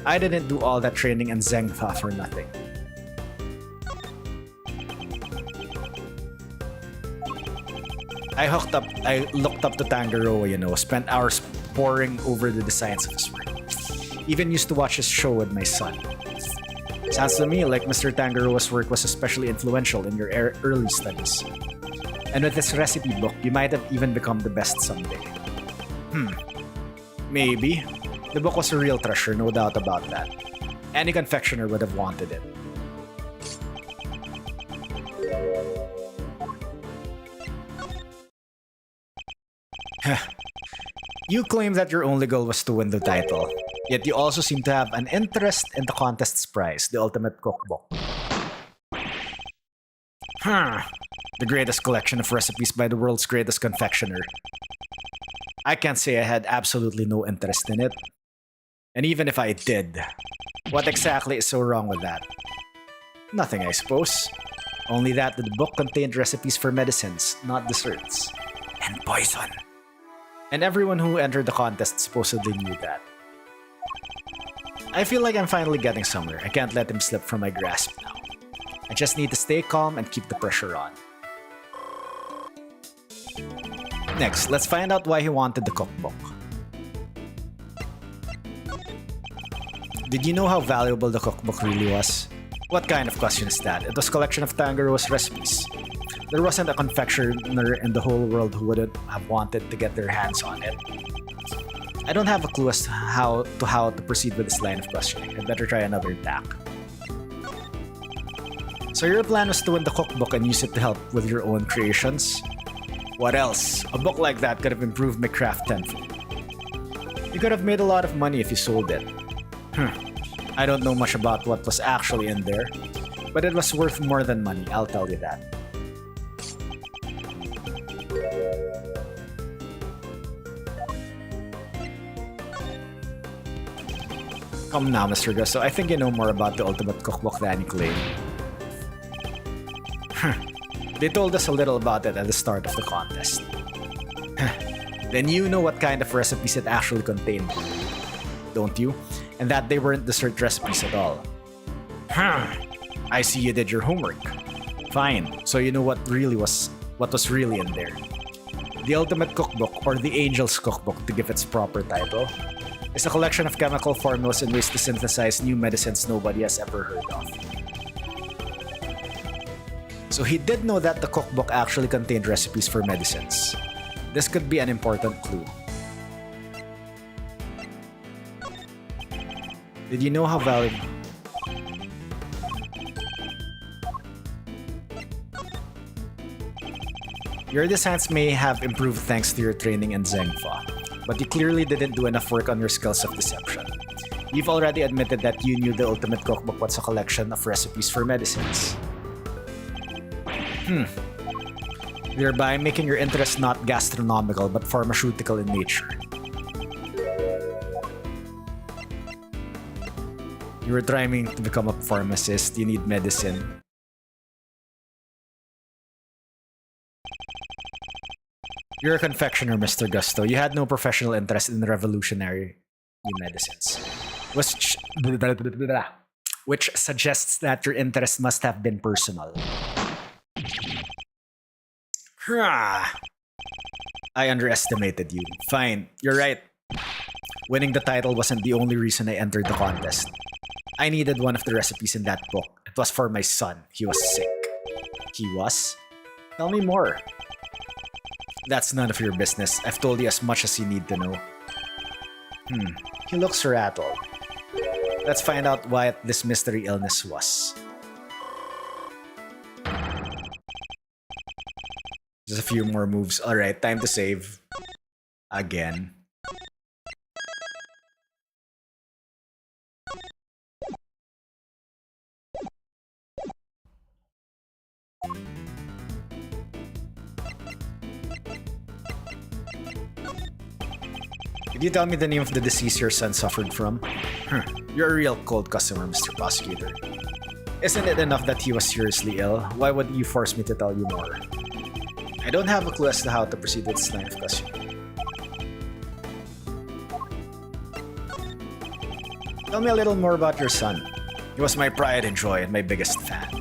I didn't do all that training and Zengfa for nothing. I looked up to Tangaroa, you know, spent hours poring over the designs of his work. Even used to watch his show with my son. Sounds to me like Mr. Tangaroa's work was especially influential in your early studies. And with this recipe book, you might have even become the best someday. Maybe. The book was a real treasure, no doubt about that. Any confectioner would have wanted it. You claim that your only goal was to win the title, yet you also seem to have an interest in the contest's prize, the ultimate cookbook. The greatest collection of recipes by the world's greatest confectioner. I can't say I had absolutely no interest in it. And even if I did, what exactly is so wrong with that? Nothing, I suppose. Only that the book contained recipes for medicines, not desserts. And poison. And everyone who entered the contest supposedly knew that. I feel like I'm finally getting somewhere. I can't let him slip from my grasp now. I just need to stay calm and keep the pressure on. Next, let's find out why he wanted the cookbook. Did you know how valuable the cookbook really was? What kind of question is that? It was a collection of Tangaroa's recipes. There wasn't a confectioner in the whole world who wouldn't have wanted to get their hands on it. I don't have a clue as to how to proceed with this line of questioning. I'd better try another tack. So your plan was to win the cookbook and use it to help with your own creations? What else? A book like that could have improved my craft tenfold. You could have made a lot of money if you sold it. I don't know much about what was actually in there, but it was worth more than money, I'll tell you that. Come now, Mr. Gusto. I think you know more about the Ultimate Cookbook than you claim. They told us a little about it at the start of the contest. Then you know what kind of recipes it actually contained, don't you? And that they weren't dessert recipes at all. I see you did your homework. Fine, so you know what was really in there. The Ultimate Cookbook, or the Angel's Cookbook to give its proper title, is a collection of chemical formulas and ways to synthesize new medicines nobody has ever heard of. So he did know that the cookbook actually contained recipes for medicines. This could be an important clue. Did you know how valuable... Your designs may have improved thanks to your training in Zengfa, but you clearly didn't do enough work on your skills of deception. You've already admitted that you knew the Ultimate Cookbook was a collection of recipes for medicines. Thereby making your interest not gastronomical but pharmaceutical in nature. You were trying to become a pharmacist, you need medicine. You're a confectioner, Mr. Gusto. You had no professional interest in revolutionary new medicines. Which suggests that your interest must have been personal. I underestimated you. Fine, you're right. Winning the title wasn't the only reason I entered the contest. I needed one of the recipes in that book. It was for my son. He was sick. He was? Tell me more. That's none of your business. I've told you as much as you need to know. He looks rattled. Let's find out what this mystery illness was. Just a few more moves. Alright, time to save. Again. Could you tell me the name of the disease your son suffered from? You're a real cold customer, Mr. Prosecutor. Isn't it enough that he was seriously ill? Why would you force me to tell you more? I don't have a clue as to how to proceed with this line of questioning. Tell me a little more about your son. He was my pride and joy and my biggest fan.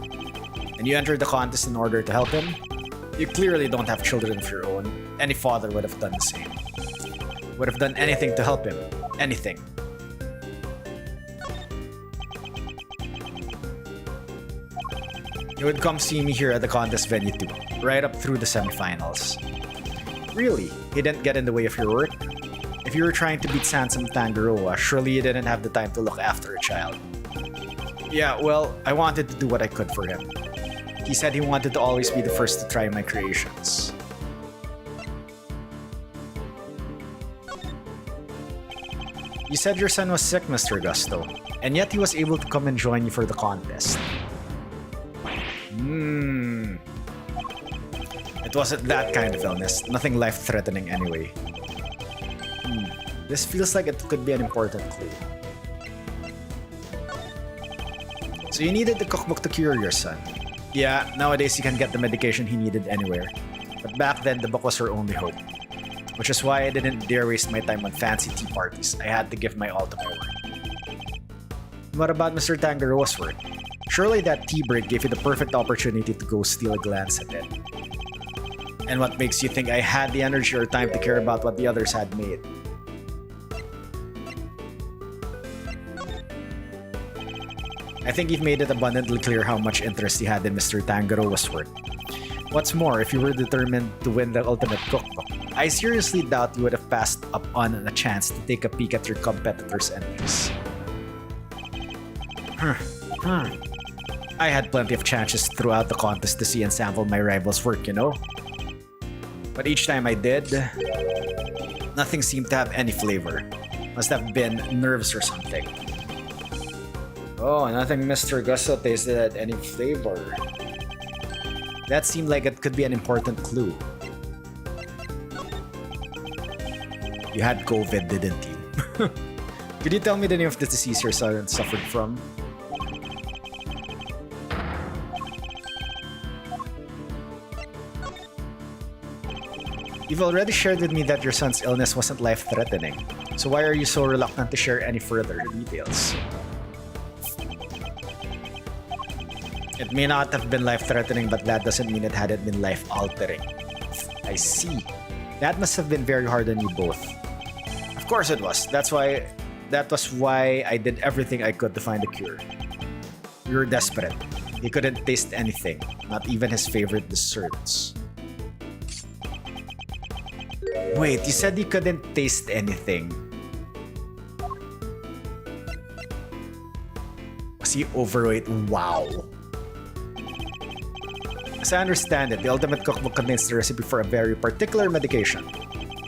And you entered the contest in order to help him? You clearly don't have children of your own. Any father would have done the same. Would have done anything to help him. Anything. He would come see me here at the contest venue too, right up through the semifinals. Really? He didn't get in the way of your work? If you were trying to beat Sansom Tangaroa, surely you didn't have the time to look after a child. Yeah, well, I wanted to do what I could for him. He said he wanted to always be the first to try my creations. You said your son was sick, Mr. Gusto, and yet he was able to come and join you for the contest. It wasn't that kind of illness, nothing life-threatening anyway. This feels like it could be an important clue. So you needed the cookbook to cure your son. Yeah, nowadays you can get the medication he needed anywhere. But back then, the book was her only hope. Which is why I didn't dare waste my time on fancy tea parties. I had to give my all to my work. What about Mr. Tangaroa's work? Surely that tea break gave you the perfect opportunity to go steal a glance at it. And what makes you think I had the energy or time to care about what the others had made? I think you've made it abundantly clear how much interest you had in Mr. Tangaroa's work. What's more, if you were determined to win the Ultimate Cookbook, I seriously doubt you would have passed up on a chance to take a peek at your competitors' entries. I had plenty of chances throughout the contest to see and sample my rivals' work, you know? But each time I did, nothing seemed to have any flavor. Must have been nerves or something. Oh, nothing Mr. Gusto tasted had any flavor. That seemed like it could be an important clue. You had COVID, didn't you? Could you tell me the name of the disease your son suffered from? You've already shared with me that your son's illness wasn't life-threatening, so why are you so reluctant to share any further details? It may not have been life-threatening, but that doesn't mean it hadn't been life-altering. I see. That must have been very hard on you both. Of course it was. That was why I did everything I could to find a cure. We were desperate. He couldn't taste anything, not even his favorite desserts. Wait, you said he couldn't taste anything. Was he overweight? Wow. As I understand it, the Ultimate Cookbook contains the recipe for a very particular medication.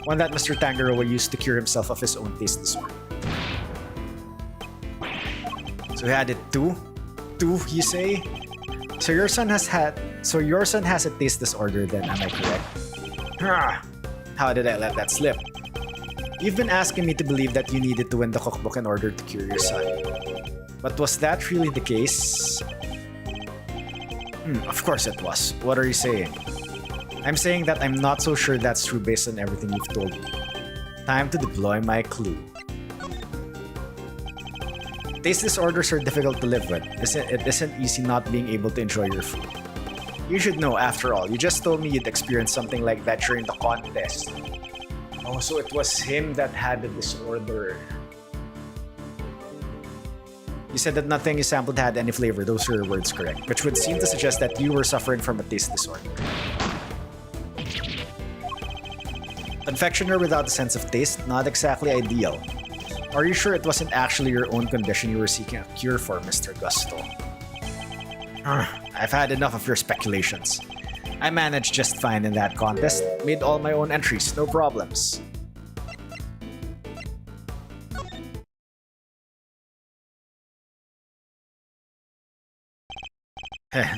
One that Mr. Tangaroa used to cure himself of his own taste disorder. So he had it too? Two, you say? So your son has a taste disorder then, am I correct? How did I let that slip? You've been asking me to believe that you needed to win the cookbook in order to cure your son. But was that really the case? Of course it was. What are you saying? I'm saying that I'm not so sure that's true based on everything you've told me. Time to deploy my clue. Taste disorders are difficult to live with. It isn't easy not being able to enjoy your food. You should know, after all, you just told me you'd experienced something like that during the contest. Oh, so it was him that had the disorder. You said that nothing you sampled had any flavor, those are your words correct, which would seem to suggest that you were suffering from a taste disorder. Confectioner without a sense of taste, not exactly ideal. Are you sure it wasn't actually your own condition you were seeking a cure for, Mr. Gusto? I've had enough of your speculations. I managed just fine in that contest, made all my own entries, no problems.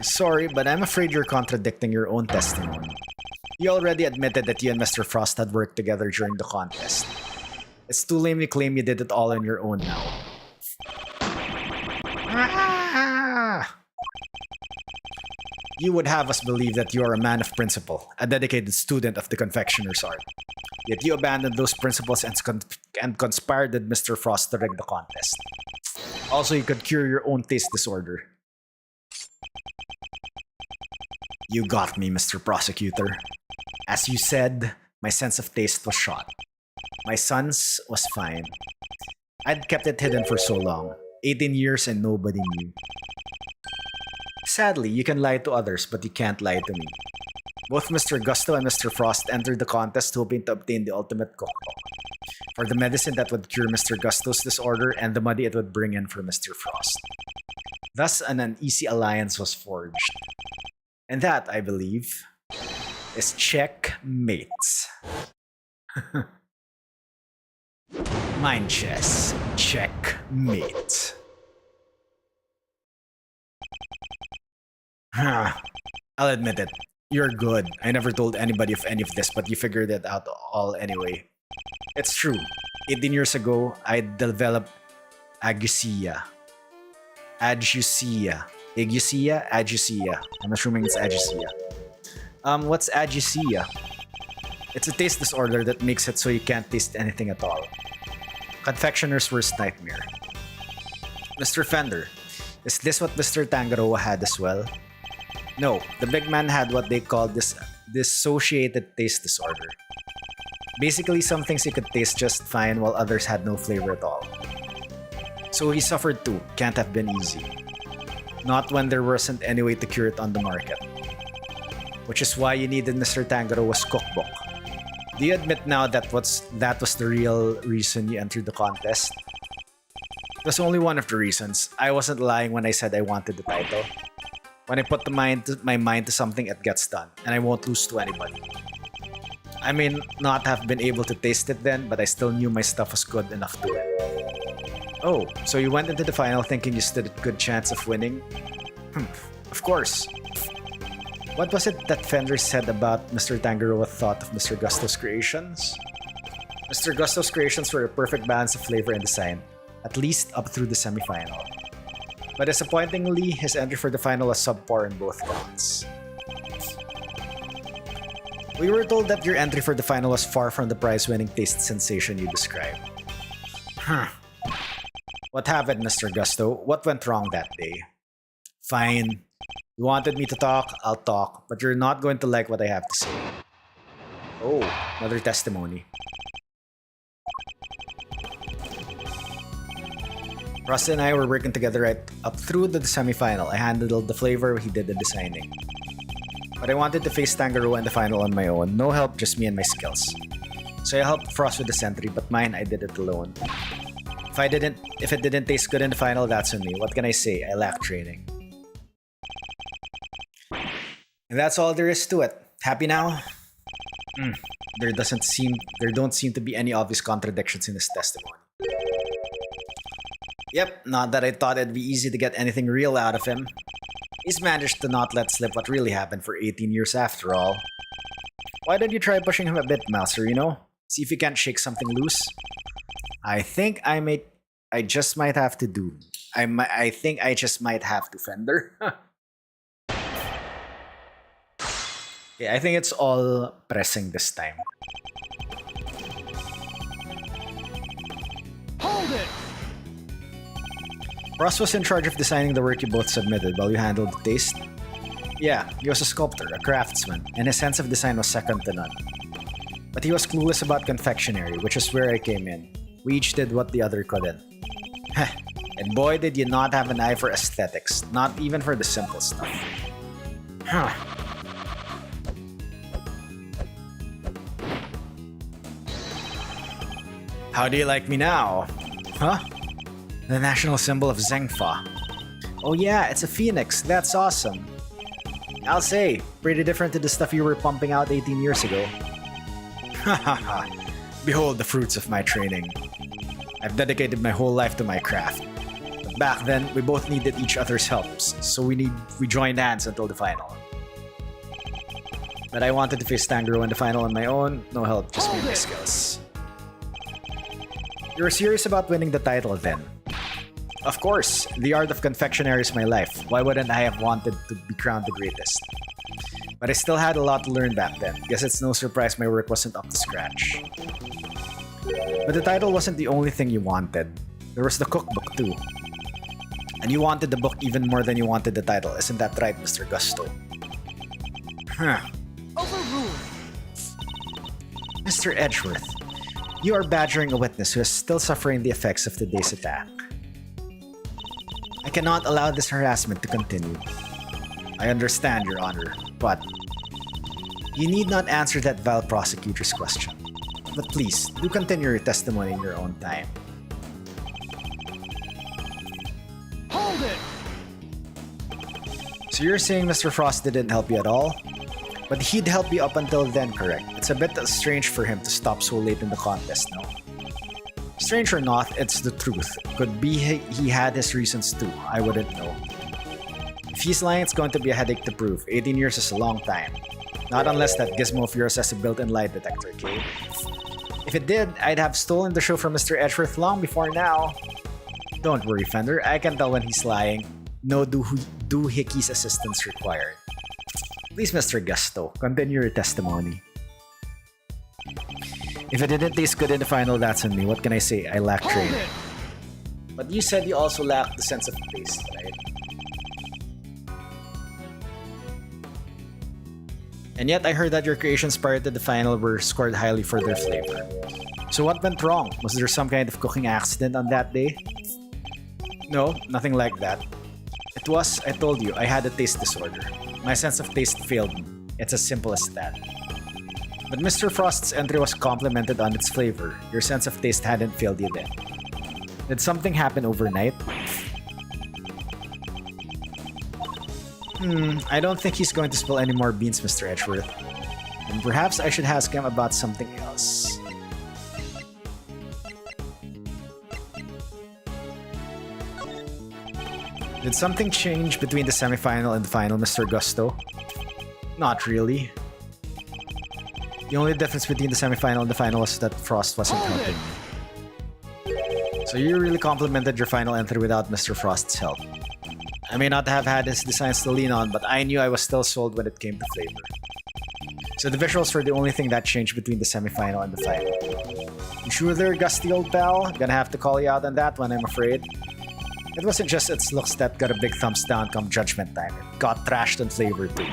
Sorry, but I'm afraid you're contradicting your own testimony. You already admitted that you and Mr. Frost had worked together during the contest. It's too lame to claim you did it all on your own now. You would have us believe that you are a man of principle, a dedicated student of the confectioner's art. Yet you abandoned those principles and conspired with Mr. Frost to rig the contest. Also, you could cure your own taste disorder. You got me, Mr. Prosecutor. As you said, my sense of taste was shot. My son's was fine. I'd kept it hidden for so long. 18 years and nobody knew. Sadly, you can lie to others, but you can't lie to me. Both Mr. Gusto and Mr. Frost entered the contest hoping to obtain the ultimate cookbook. For the medicine that would cure Mr. Gusto's disorder and the money it would bring in for Mr. Frost. Thus, an uneasy alliance was forged. And that, I believe, is checkmate. Mind chess. Checkmate. I'll admit it. You're good. I never told anybody of any of this, but you figured it out all anyway. It's true. 18 years ago, I developed ageusia. Ageusia. Ageusia? Ageusia. I'm assuming it's ageusia. What's ageusia? It's a taste disorder that makes it so you can't taste anything at all. Confectioner's worst nightmare. Mr. Fender, is this what Mr. Tangaroa had as well? No, the big man had what they call dissociated taste disorder. Basically, some things he could taste just fine while others had no flavor at all. So he suffered too, can't have been easy. Not when there wasn't any way to cure it on the market. Which is why you needed Mr. Tangaroa's cookbook. Do you admit now that was the real reason you entered the contest? It was only one of the reasons. I wasn't lying when I said I wanted the title. When I put my mind to something, it gets done, and I won't lose to anybody. I may not have been able to taste it then, but I still knew my stuff was good enough to win. Oh, so you went into the final thinking you stood a good chance of winning? Of course. What was it that Fender said about Mr. Tangaroa thought of Mr. Gusto's creations? Mr. Gusto's creations were a perfect balance of flavor and design, at least up through the semi-final. But disappointingly, his entry for the final was subpar in both counts. We were told that your entry for the final was far from the prize-winning taste sensation you described. What happened, Mr. Gusto? What went wrong that day? Fine. You wanted me to talk, I'll talk, but you're not going to like what I have to say. Oh, another testimony. Frost and I were working together right up through the semifinal. I handled the flavor, he did the designing. But I wanted to face Tangaroa in the final on my own. No help, just me and my skills. So I helped Frost with the sentry, but mine, I did it alone. If it didn't taste good in the final, that's on me. What can I say? I lack training. And that's all there is to it. Happy now? There don't seem to be any obvious contradictions in his testimony. Yep, not that I thought it'd be easy to get anything real out of him. He's managed to not let slip what really happened for 18 years after all. Why don't you try pushing him a bit, Mouser, you know? See if you can't shake something loose. I think I just might have to do. I think I just might have to, Fender. Okay, I think it's all pressing this time. Hold it! Ross was in charge of designing the work you both submitted while you handled the taste. Yeah, he was a sculptor, a craftsman, and his sense of design was second to none. But he was clueless about confectionery, which is where I came in. We each did what the other couldn't. And boy did you not have an eye for aesthetics, not even for the simple stuff. Huh. How do you like me now? Huh? The national symbol of Zengfa. Oh yeah, it's a phoenix. That's awesome. I'll say, pretty different to the stuff you were pumping out 18 years ago. Hahaha. Behold the fruits of my training. I've dedicated my whole life to my craft. But back then, we both needed each other's helps, so we joined hands until the final. But I wanted to face Tangaroa in the final on my own. No help, just me and my skills. You were serious about winning the title then? Of course, the art of confectionery is my life. Why wouldn't I have wanted to be crowned the greatest? But I still had a lot to learn back then. Guess it's no surprise my work wasn't up to scratch. But the title wasn't the only thing you wanted. There was the cookbook too. And you wanted the book even more than you wanted the title. Isn't that right, Mr. Gusto? Huh. Overruled. Mr. Edgeworth, you are badgering a witness who is still suffering the effects of today's attack. I cannot allow this harassment to continue. I understand, Your Honor, but you need not answer that vile prosecutor's question. But please, do continue your testimony in your own time. Hold it! So you're saying Mr. Frost didn't help you at all? But he'd help you up until then, correct? It's a bit strange for him to stop so late in the contest, no? Strange or not, it's the truth. Could be he had his reasons too. I wouldn't know. If he's lying, it's going to be a headache to prove. 18 years is a long time. Not unless that gizmo of yours has a built-in lie detector, okay? If it did, I'd have stolen the show from Mr. Edgeworth long before now. Don't worry, Fender. I can tell when he's lying. No doohickeys assistance required. Please, Mr. Gusto, continue your testimony. If it didn't taste good in the final, that's on me. What can I say? I lack training. But you said you also lack the sense of taste, right? And yet I heard that your creations prior to the final were scored highly for their flavor. So what went wrong? Was there some kind of cooking accident on that day? No, nothing like that. It was, I told you, I had a taste disorder. My sense of taste failed me. It's as simple as that. But Mr. Frost's entry was complimented on its flavor. Your sense of taste hadn't failed you then. Did something happen overnight? I don't think he's going to spill any more beans, Mr. Edgeworth. And perhaps I should ask him about something else. Did something change between the semifinal and the final, Mr. Gusto? Not really. The only difference between the semifinal and the final was that Frost wasn't helping me. So you really complimented your final entry without Mr. Frost's help. I may not have had his designs to lean on, but I knew I was still sold when it came to flavor. So the visuals were the only thing that changed between the semifinal and the final. You sure there, Gusty old pal? Gonna have to call you out on that one, I'm afraid. It wasn't just its looks that got a big thumbs down come judgment time. It got trashed on flavor too.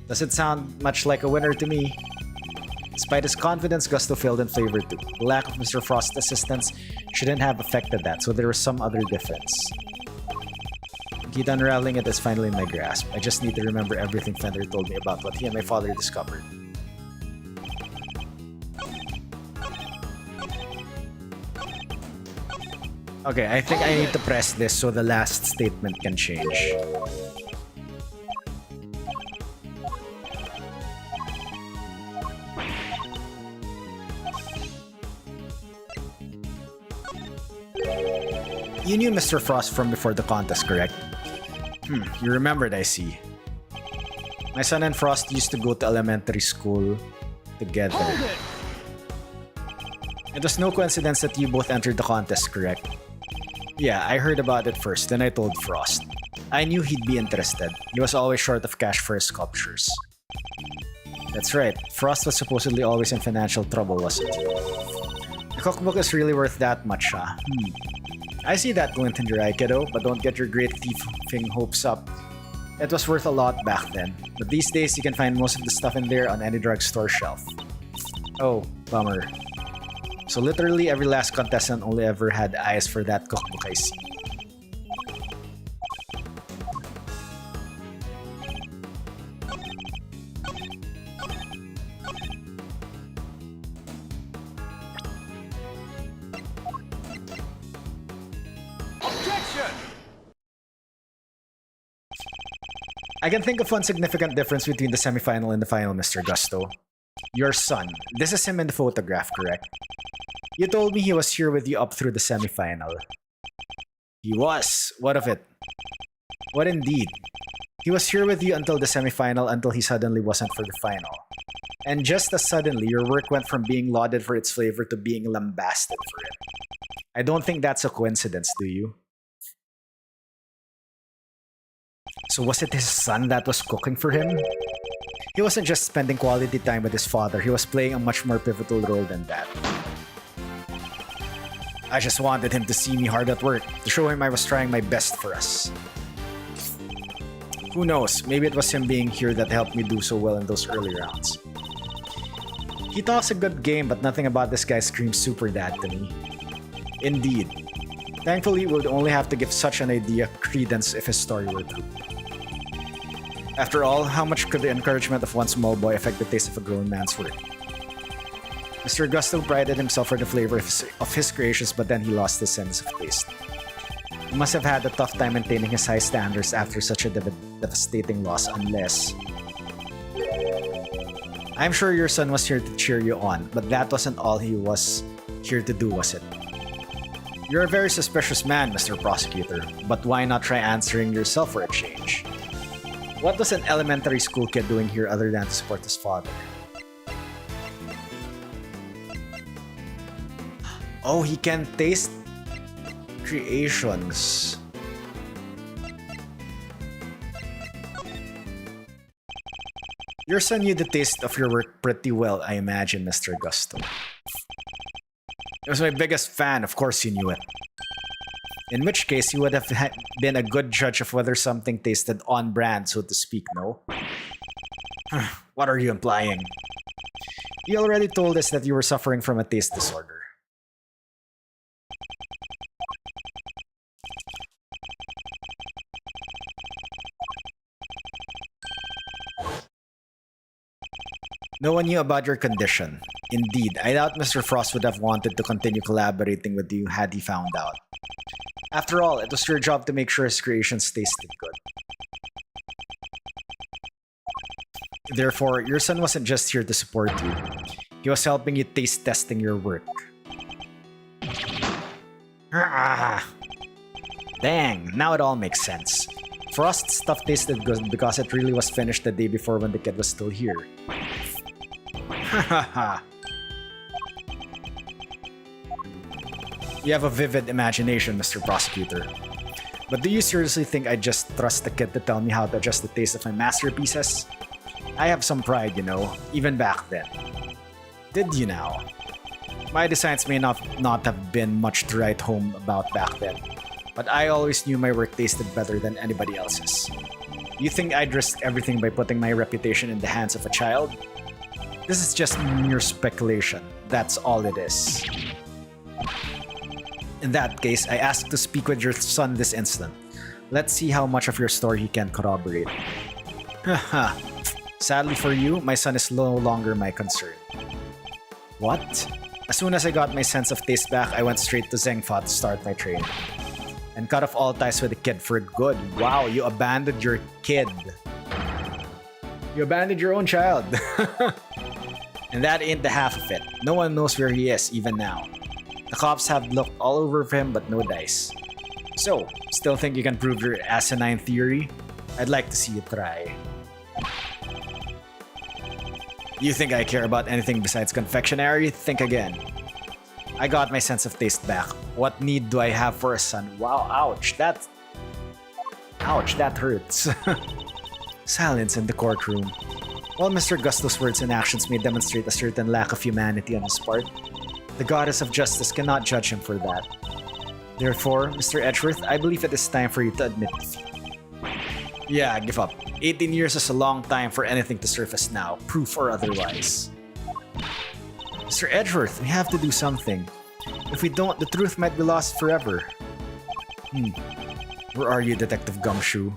Does it sound much like a winner to me? Despite his confidence, Gusto failed in flavor too. The lack of Mr. Frost's assistance shouldn't have affected that, so there was some other difference. Keep unraveling it is finally in my grasp. I just need to remember everything Fender told me about what he and my father discovered. Okay, I think I need to press this so the last statement can change. You knew Mr. Frost from before the contest, correct? You remembered, I see. My son and Frost used to go to elementary school together. Hold it! It was no coincidence that you both entered the contest, correct? Yeah, I heard about it first, then I told Frost. I knew he'd be interested. He was always short of cash for his sculptures. That's right, Frost was supposedly always in financial trouble, wasn't he? The cookbook is really worth that much, huh? I see that glint in your eye, kiddo, but don't get your great thieving hopes up. It was worth a lot back then, but these days you can find most of the stuff in there on any drugstore shelf. Oh, bummer. So literally every last contestant only ever had eyes for that cookbook, I see. Objection! I can think of one significant difference between the semifinal and the final, Mr. Gusto. Your son. This is him in the photograph, correct? You told me he was here with you up through the semifinal. He was. What of it? What indeed? He was here with you until the semifinal, until he suddenly wasn't for the final. And just as suddenly, your work went from being lauded for its flavor to being lambasted for it. I don't think that's a coincidence, do you? So was it his son that was cooking for him? He wasn't just spending quality time with his father, he was playing a much more pivotal role than that. I just wanted him to see me hard at work, to show him I was trying my best for us. Who knows, maybe it was him being here that helped me do so well in those early rounds. He talks a good game, but nothing about this guy screams super dad to me. Indeed. Thankfully, we would only have to give such an idea credence if his story were true. After all, how much could the encouragement of one small boy affect the taste of a grown man's work? Mr. Gusto prided himself for the flavor of his creations, but then he lost his sense of taste. He must have had a tough time maintaining his high standards after such a devastating loss, unless... I'm sure your son was here to cheer you on, but that wasn't all he was here to do, was it? You're a very suspicious man, Mr. Prosecutor, but why not try answering yourself for a change? What was an elementary school kid doing here other than to support his father? Oh, he can taste creations. Your son knew the taste of your work pretty well, I imagine, Mr. Gusto. He was my biggest fan, of course he knew it. In which case, he would have been a good judge of whether something tasted on brand, so to speak, no? What are you implying? You already told us that you were suffering from a taste disorder. No one knew about your condition. Indeed, I doubt Mr. Frost would have wanted to continue collaborating with you had he found out. After all, it was your job to make sure his creations tasted good. Therefore, your son wasn't just here to support you. He was helping you taste testing your work. Dang, now it all makes sense. Frost's stuff tasted good because it really was finished the day before when the kid was still here. You have a vivid imagination, Mr. Prosecutor. But do you seriously think I just trust the kid to tell me how to adjust the taste of my masterpieces? I have some pride, you know, even back then. Did you now? My designs may not have been much to write home about back then, but I always knew my work tasted better than anybody else's. You think I'd risk everything by putting my reputation in the hands of a child? This is just mere speculation. That's all it is. In that case, I ask to speak with your son this instant. Let's see how much of your story he can corroborate. Haha. Sadly for you, my son is no longer my concern. What? As soon as I got my sense of taste back, I went straight to Zengfa to start my training. And cut off all ties with the kid for good. Wow, you abandoned your kid. You abandoned your own child. And that ain't the half of it. No one knows where he is, even now. The cops have looked all over for him, but no dice. So, still think you can prove your asinine theory? I'd like to see you try. You think I care about anything besides confectionery? Think again. I got my sense of taste back. What need do I have for a son? Wow, ouch, that hurts. Silence in the courtroom. While Mr. Gusto's words and actions may demonstrate a certain lack of humanity on his part, the goddess of justice cannot judge him for that. Therefore, Mr. Edgeworth, I believe it is time for you to admit defeat. Yeah, give up. 18 years is a long time for anything to surface now, proof or otherwise. Mr. Edgeworth, we have to do something. If we don't, the truth might be lost forever. Where are you, Detective Gumshoe?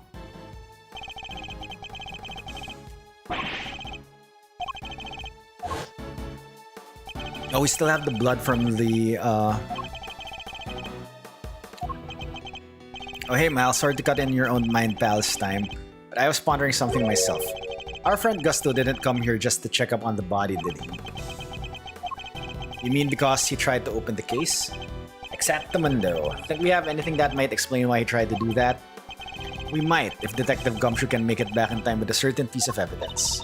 Oh, we still have the blood from the, Oh, hey, Miles, sorry to cut in your own mind palace time, but I was pondering something myself. Our friend Gusto didn't come here just to check up on the body, did he? You mean because he tried to open the case? Exactamundo. Think we have anything that might explain why he tried to do that? We might, if Detective Gumshoe can make it back in time with a certain piece of evidence.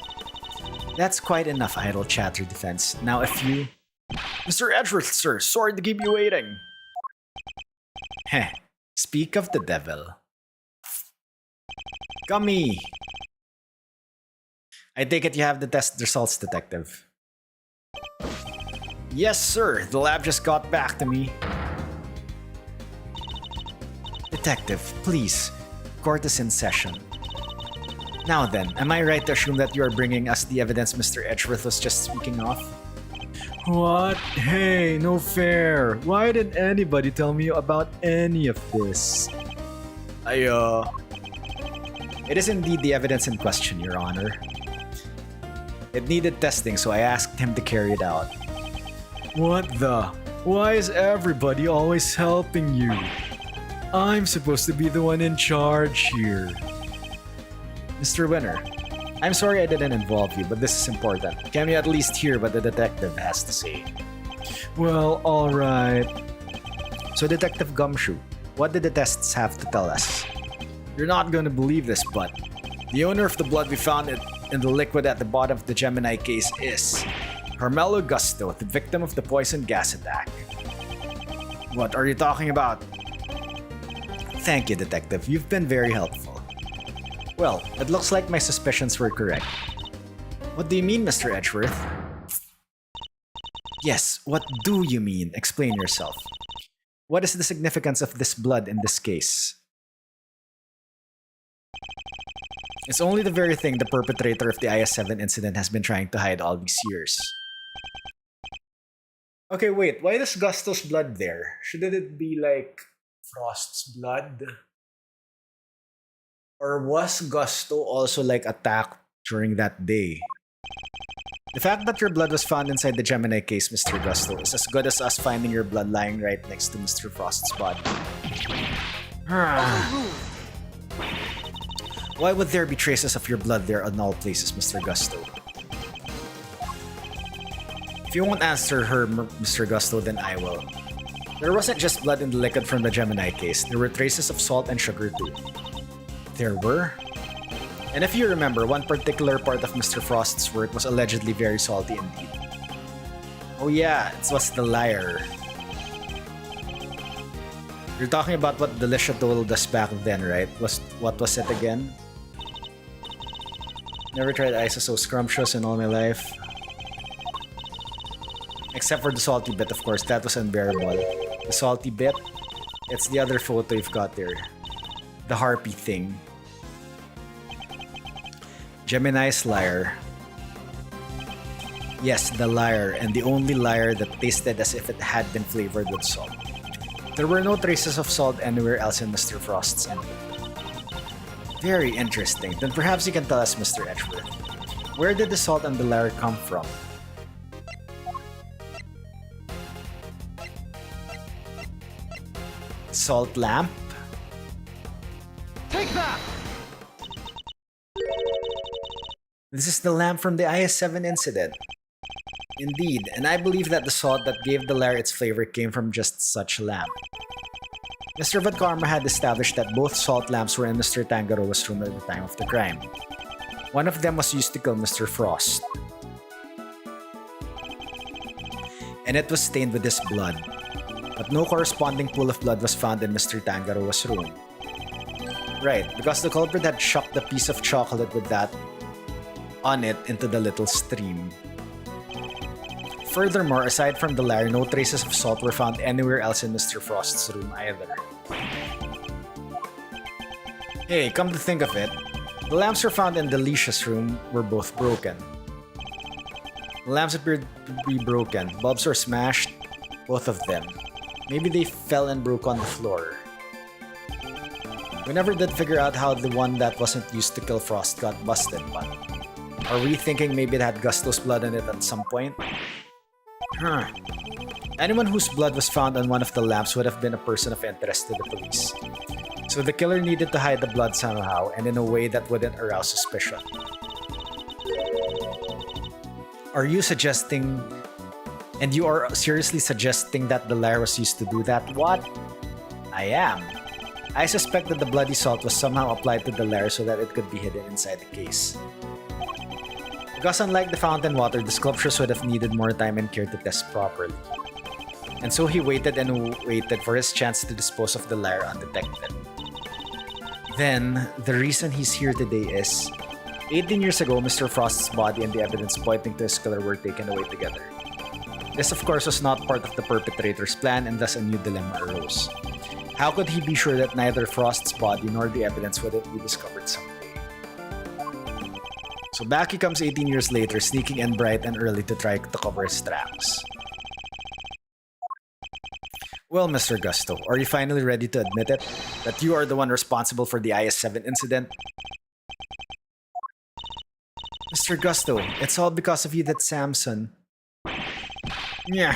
That's quite enough idle chatter, defense. Now if you... Mr. Edgeworth, sir, sorry to keep you waiting. Heh, speak of the devil. Gummy! I take it you have the test results, Detective. Yes, sir. The lab just got back to me. Detective, please. Court is in session. Now then, am I right to assume that you are bringing us the evidence Mr. Edgeworth was just speaking of? What? Hey, no fair. Why didn't anybody tell me about any of this? It is indeed the evidence in question, Your Honor. It needed testing, so I asked him to carry it out. What the? Why is everybody always helping you? I'm supposed to be the one in charge here. Mr. Winner, I'm sorry I didn't involve you, but this is important. Can we at least hear what the detective has to say? Well, alright. So Detective Gumshoe, what did the tests have to tell us? You're not gonna believe this, but the owner of the blood we found in the liquid at the bottom of the Gemini case is Carmelo Gusto, the victim of the poison gas attack. What are you talking about? Thank you, Detective. You've been very helpful. Well, it looks like my suspicions were correct. What do you mean, Mr. Edgeworth? Yes, what do you mean? Explain yourself. What is the significance of this blood in this case? It's only the very thing the perpetrator of the IS-7 incident has been trying to hide all these years. Okay, wait, why is Gusto's blood there? Shouldn't it be like Frost's blood? Or was Gusto also like attacked during that day? The fact that your blood was found inside the Gemini case, Mr. Gusto, is as good as us finding your blood lying right next to Mr. Frost's body. Why would there be traces of your blood there in all places, Mr. Gusto? If you won't answer her, Mr. Gusto, then I will. There wasn't just blood in the liquid from the Gemini case, there were traces of salt and sugar too. There were? And if you remember, one particular part of Mr. Frost's work was allegedly very salty indeed. Oh yeah, it was the liar. You're talking about what Delicia told us back then, right? What was it again? Never tried ice so scrumptious in all my life. Except for the salty bit, of course. That was unbearable. The salty bit, it's the other photo you've got there. The harpy thing. Gemini's liar. Yes, the lyre, and the only lyre that tasted as if it had been flavored with salt. There were no traces of salt anywhere else in Mr. Frost's engine. Very interesting. Then perhaps you can tell us, Mr. Edgeworth. Where did the salt and the lyre come from? Salt lamp? Take that! This is the lamp from the IS-7 incident. Indeed, and I believe that the salt that gave the lyre its flavor came from just such a lamp. Mr. Vadkarma had established that both salt lamps were in Mr. Tangaroa's room at the time of the crime. One of them was used to kill Mr. Frost, and it was stained with his blood, but no corresponding pool of blood was found in Mr. Tangaroa's room. Right, because the culprit had chucked a piece of chocolate with that on it into the little stream. Furthermore, aside from the lyre, no traces of salt were found anywhere else in Mr. Frost's room either. Hey, come to think of it, the lamps were found in Delicia's room were both broken. The lamps appeared to be broken. Bulbs were smashed, both of them. Maybe they fell and broke on the floor. We never did figure out how the one that wasn't used to kill Frost got busted, but are we thinking maybe it had Gusto's blood in it at some point? Anyone whose blood was found on one of the lamps would have been a person of interest to the police. So the killer needed to hide the blood somehow, and in a way that wouldn't arouse suspicion. Are you suggesting... And you are seriously suggesting that the lyre was used to do that? What? I am. I suspect that the bloody salt was somehow applied to the lyre so that it could be hidden inside the case. Because unlike the fountain water, the sculptures would have needed more time and care to test properly. And so he waited and waited for his chance to dispose of the lyre undetected. Then, the reason he's here today is 18 years ago, Mr. Frost's body and the evidence pointing to his killer were taken away together. This of course was not part of the perpetrator's plan, and thus a new dilemma arose. How could he be sure that neither Frost's body nor the evidence wouldn't be discovered someday? So back he comes 18 years later, sneaking in bright and early to try to cover his tracks. Well, Mr. Gusto, are you finally ready to admit it? That you are the one responsible for the IS-7 incident? Mr. Gusto, it's all because of you that Samson... Yeah,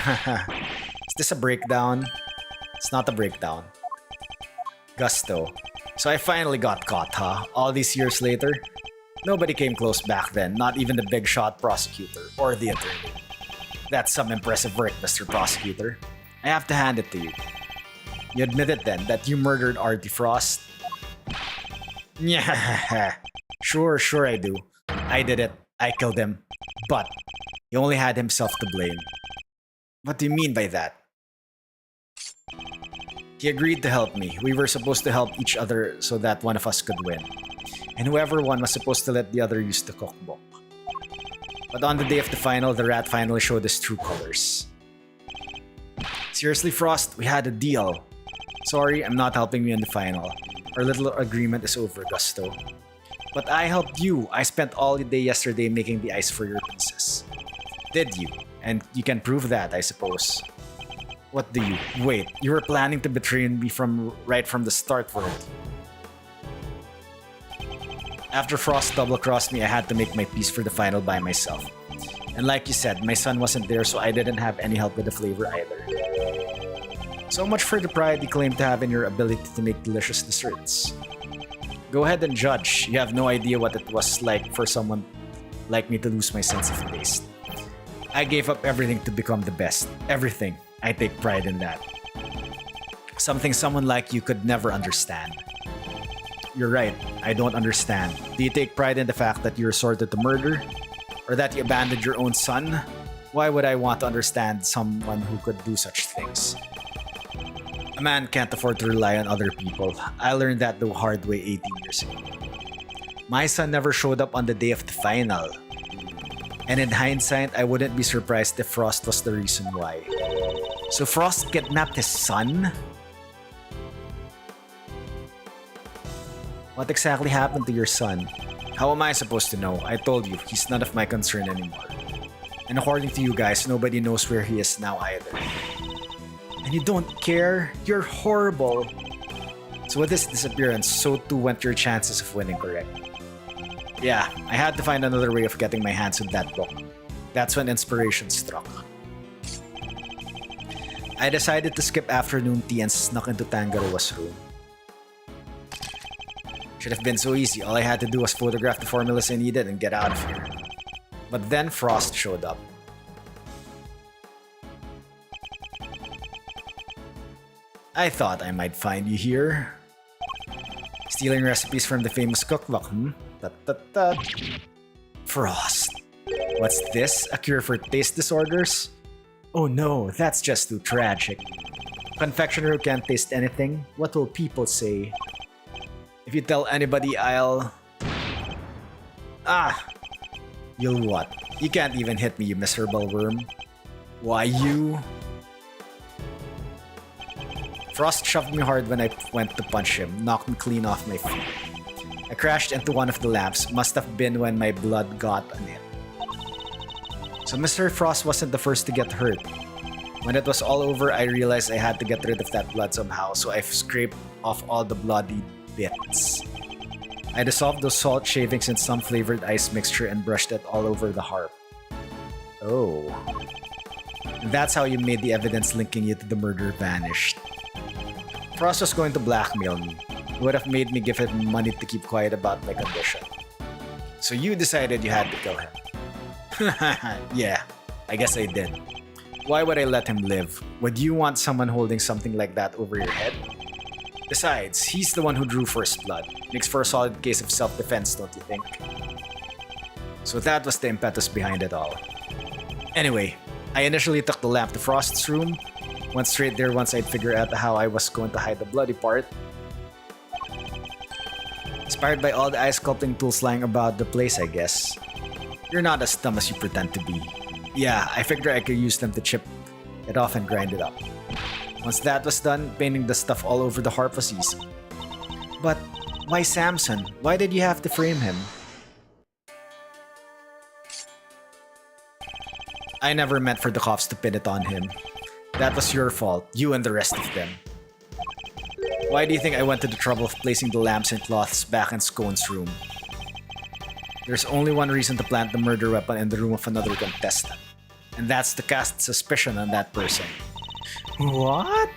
is this a breakdown? It's not a breakdown. Gusto. So I finally got caught, huh? All these years later? Nobody came close back then, not even the big shot prosecutor or the attorney. That's some impressive work, Mr. Prosecutor. I have to hand it to you. You admit it then, that you murdered Artie Frost? Yeah, sure I do. I did it. I killed him. But he only had himself to blame. What do you mean by that? He agreed to help me. We were supposed to help each other so that one of us could win. And whoever won was supposed to let the other use the cookbook. But on the day of the final, the rat finally showed his true colors. Seriously, Frost, we had a deal. Sorry, I'm not helping you in the final. Our little agreement is over, Gusto. But I helped you. I spent all the day yesterday making the ice for your pieces. Did you? And you can prove that, I suppose. What do you... Wait, you were planning to betray me right from the start for it. After Frost double-crossed me, I had to make my piece for the final by myself. And like you said, my son wasn't there, so I didn't have any help with the flavor either. So much for the pride you claim to have in your ability to make delicious desserts. Go ahead and judge. You have no idea what it was like for someone like me to lose my sense of taste. I gave up everything to become the best. Everything. I take pride in that. Something someone like you could never understand. You're right, I don't understand. Do you take pride in the fact that you resorted to murder? Or that you abandoned your own son? Why would I want to understand someone who could do such things? A man can't afford to rely on other people. I learned that the hard way 18 years ago. My son never showed up on the day of the final. And in hindsight, I wouldn't be surprised if Frost was the reason why. So Frost kidnapped his son? What exactly happened to your son? How am I supposed to know? I told you, he's none of my concern anymore. And according to you guys, nobody knows where he is now either. And you don't care? You're horrible. So with his disappearance, so too went your chances of winning, correct? Yeah, I had to find another way of getting my hands on that book. That's when inspiration struck. I decided to skip afternoon tea and snuck into Tangaroa's room. Should have been so easy. All I had to do was photograph the formulas I needed and get out of here. But then Frost showed up. I thought I might find you here. Stealing recipes from the famous cookbook, Tut. Frost. What's this? A cure for taste disorders? Oh no, that's just too tragic. Confectioner who can't taste anything? What will people say? If you tell anybody, I'll... You'll what? You can't even hit me, you miserable worm. Why, you... Frost shoved me hard when I went to punch him, knocked me clean off my feet. I crashed into one of the lamps, must have been when my blood got on it. So Mr. Frost wasn't the first to get hurt. When it was all over, I realized I had to get rid of that blood somehow, so I scraped off all the bloody bits. I dissolved those salt shavings in some flavored ice mixture and brushed it all over the harp. Oh. And that's how you made the evidence linking you to the murder vanished. Frost was going to blackmail me. He would have made me give him money to keep quiet about my condition. So you decided you had to kill him. Yeah, I guess I did. Why would I let him live? Would you want someone holding something like that over your head? Besides, he's the one who drew first blood. Makes for a solid case of self-defense, don't you think? So that was the impetus behind it all. Anyway, I initially took the lamp to Frost's room. Went straight there once I'd figured out how I was going to hide the bloody part. Inspired by all the ice sculpting tools lying about the place, I guess. You're not as dumb as you pretend to be. Yeah, I figured I could use them to chip it off and grind it up. Once that was done, painting the stuff all over the harp was easy. But why Samson? Why did you have to frame him? I never meant for the cops to pin it on him. That was your fault, you and the rest of them. Why do you think I went to the trouble of placing the lamps and cloths back in Scone's room? There's only one reason to plant the murder weapon in the room of another contestant. And that's to cast suspicion on that person. What?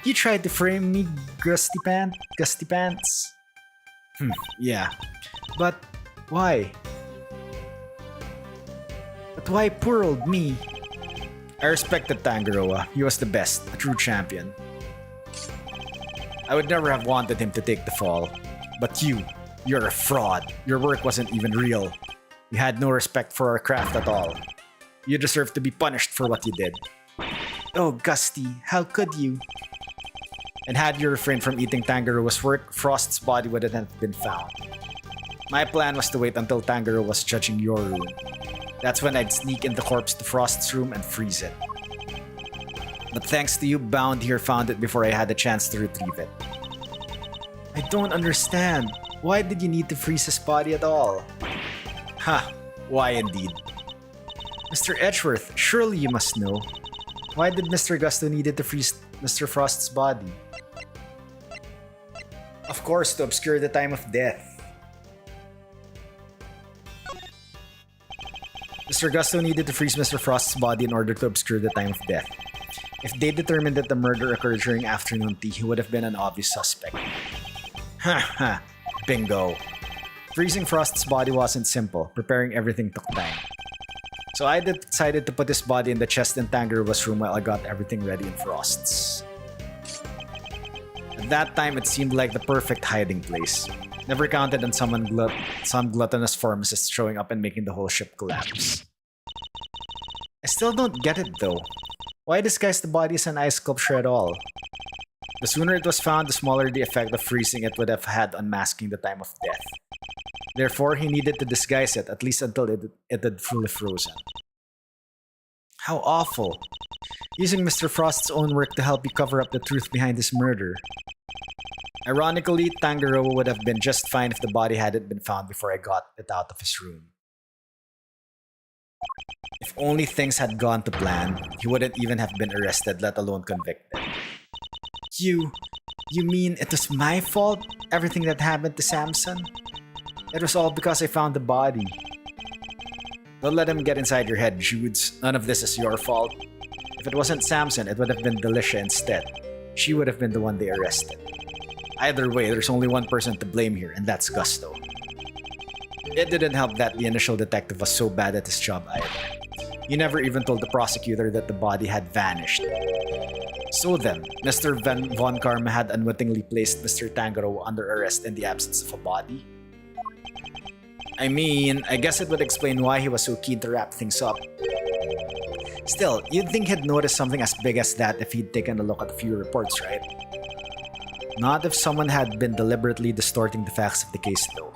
You tried to frame me, Gusty Pants? Yeah. But why? But why poor old me? I respected Tangaroa. He was the best, a true champion. I would never have wanted him to take the fall. But you're a fraud. Your work wasn't even real. You had no respect for our craft at all. You deserve to be punished for what you did. Oh, Gusty, how could you? And had you refrained from eating Tangaroa's work, Frost's body wouldn't have been found. My plan was to wait until Tangaroa was judging your room. That's when I'd sneak in the corpse to Frost's room and freeze it. But thanks to you, Bound here found it before I had a chance to retrieve it. I don't understand. Why did you need to freeze his body at all? Why indeed? Mr. Edgeworth, surely you must know. Why did Mr. Gusto needed to freeze Mr. Frost's body? Of course, to obscure the time of death. Mr. Gusto needed to freeze Mr. Frost's body in order to obscure the time of death. If they determined that the murder occurred during afternoon tea, he would have been an obvious suspect. Bingo. Freezing Frost's body wasn't simple. Preparing everything took time. So I decided to put his body in the chest in Tangaroa's room while I got everything ready in Frost's. At that time, it seemed like the perfect hiding place. Never counted on some gluttonous pharmacist showing up and making the whole ship collapse. I still don't get it though. Why disguise the body as an ice sculpture at all? The sooner it was found, the smaller the effect of freezing it would have had on masking the time of death. Therefore, he needed to disguise it, at least until it had fully frozen. How awful. Using Mr. Frost's own work to help you cover up the truth behind his murder. Ironically, Tangaroa would have been just fine if the body hadn't been found before I got it out of his room. If only things had gone to plan, he wouldn't even have been arrested, let alone convicted. You mean it was my fault, everything that happened to Samson? It was all because I found the body. Don't let him get inside your head, Judes. None of this is your fault. If it wasn't Samson, it would have been Delicia instead. She would have been the one they arrested. Either way, there's only one person to blame here, and that's Gusto. It didn't help that the initial detective was so bad at his job either. He never even told the prosecutor that the body had vanished. So then, Mr. Von Karma had unwittingly placed Mr. Tangaroa under arrest in the absence of a body? I mean, I guess it would explain why he was so keen to wrap things up. Still, you'd think he'd notice something as big as that if he'd taken a look at a few reports, right? Not if someone had been deliberately distorting the facts of the case, though.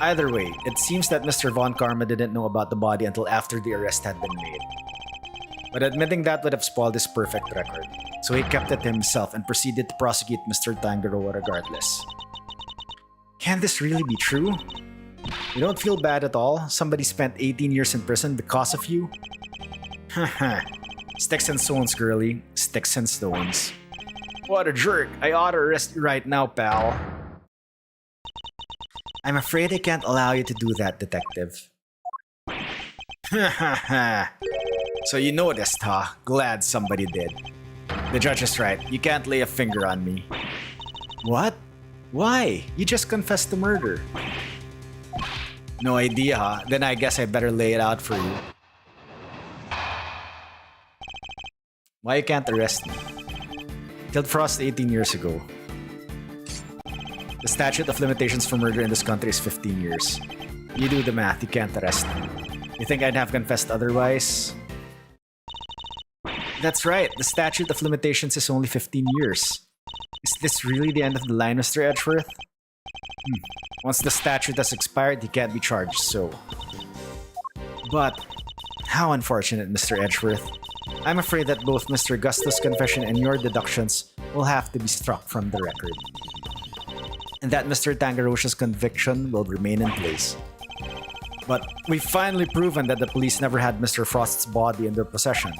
Either way, it seems that Mr. Von Karma didn't know about the body until after the arrest had been made. But admitting that would have spoiled his perfect record, so he kept it to himself and proceeded to prosecute Mr. Tangaroa regardless. Can this really be true? You don't feel bad at all? Somebody spent 18 years in prison because of you? Haha. Sticks and stones, girly. Sticks and stones. What a jerk. I ought to arrest you right now, pal. I'm afraid I can't allow you to do that, detective. Hahaha. So you noticed, huh? Glad somebody did. The judge is right. You can't lay a finger on me. What? Why? You just confessed to murder. No idea, huh? Then I guess I better lay it out for you. Why you can't arrest me? Killed Frost 18 years ago. The statute of limitations for murder in this country is 15 years. You do the math, you can't arrest me. You think I'd have confessed otherwise? That's right, the statute of limitations is only 15 years. Is this really the end of the line, Mr. Edgeworth? Once the statute has expired, he can't be charged, so... But, how unfortunate, Mr. Edgeworth. I'm afraid that both Mr. Gusto's confession and your deductions will have to be struck from the record. And that Mr. Tangaroa's conviction will remain in place. But we've finally proven that the police never had Mr. Frost's body in their possession.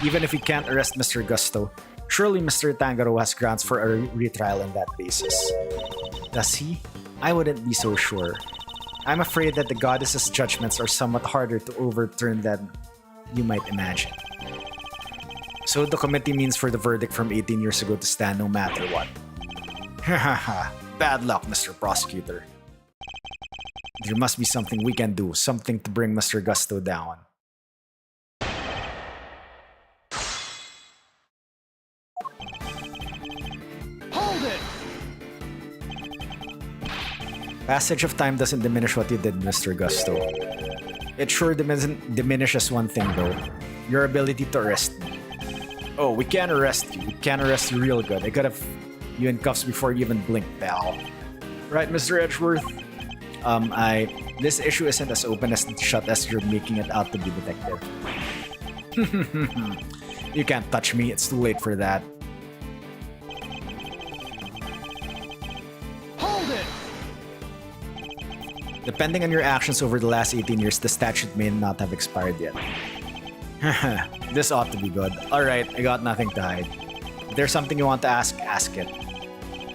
Even if we can't arrest Mr. Gusto, surely Mr. Tangaroa has grounds for a retrial on that basis. Does he? I wouldn't be so sure. I'm afraid that the goddess's judgments are somewhat harder to overturn than you might imagine. So the committee means for the verdict from 18 years ago to stand no matter what. Hahaha. Bad luck, Mr. Prosecutor. There must be something we can do, something to bring Mr. Gusto down. Hold it! Passage of time doesn't diminish what you did, Mr. Gusto. It sure diminishes one thing, though. Your ability to arrest me. Oh, we can't arrest you. We can't arrest you real good. I could have you in cuffs before you even blinked, pal. Right, Mr. Edgeworth? This issue isn't as open and shut as you're making it out to be, detective. You can't touch me. It's too late for that. Hold it! Depending on your actions over the last 18 years, the statute may not have expired yet. This ought to be good. Alright, I got nothing to hide. If there's something you want to ask it.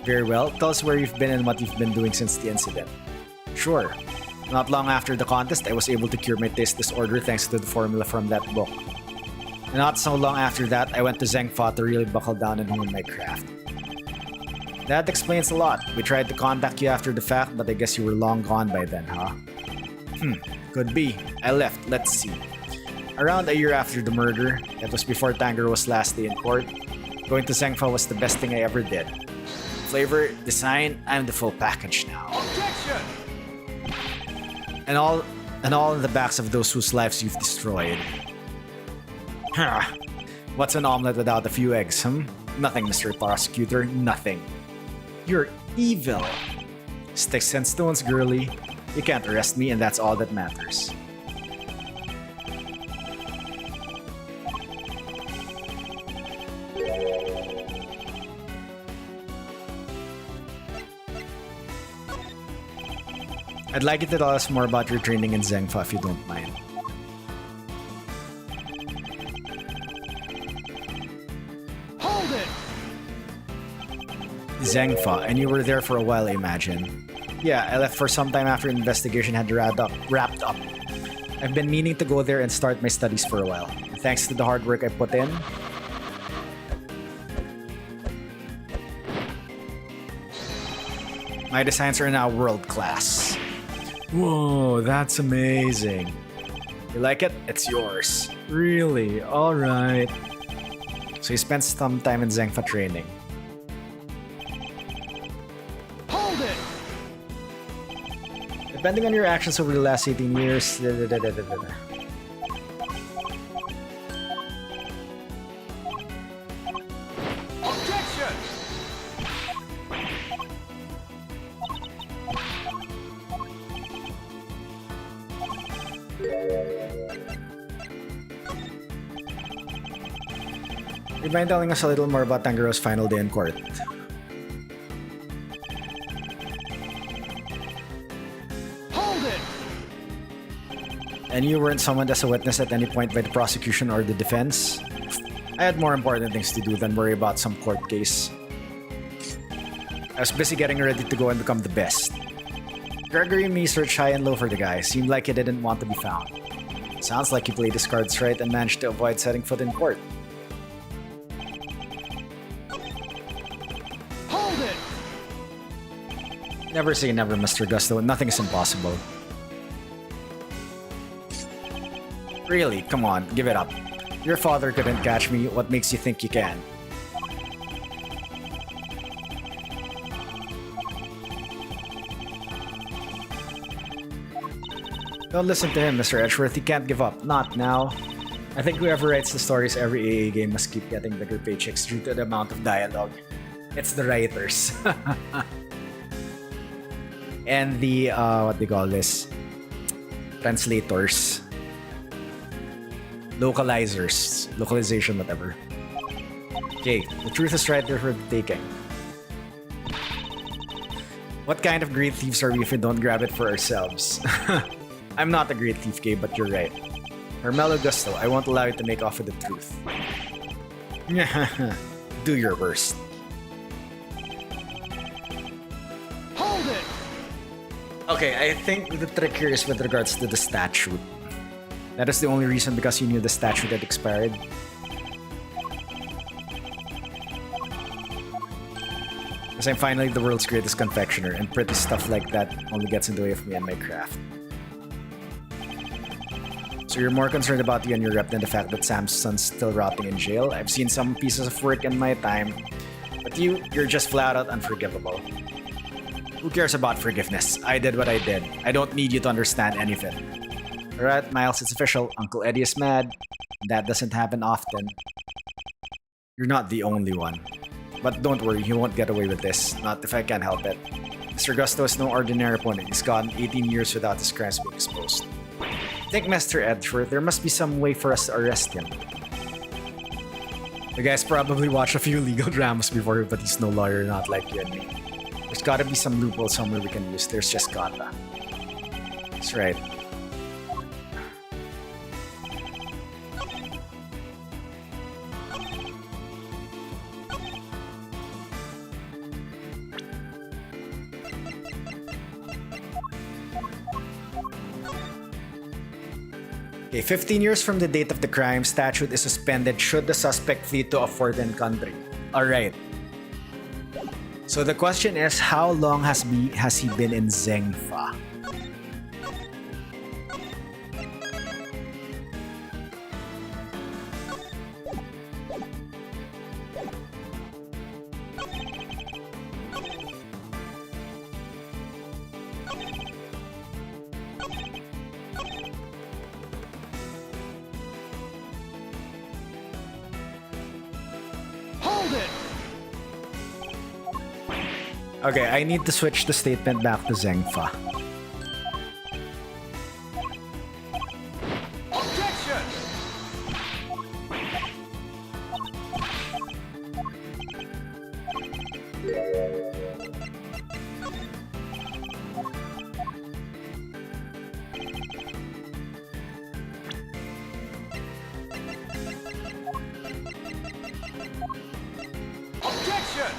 Very well, tell us where you've been and what you've been doing since the incident. Sure. Not long after the contest, I was able to cure my taste disorder thanks to the formula from that book. And not so long after that, I went to Zengfa to really buckle down and hone my craft. That explains a lot. We tried to contact you after the fact, but I guess you were long gone by then, huh? Could be. I left. Let's see. Around a year after the murder, that was before Tangaroa's last day in court, going to Zengfa was the best thing I ever did. Flavor, design, I'm the full package now. Objection! And all in the backs of those whose lives you've destroyed. What's an omelet without a few eggs, Nothing, Mr. Prosecutor, nothing. You're evil. Sticks and stones, girly. You can't arrest me and that's all that matters. I'd like you to tell us more about your training in Zengfa if you don't mind. Zengfa, and you were there for a while, I imagine. Yeah, I left for some time after the investigation had wrapped up. I've been meaning to go there and start my studies for a while. Thanks to the hard work I put in. My designs are now world class. Whoa, that's amazing. You like it? It's yours. Really? Alright. So you spent some time in Zengfa training. Hold it! Depending on your actions over the last 18 years... Objection! Do you mind telling us a little more about Tangero's final day in court? Hold it! And you weren't summoned as a witness at any point by the prosecution or the defense? I had more important things to do than worry about some court case. I was busy getting ready to go and become the best. Gregory and me searched high and low for the guy. Seemed like he didn't want to be found. Sounds like he played his cards right and managed to avoid setting foot in court. Hold it! Never say never, Mr. Gusto. Nothing is impossible. Really, come on, give it up. Your father couldn't catch me. What makes you think you can? Don't listen to him, Mr. Edgeworth. He can't give up. Not now. I think whoever writes the stories every AA game must keep getting bigger paychecks due to the amount of dialogue. It's the writers. And the, what do you call this? Translators. Localizers. Localization, whatever. Okay, the truth is right there for the taking. What kind of great thieves are we if we don't grab it for ourselves? I'm not a great thief, Gabe, but you're right. Carmelo Gusto, I won't allow you to make off with the truth. Do your worst. Hold it! Okay, I think the trick here is with regards to the statute. That is the only reason because you knew the statute had expired. Because I'm finally the world's greatest confectioner, and pretty stuff like that only gets in the way of me and my craft. So you're more concerned about you and your rep than the fact that Samson's still rotting in jail? I've seen some pieces of work in my time, but you're just flat out unforgivable. Who cares about forgiveness? I did what I did. I don't need you to understand anything. Alright, Miles, it's official. Uncle Eddie is mad. That doesn't happen often. You're not the only one. But don't worry, he won't get away with this. Not if I can help it. Mr. Gusto is no ordinary opponent. He's gone 18 years without his crimes being exposed. Think, Mr. Edgeworth, there must be some way for us to arrest him. The guy's probably watched a few legal dramas before, but he's no lawyer, not like you and me. There's gotta be some loophole somewhere we can use. There's just gotta. That's right. Okay, 15 years from the date of the crime, statute is suspended should the suspect flee to a foreign country. Alright. So the question is, how long has he been in Zengfa? Hold it! Okay, I need to switch the statement back to Zengfa. Objection! Objection!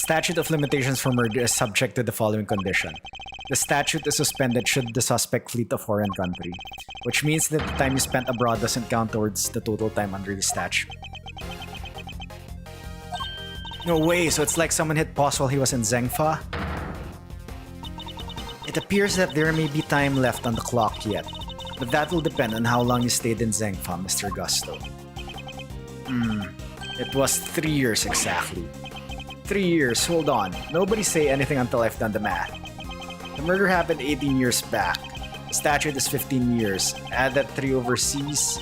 Statute of limitations for murder is subject to the following condition. The statute is suspended should the suspect flee to a foreign country, which means that the time you spent abroad doesn't count towards the total time under the statute. No way, so it's like someone hit pause while he was in Zengfa? It appears that there may be time left on the clock yet, but that will depend on how long you stayed in Zengfa, Mr. Gusto. It was 3 years exactly. 3 years, hold on. Nobody say anything until I've done the math. The murder happened 18 years back. The statute is 15 years. Add that 3 overseas.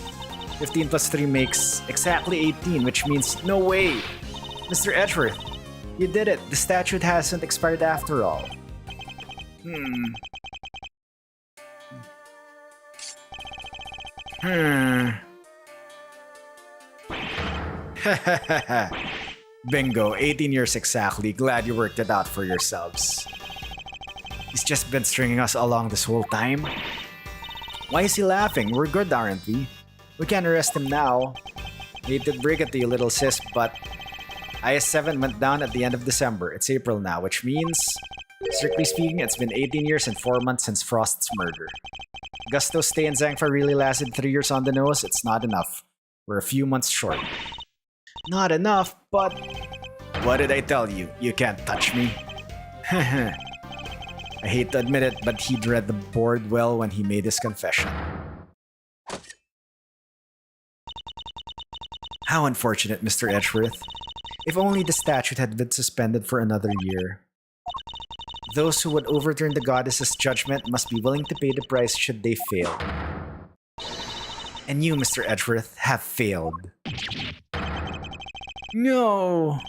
15 plus 3 makes exactly 18, which means no way. Mr. Edgeworth, you did it. The statute hasn't expired after all. Bingo, 18 years exactly. Glad you worked it out for yourselves. He's just been stringing us along this whole time. Why is he laughing? We're good, aren't we? We can't arrest him now. Hate to break it to you, little sis, but IS-7 went down at the end of December. It's April now, which means, strictly speaking, it's been 18 years and 4 months since Frost's murder. Gusto's stay in Zangfa really lasted 3 years on the nose. It's not enough. We're a few months short. Not enough, but... What did I tell you? You can't touch me. I hate to admit it, but he'd read the board well when he made his confession. How unfortunate, Mr. Edgeworth. If only the statute had been suspended for another year. Those who would overturn the goddess's judgment must be willing to pay the price should they fail. And you, Mr. Edgeworth, have failed. No!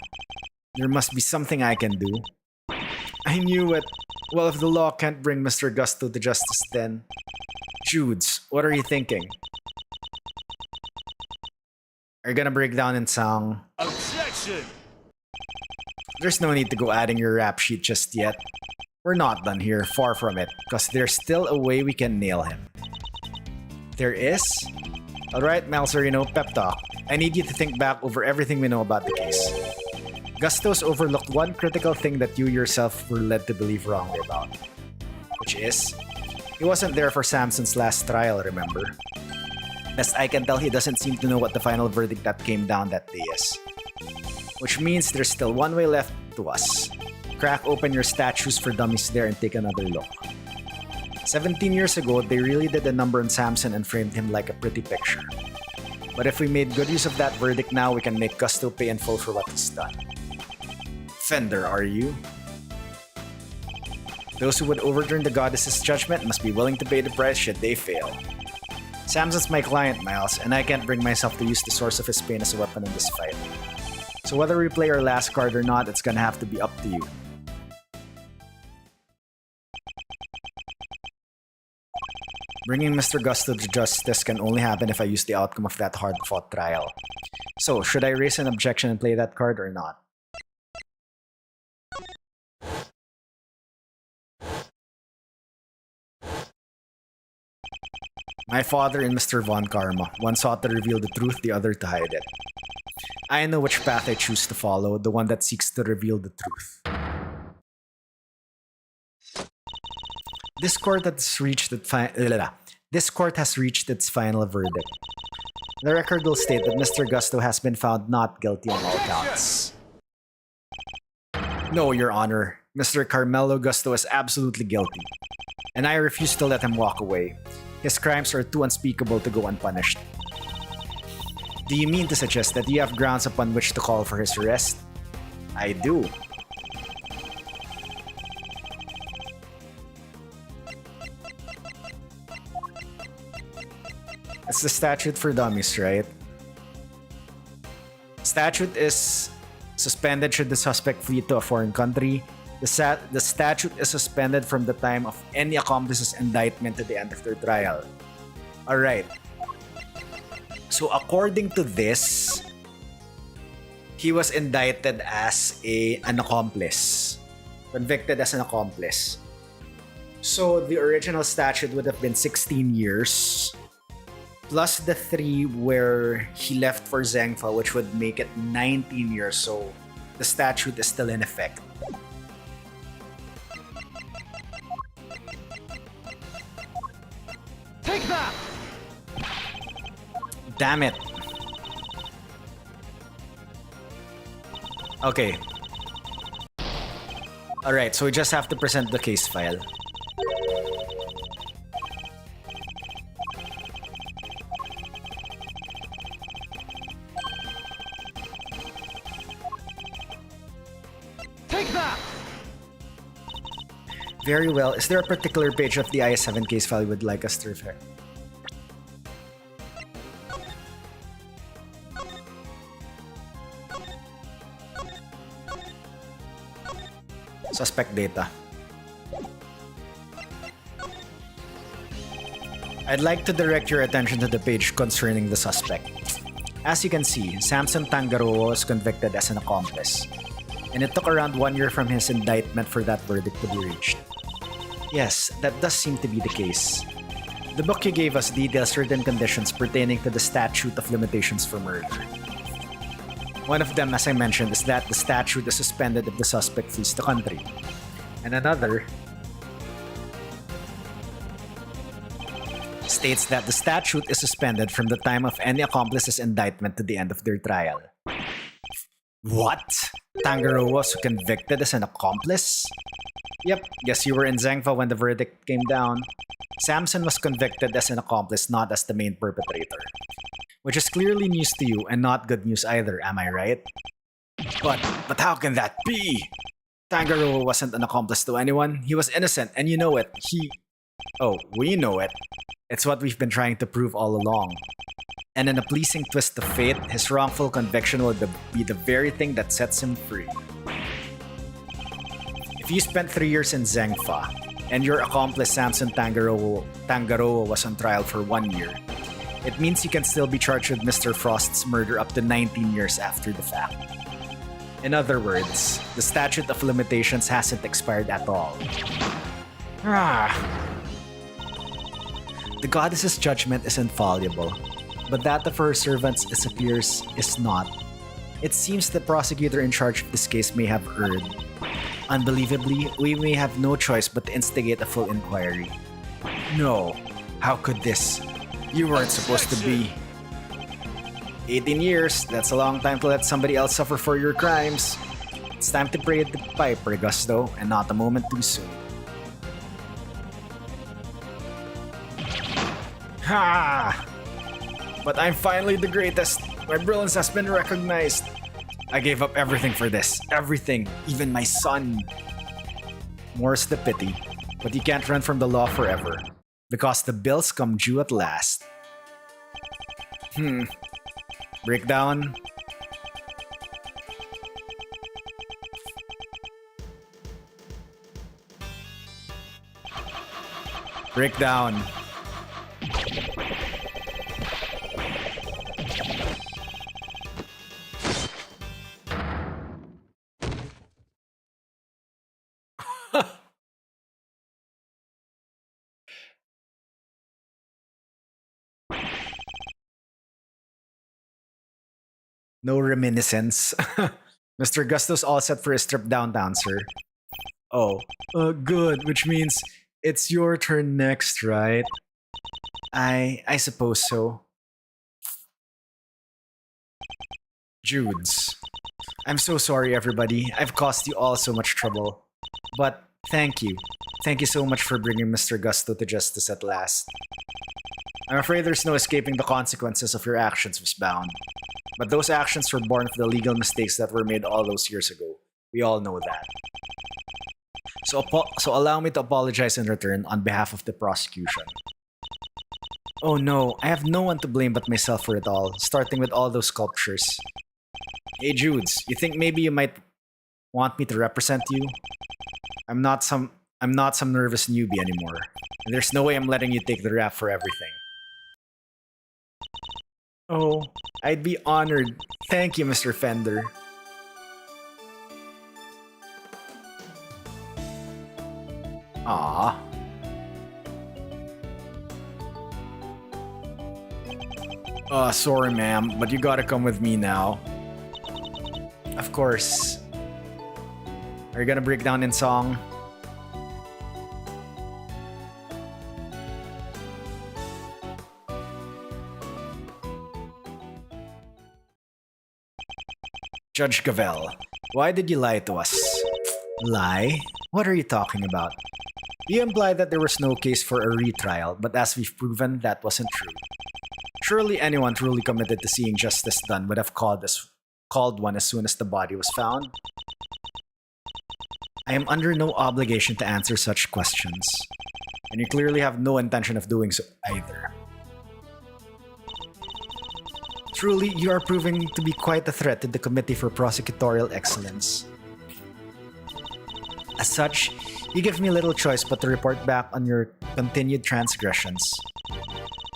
There must be something I can do. I knew it. Well, if the law can't bring Mr. Gusto to justice, then... Judes, what are you thinking? Are you gonna break down in song? Objection! There's no need to go adding your rap sheet just yet. We're not done here, far from it, because there's still a way we can nail him. There is? Alright, Malzerino, pep talk. I need you to think back over everything we know about the case. Gusto's overlooked one critical thing that you yourself were led to believe wrongly about. Which is, he wasn't there for Samson's last trial, remember? Best I can tell, he doesn't seem to know what the final verdict that came down that day is. Which means there's still one way left to us. Crack open your statues for dummies there and take another look. 17 years ago, they really did a number on Samson and framed him like a pretty picture. But if we made good use of that verdict now, we can make Gusto pay in full for what he's done. Fender, are you? Those who would overturn the goddess's judgment must be willing to pay the price should they fail. Samson's my client, Miles, and I can't bring myself to use the source of his pain as a weapon in this fight. So whether we play our last card or not, it's gonna have to be up to you. Bringing Mr. Gusto to justice can only happen if I use the outcome of that hard-fought trial. So, should I raise an objection and play that card or not? My father and Mr. Von Karma, one sought to reveal the truth, the other to hide it. I know which path I choose to follow, the one that seeks to reveal the truth. This court has reached its final verdict. The record will state that Mr. Gusto has been found not guilty on all counts. No, Your Honor. Mr. Carmelo Gusto is absolutely guilty, and I refuse to let him walk away. His crimes are too unspeakable to go unpunished. Do you mean to suggest that you have grounds upon which to call for his arrest? I do. It's the statute for dummies, right? Statute is suspended should the suspect flee to a foreign country. The statute is suspended from the time of any accomplice's indictment to the end of their trial. Alright. So according to this, he was indicted as an accomplice. Convicted as an accomplice. So the original statute would have been 16 years. Plus the 3 where he left for Zengfa, which would make it 19 years. So the statute is still in effect. Take that! Damn it. Okay. Alright, so we just have to present the case file. Take that! Very well. Is there a particular page of the IS-7 case file you would like us to refer? Suspect data. I'd like to direct your attention to the page concerning the suspect. As you can see, Samson Tangaroa was convicted as an accomplice, and it took around 1 year from his indictment for that verdict to be reached. Yes, that does seem to be the case. The book you gave us details certain conditions pertaining to the statute of limitations for murder. One of them, as I mentioned, is that the statute is suspended if the suspect flees the country. And another states that the statute is suspended from the time of any accomplice's indictment to the end of their trial. What? Tangaroa was convicted as an accomplice? Yep, guess you were in Zengfa when the verdict came down. Samson was convicted as an accomplice, not as the main perpetrator. Which is clearly news to you and not good news either, am I right? But how can that be? Tangaroa wasn't an accomplice to anyone. He was innocent, and you know it. We know it. It's what we've been trying to prove all along. And in a pleasing twist of fate, his wrongful conviction will be the very thing that sets him free. If you spent 3 years in Zengfa, and your accomplice Samson Tangaroa was on trial for 1 year, it means you can still be charged with Mr. Frost's murder up to 19 years after the fact. In other words, the statute of limitations hasn't expired at all. The goddess's judgment is infallible, but that of her servants, it appears, is not. It seems the prosecutor in charge of this case may have erred. Unbelievably, we may have no choice but to instigate a full inquiry. No, how could this? You weren't supposed to be. 18 years, that's a long time to let somebody else suffer for your crimes. It's time to pay the piper, Gusto, and not a moment too soon. Ha! But I'm finally the greatest. My brilliance has been recognized. I gave up everything for this. Everything. Even my son. More's the pity. But you can't run from the law forever. Because the bills come due at last. Breakdown. Breakdown. No reminiscence. Mr. Gusto's all set for his trip downtown, sir. Oh, good, which means it's your turn next, right? I suppose so. Judes. I'm so sorry, everybody. I've caused you all so much trouble. But thank you. Thank you so much for bringing Mr. Gusto to justice at last. I'm afraid there's no escaping the consequences of your actions, Miss Bound. But those actions were born of the legal mistakes that were made all those years ago. We all know that. So allow me to apologize in return on behalf of the prosecution. Oh no, I have no one to blame but myself for it all, starting with all those sculptures. Hey Judes, you think maybe you might want me to represent you? I'm not some nervous newbie anymore. And there's no way I'm letting you take the rap for everything. Oh, I'd be honored. Thank you, Mr. Fender. Ah. Sorry ma'am, but you gotta come with me now. Of course. Are you gonna break down in song? Judge Gavel, why did you lie to us? Lie? What are you talking about? You implied that there was no case for a retrial, but as we've proven, that wasn't true. Surely anyone truly committed to seeing justice done would have called one as soon as the body was found. I am under no obligation to answer such questions, and you clearly have no intention of doing so either. Truly, you are proving to be quite a threat to the Committee for Prosecutorial Excellence. As such, you give me little choice but to report back on your continued transgressions.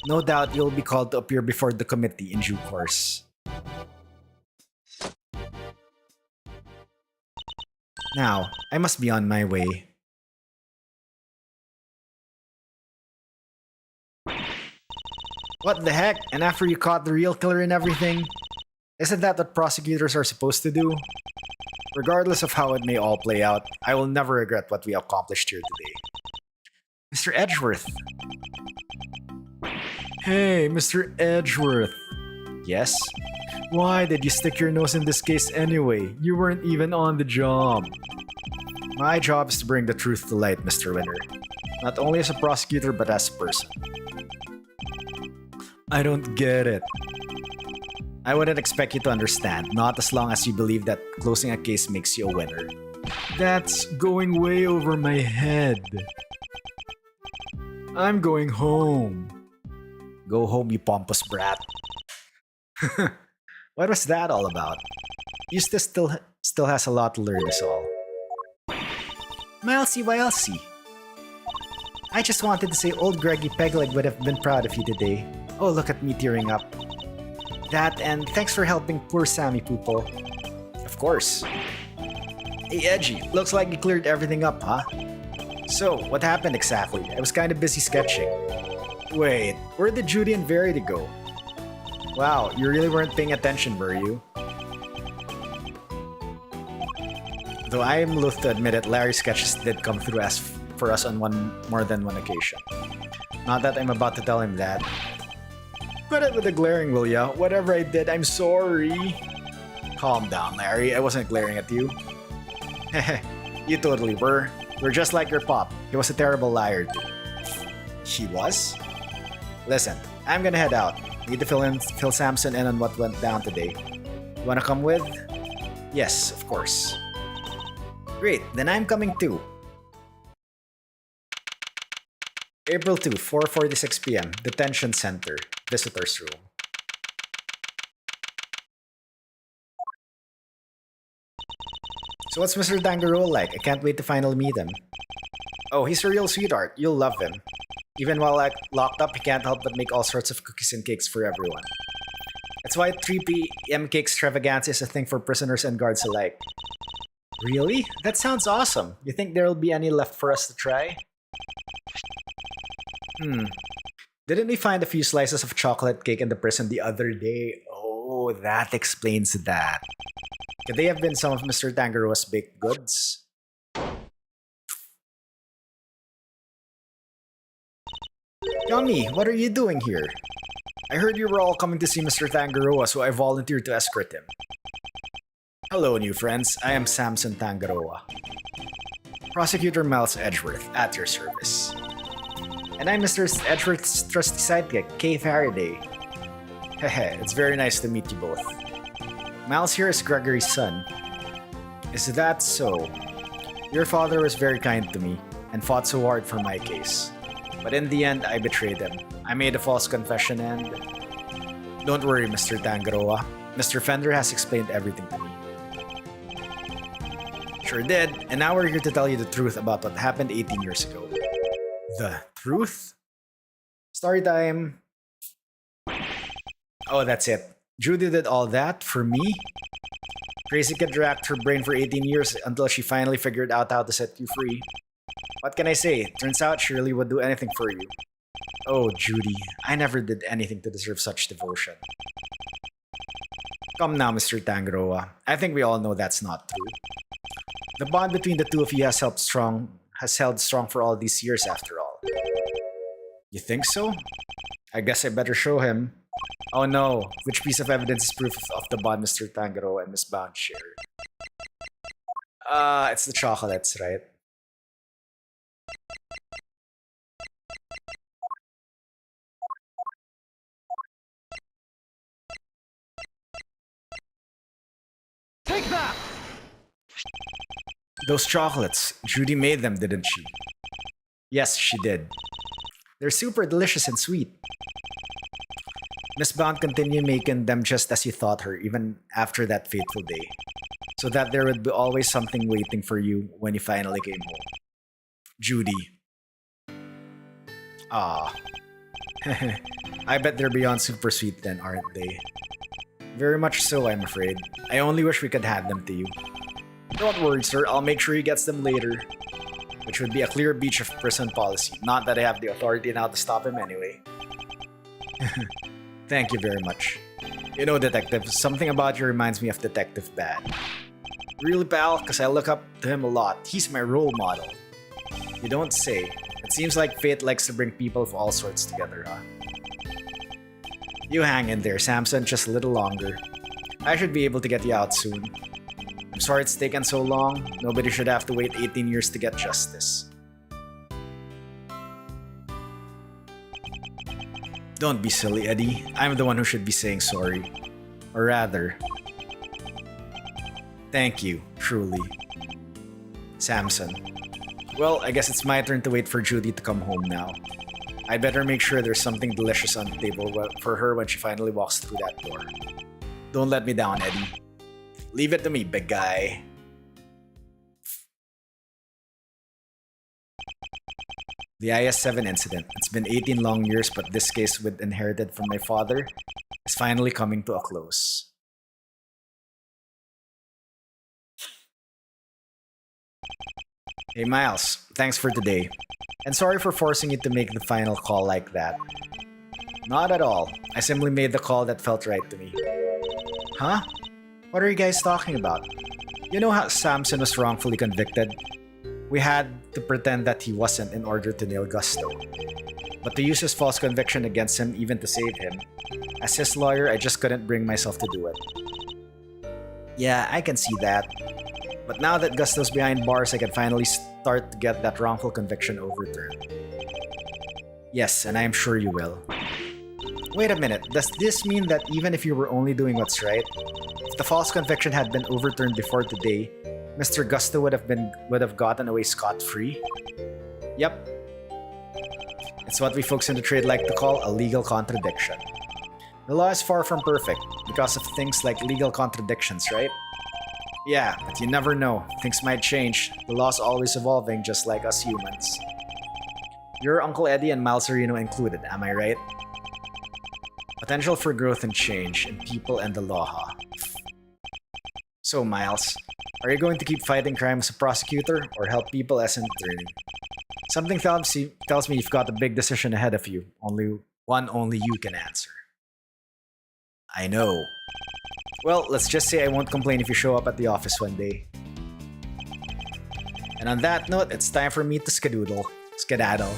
No doubt you'll be called to appear before the committee in due course. Now, I must be on my way. What the heck? And after you caught the real killer and everything? Isn't that what prosecutors are supposed to do? Regardless of how it may all play out, I will never regret what we accomplished here today. Mr. Edgeworth. Hey, Mr. Edgeworth. Yes? Why did you stick your nose in this case anyway? You weren't even on the job. My job is to bring the truth to light, Mr. Winner. Not only as a prosecutor, but as a person. I don't get it. I wouldn't expect you to understand, not as long as you believe that closing a case makes you a winner. That's going way over my head. I'm going home. Go home, you pompous brat. What was that all about? Eustace still has a lot to learn us all. Milesy Wilesy. I just wanted to say old Greggy Pegleg would have been proud of you today. Oh, look at me tearing up. That, and thanks for helping poor Sammy Poople. Of course. Hey Edgy, looks like you cleared everything up, huh? So, what happened exactly? I was kinda busy sketching. Wait, where did Judy and Verity go? Wow, you really weren't paying attention, were you? Though I am loath to admit it, Larry's sketches did come through for us on more than one occasion. Not that I'm about to tell him that. Quit it with the glaring, will ya? Whatever I did, I'm sorry. Calm down, Larry. I wasn't glaring at you. Heh, you totally were. You're just like your pop. He was a terrible liar too. He was? Listen, I'm gonna head out. Need to fill Samson in on what went down today. You wanna come with? Yes, of course. Great, then I'm coming too. April 2, 4:46 p.m. Detention Center. Visitor's room. So what's Mr. Dangaroo like? I can't wait to finally meet him. Oh, he's a real sweetheart. You'll love him. Even while locked up, he can't help but make all sorts of cookies and cakes for everyone. That's why 3 p.m. cake extravaganza is a thing for prisoners and guards alike. Really? That sounds awesome. You think there'll be any left for us to try? Didn't we find a few slices of chocolate cake in the prison the other day? Oh, that explains that. Could they have been some of Mr. Tangaroa's baked goods? Yummy, what are you doing here? I heard you were all coming to see Mr. Tangaroa, so I volunteered to escort him. Hello, new friends. I am Samson Tangaroa. Prosecutor Miles Edgeworth, at your service. And I'm Mr. Edgeworth's trusty sidekick, Kay Faraday. Hehe, it's very nice to meet you both. Miles here is Gregory's son. Is that so? Your father was very kind to me, and fought so hard for my case. But in the end, I betrayed him. I made a false confession and... Don't worry, Mr. Tangaroa. Mr. Fender has explained everything to me. Sure did, and now we're here to tell you the truth about what happened 18 years ago. The truth? Story time. Oh, that's it. Judy did all that for me? Crazy kid racked her brain for 18 years until she finally figured out how to set you free. What can I say? Turns out she really would do anything for you. Oh, Judy, I never did anything to deserve such devotion. Come now, Mr. Tangaroa. I think we all know that's not true. The bond between the two of you has held strong for all these years after all. You think so? I guess I better show him. Oh no, which piece of evidence is proof of the bond Mr. Tanjiro and Miss Bound share? It's the chocolates, right? Take that! Those chocolates, Judy made them, didn't she? Yes, she did. They're super delicious and sweet. Miss Bound continued making them just as you thought her, even after that fateful day, so that there would be always something waiting for you when you finally came home. Judy. Ah. I bet they're beyond super sweet then, aren't they? Very much so, I'm afraid. I only wish we could hand them to you. Don't worry, sir. I'll make sure he gets them later. Which would be a clear breach of prison policy. Not that I have the authority now to stop him anyway. Thank you very much. You know, Detective, something about you reminds me of Detective Bad. Really, pal? Because I look up to him a lot. He's my role model. You don't say. It seems like fate likes to bring people of all sorts together, huh? You hang in there, Samson, just a little longer. I should be able to get you out soon. I'm sorry it's taken so long. Nobody should have to wait 18 years to get justice. Don't be silly, Eddie. I'm the one who should be saying sorry. Or rather... Thank you, truly. Samson. Well, I guess it's my turn to wait for Judy to come home now. I'd better make sure there's something delicious on the table for her when she finally walks through that door. Don't let me down, Eddie. Leave it to me, big guy. The IS-7 incident. It's been 18 long years, but this case we'd inherited from my father is finally coming to a close. Hey Miles, thanks for today. And sorry for forcing you to make the final call like that. Not at all. I simply made the call that felt right to me. Huh? What are you guys talking about? You know how Samson was wrongfully convicted? We had to pretend that he wasn't in order to nail Gusto. But to use his false conviction against him even to save him, as his lawyer, I just couldn't bring myself to do it. Yeah, I can see that. But now that Gusto's behind bars, I can finally start to get that wrongful conviction overturned. Yes, and I am sure you will. Wait a minute, does this mean that even if you were only doing what's right, if the false conviction had been overturned before today, Mr. Gusto would have gotten away scot-free? Yep. It's what we folks in the trade like to call a legal contradiction. The law is far from perfect because of things like legal contradictions, right? Yeah, but you never know. Things might change. The law's always evolving, just like us humans. Your Uncle Eddie and Miles Arino included, am I right? Potential for growth and change in people and the law, huh? So, Miles, are you going to keep fighting crime as a prosecutor or help people as an attorney? Something tells me you've got a big decision ahead of you. Only you can answer. I know. Well, let's just say I won't complain if you show up at the office one day. And on that note, it's time for me to skedaddle.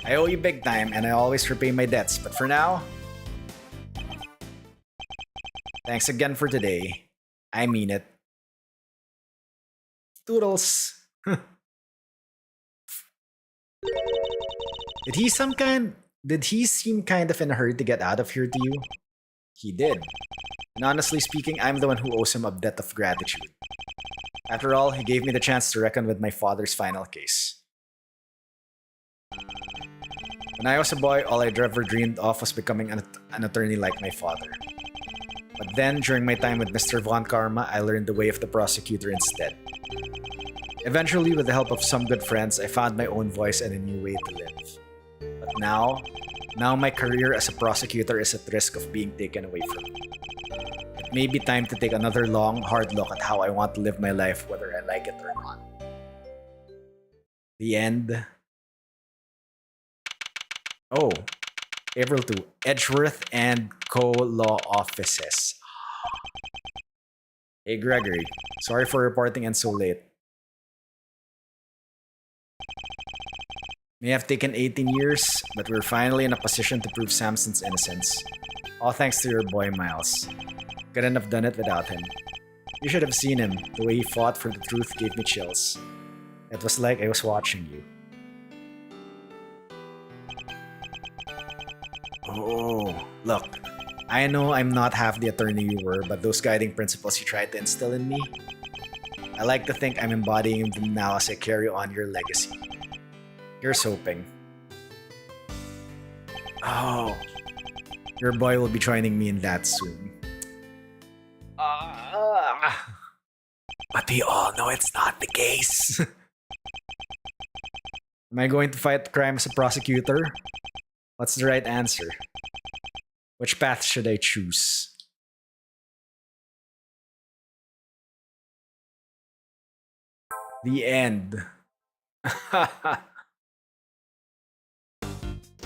I owe you big time, and I always repay my debts, but for now... Thanks again for today. I mean it. Toodles. Did he seem kind of in a hurry to get out of here to you? He did. And honestly speaking, I'm the one who owes him a debt of gratitude. After all, he gave me the chance to reckon with my father's final case. When I was a boy, all I'd ever dreamed of was becoming an attorney like my father. But then, during my time with Mr. Von Karma, I learned the way of the prosecutor instead. Eventually, with the help of some good friends, I found my own voice and a new way to live. But now my career as a prosecutor is at risk of being taken away from me. It may be time to take another long, hard look at how I want to live my life, whether I like it or not. The end. Oh, April 2, Edgeworth and Co. Law Offices. Hey Gregory, sorry for reporting in so late. May have taken 18 years, but we're finally in a position to prove Samson's innocence. All thanks to your boy Miles. Couldn't have done it without him. You should have seen him. The way he fought for the truth gave me chills. It was like I was watching you. Oh, look. I know I'm not half the attorney you were, but those guiding principles you tried to instill in me, I like to think I'm embodying them now as I carry on your legacy. Here's hoping. Oh, your boy will be joining me in that soon. But we all know it's not the case. Am I going to fight crime as a prosecutor? What's the right answer? Which path should I choose? The end.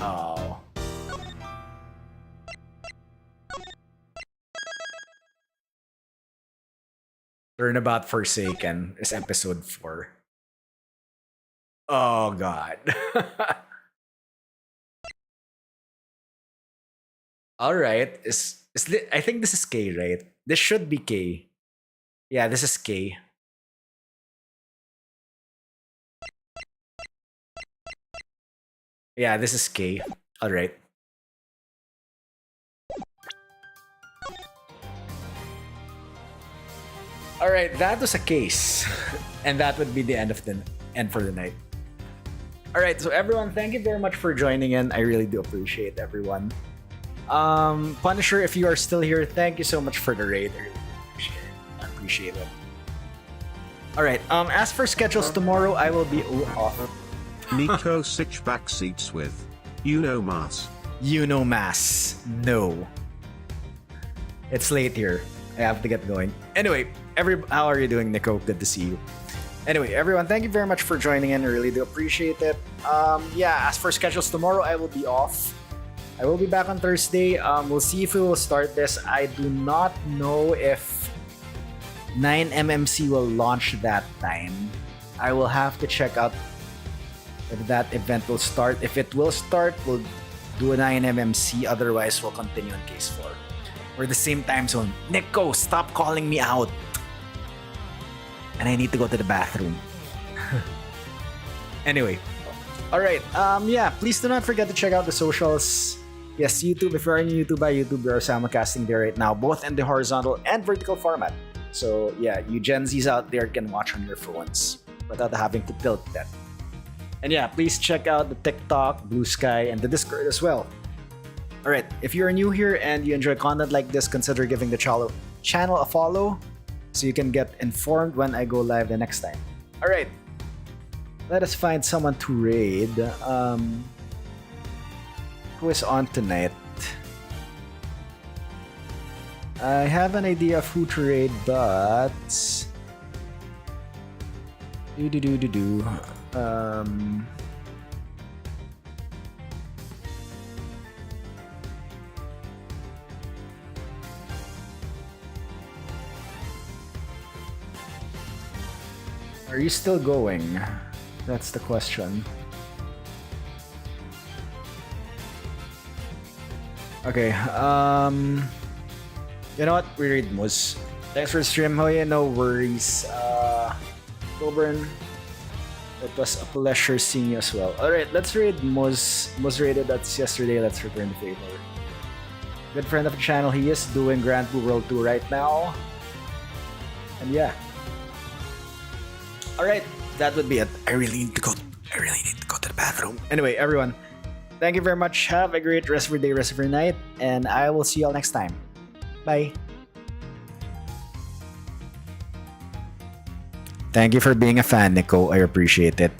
Oh. Turnabout Forsaken is episode 4. Oh god. Alright. I think this is K, right? This should be K. Yeah, this is K. Yeah, this is K. Alright. Alright, that was a case. And that would be the end for the night. Alright, so everyone, thank you very much for joining in. I really do appreciate everyone. Punisher, if you are still here, thank you so much for the raid. I really appreciate it. Alright, as for schedules tomorrow, I will be off. Nico 6 backseats with Mass. Mass. No. It's late here. I have to get going. Anyway, how are you doing, Nico? Good to see you. Anyway, everyone, thank you very much for joining in. I really do appreciate it. Yeah, as for schedules tomorrow, I will be off. I will be back on Thursday. We'll see if we will start this. I do not know if 9MMC will launch that time. I will have to check out if that event will start. If it will start, we'll do a 9MMC. Otherwise, we'll continue on Case 4. We're the same time zone. Nico, stop calling me out. And I need to go to the bathroom. Anyway. Alright, yeah, please do not forget to check out the socials. Yes, YouTube, if you're on YouTube, we are simulcasting there right now, both in the horizontal and vertical format. So yeah, you Gen Zs out there can watch on your phones without having to tilt that. And yeah, please check out the TikTok, Blue Sky, and the Discord as well. Alright, if you're new here and you enjoy content like this, consider giving the channel a follow so you can get informed when I go live the next time. Alright, let us find someone to raid. Who is on tonight? I have an idea of who to raid, but... Are you still going? That's the question. Okay, you know what? We read Muz. Thanks for the stream, Hoya. No worries. Coburn, it was a pleasure seeing you as well. Alright, let's read Muz. Muz raided us yesterday. Let's return the favor. Good friend of the channel. He is doing Grand Blue World 2 right now. And yeah. Alright, that would be it. I really need to go to the bathroom. Anyway, everyone, thank you very much. Have a great rest of your day, rest of your night, and I will see you all next time. Bye. Thank you for being a fan, Nico. I appreciate it.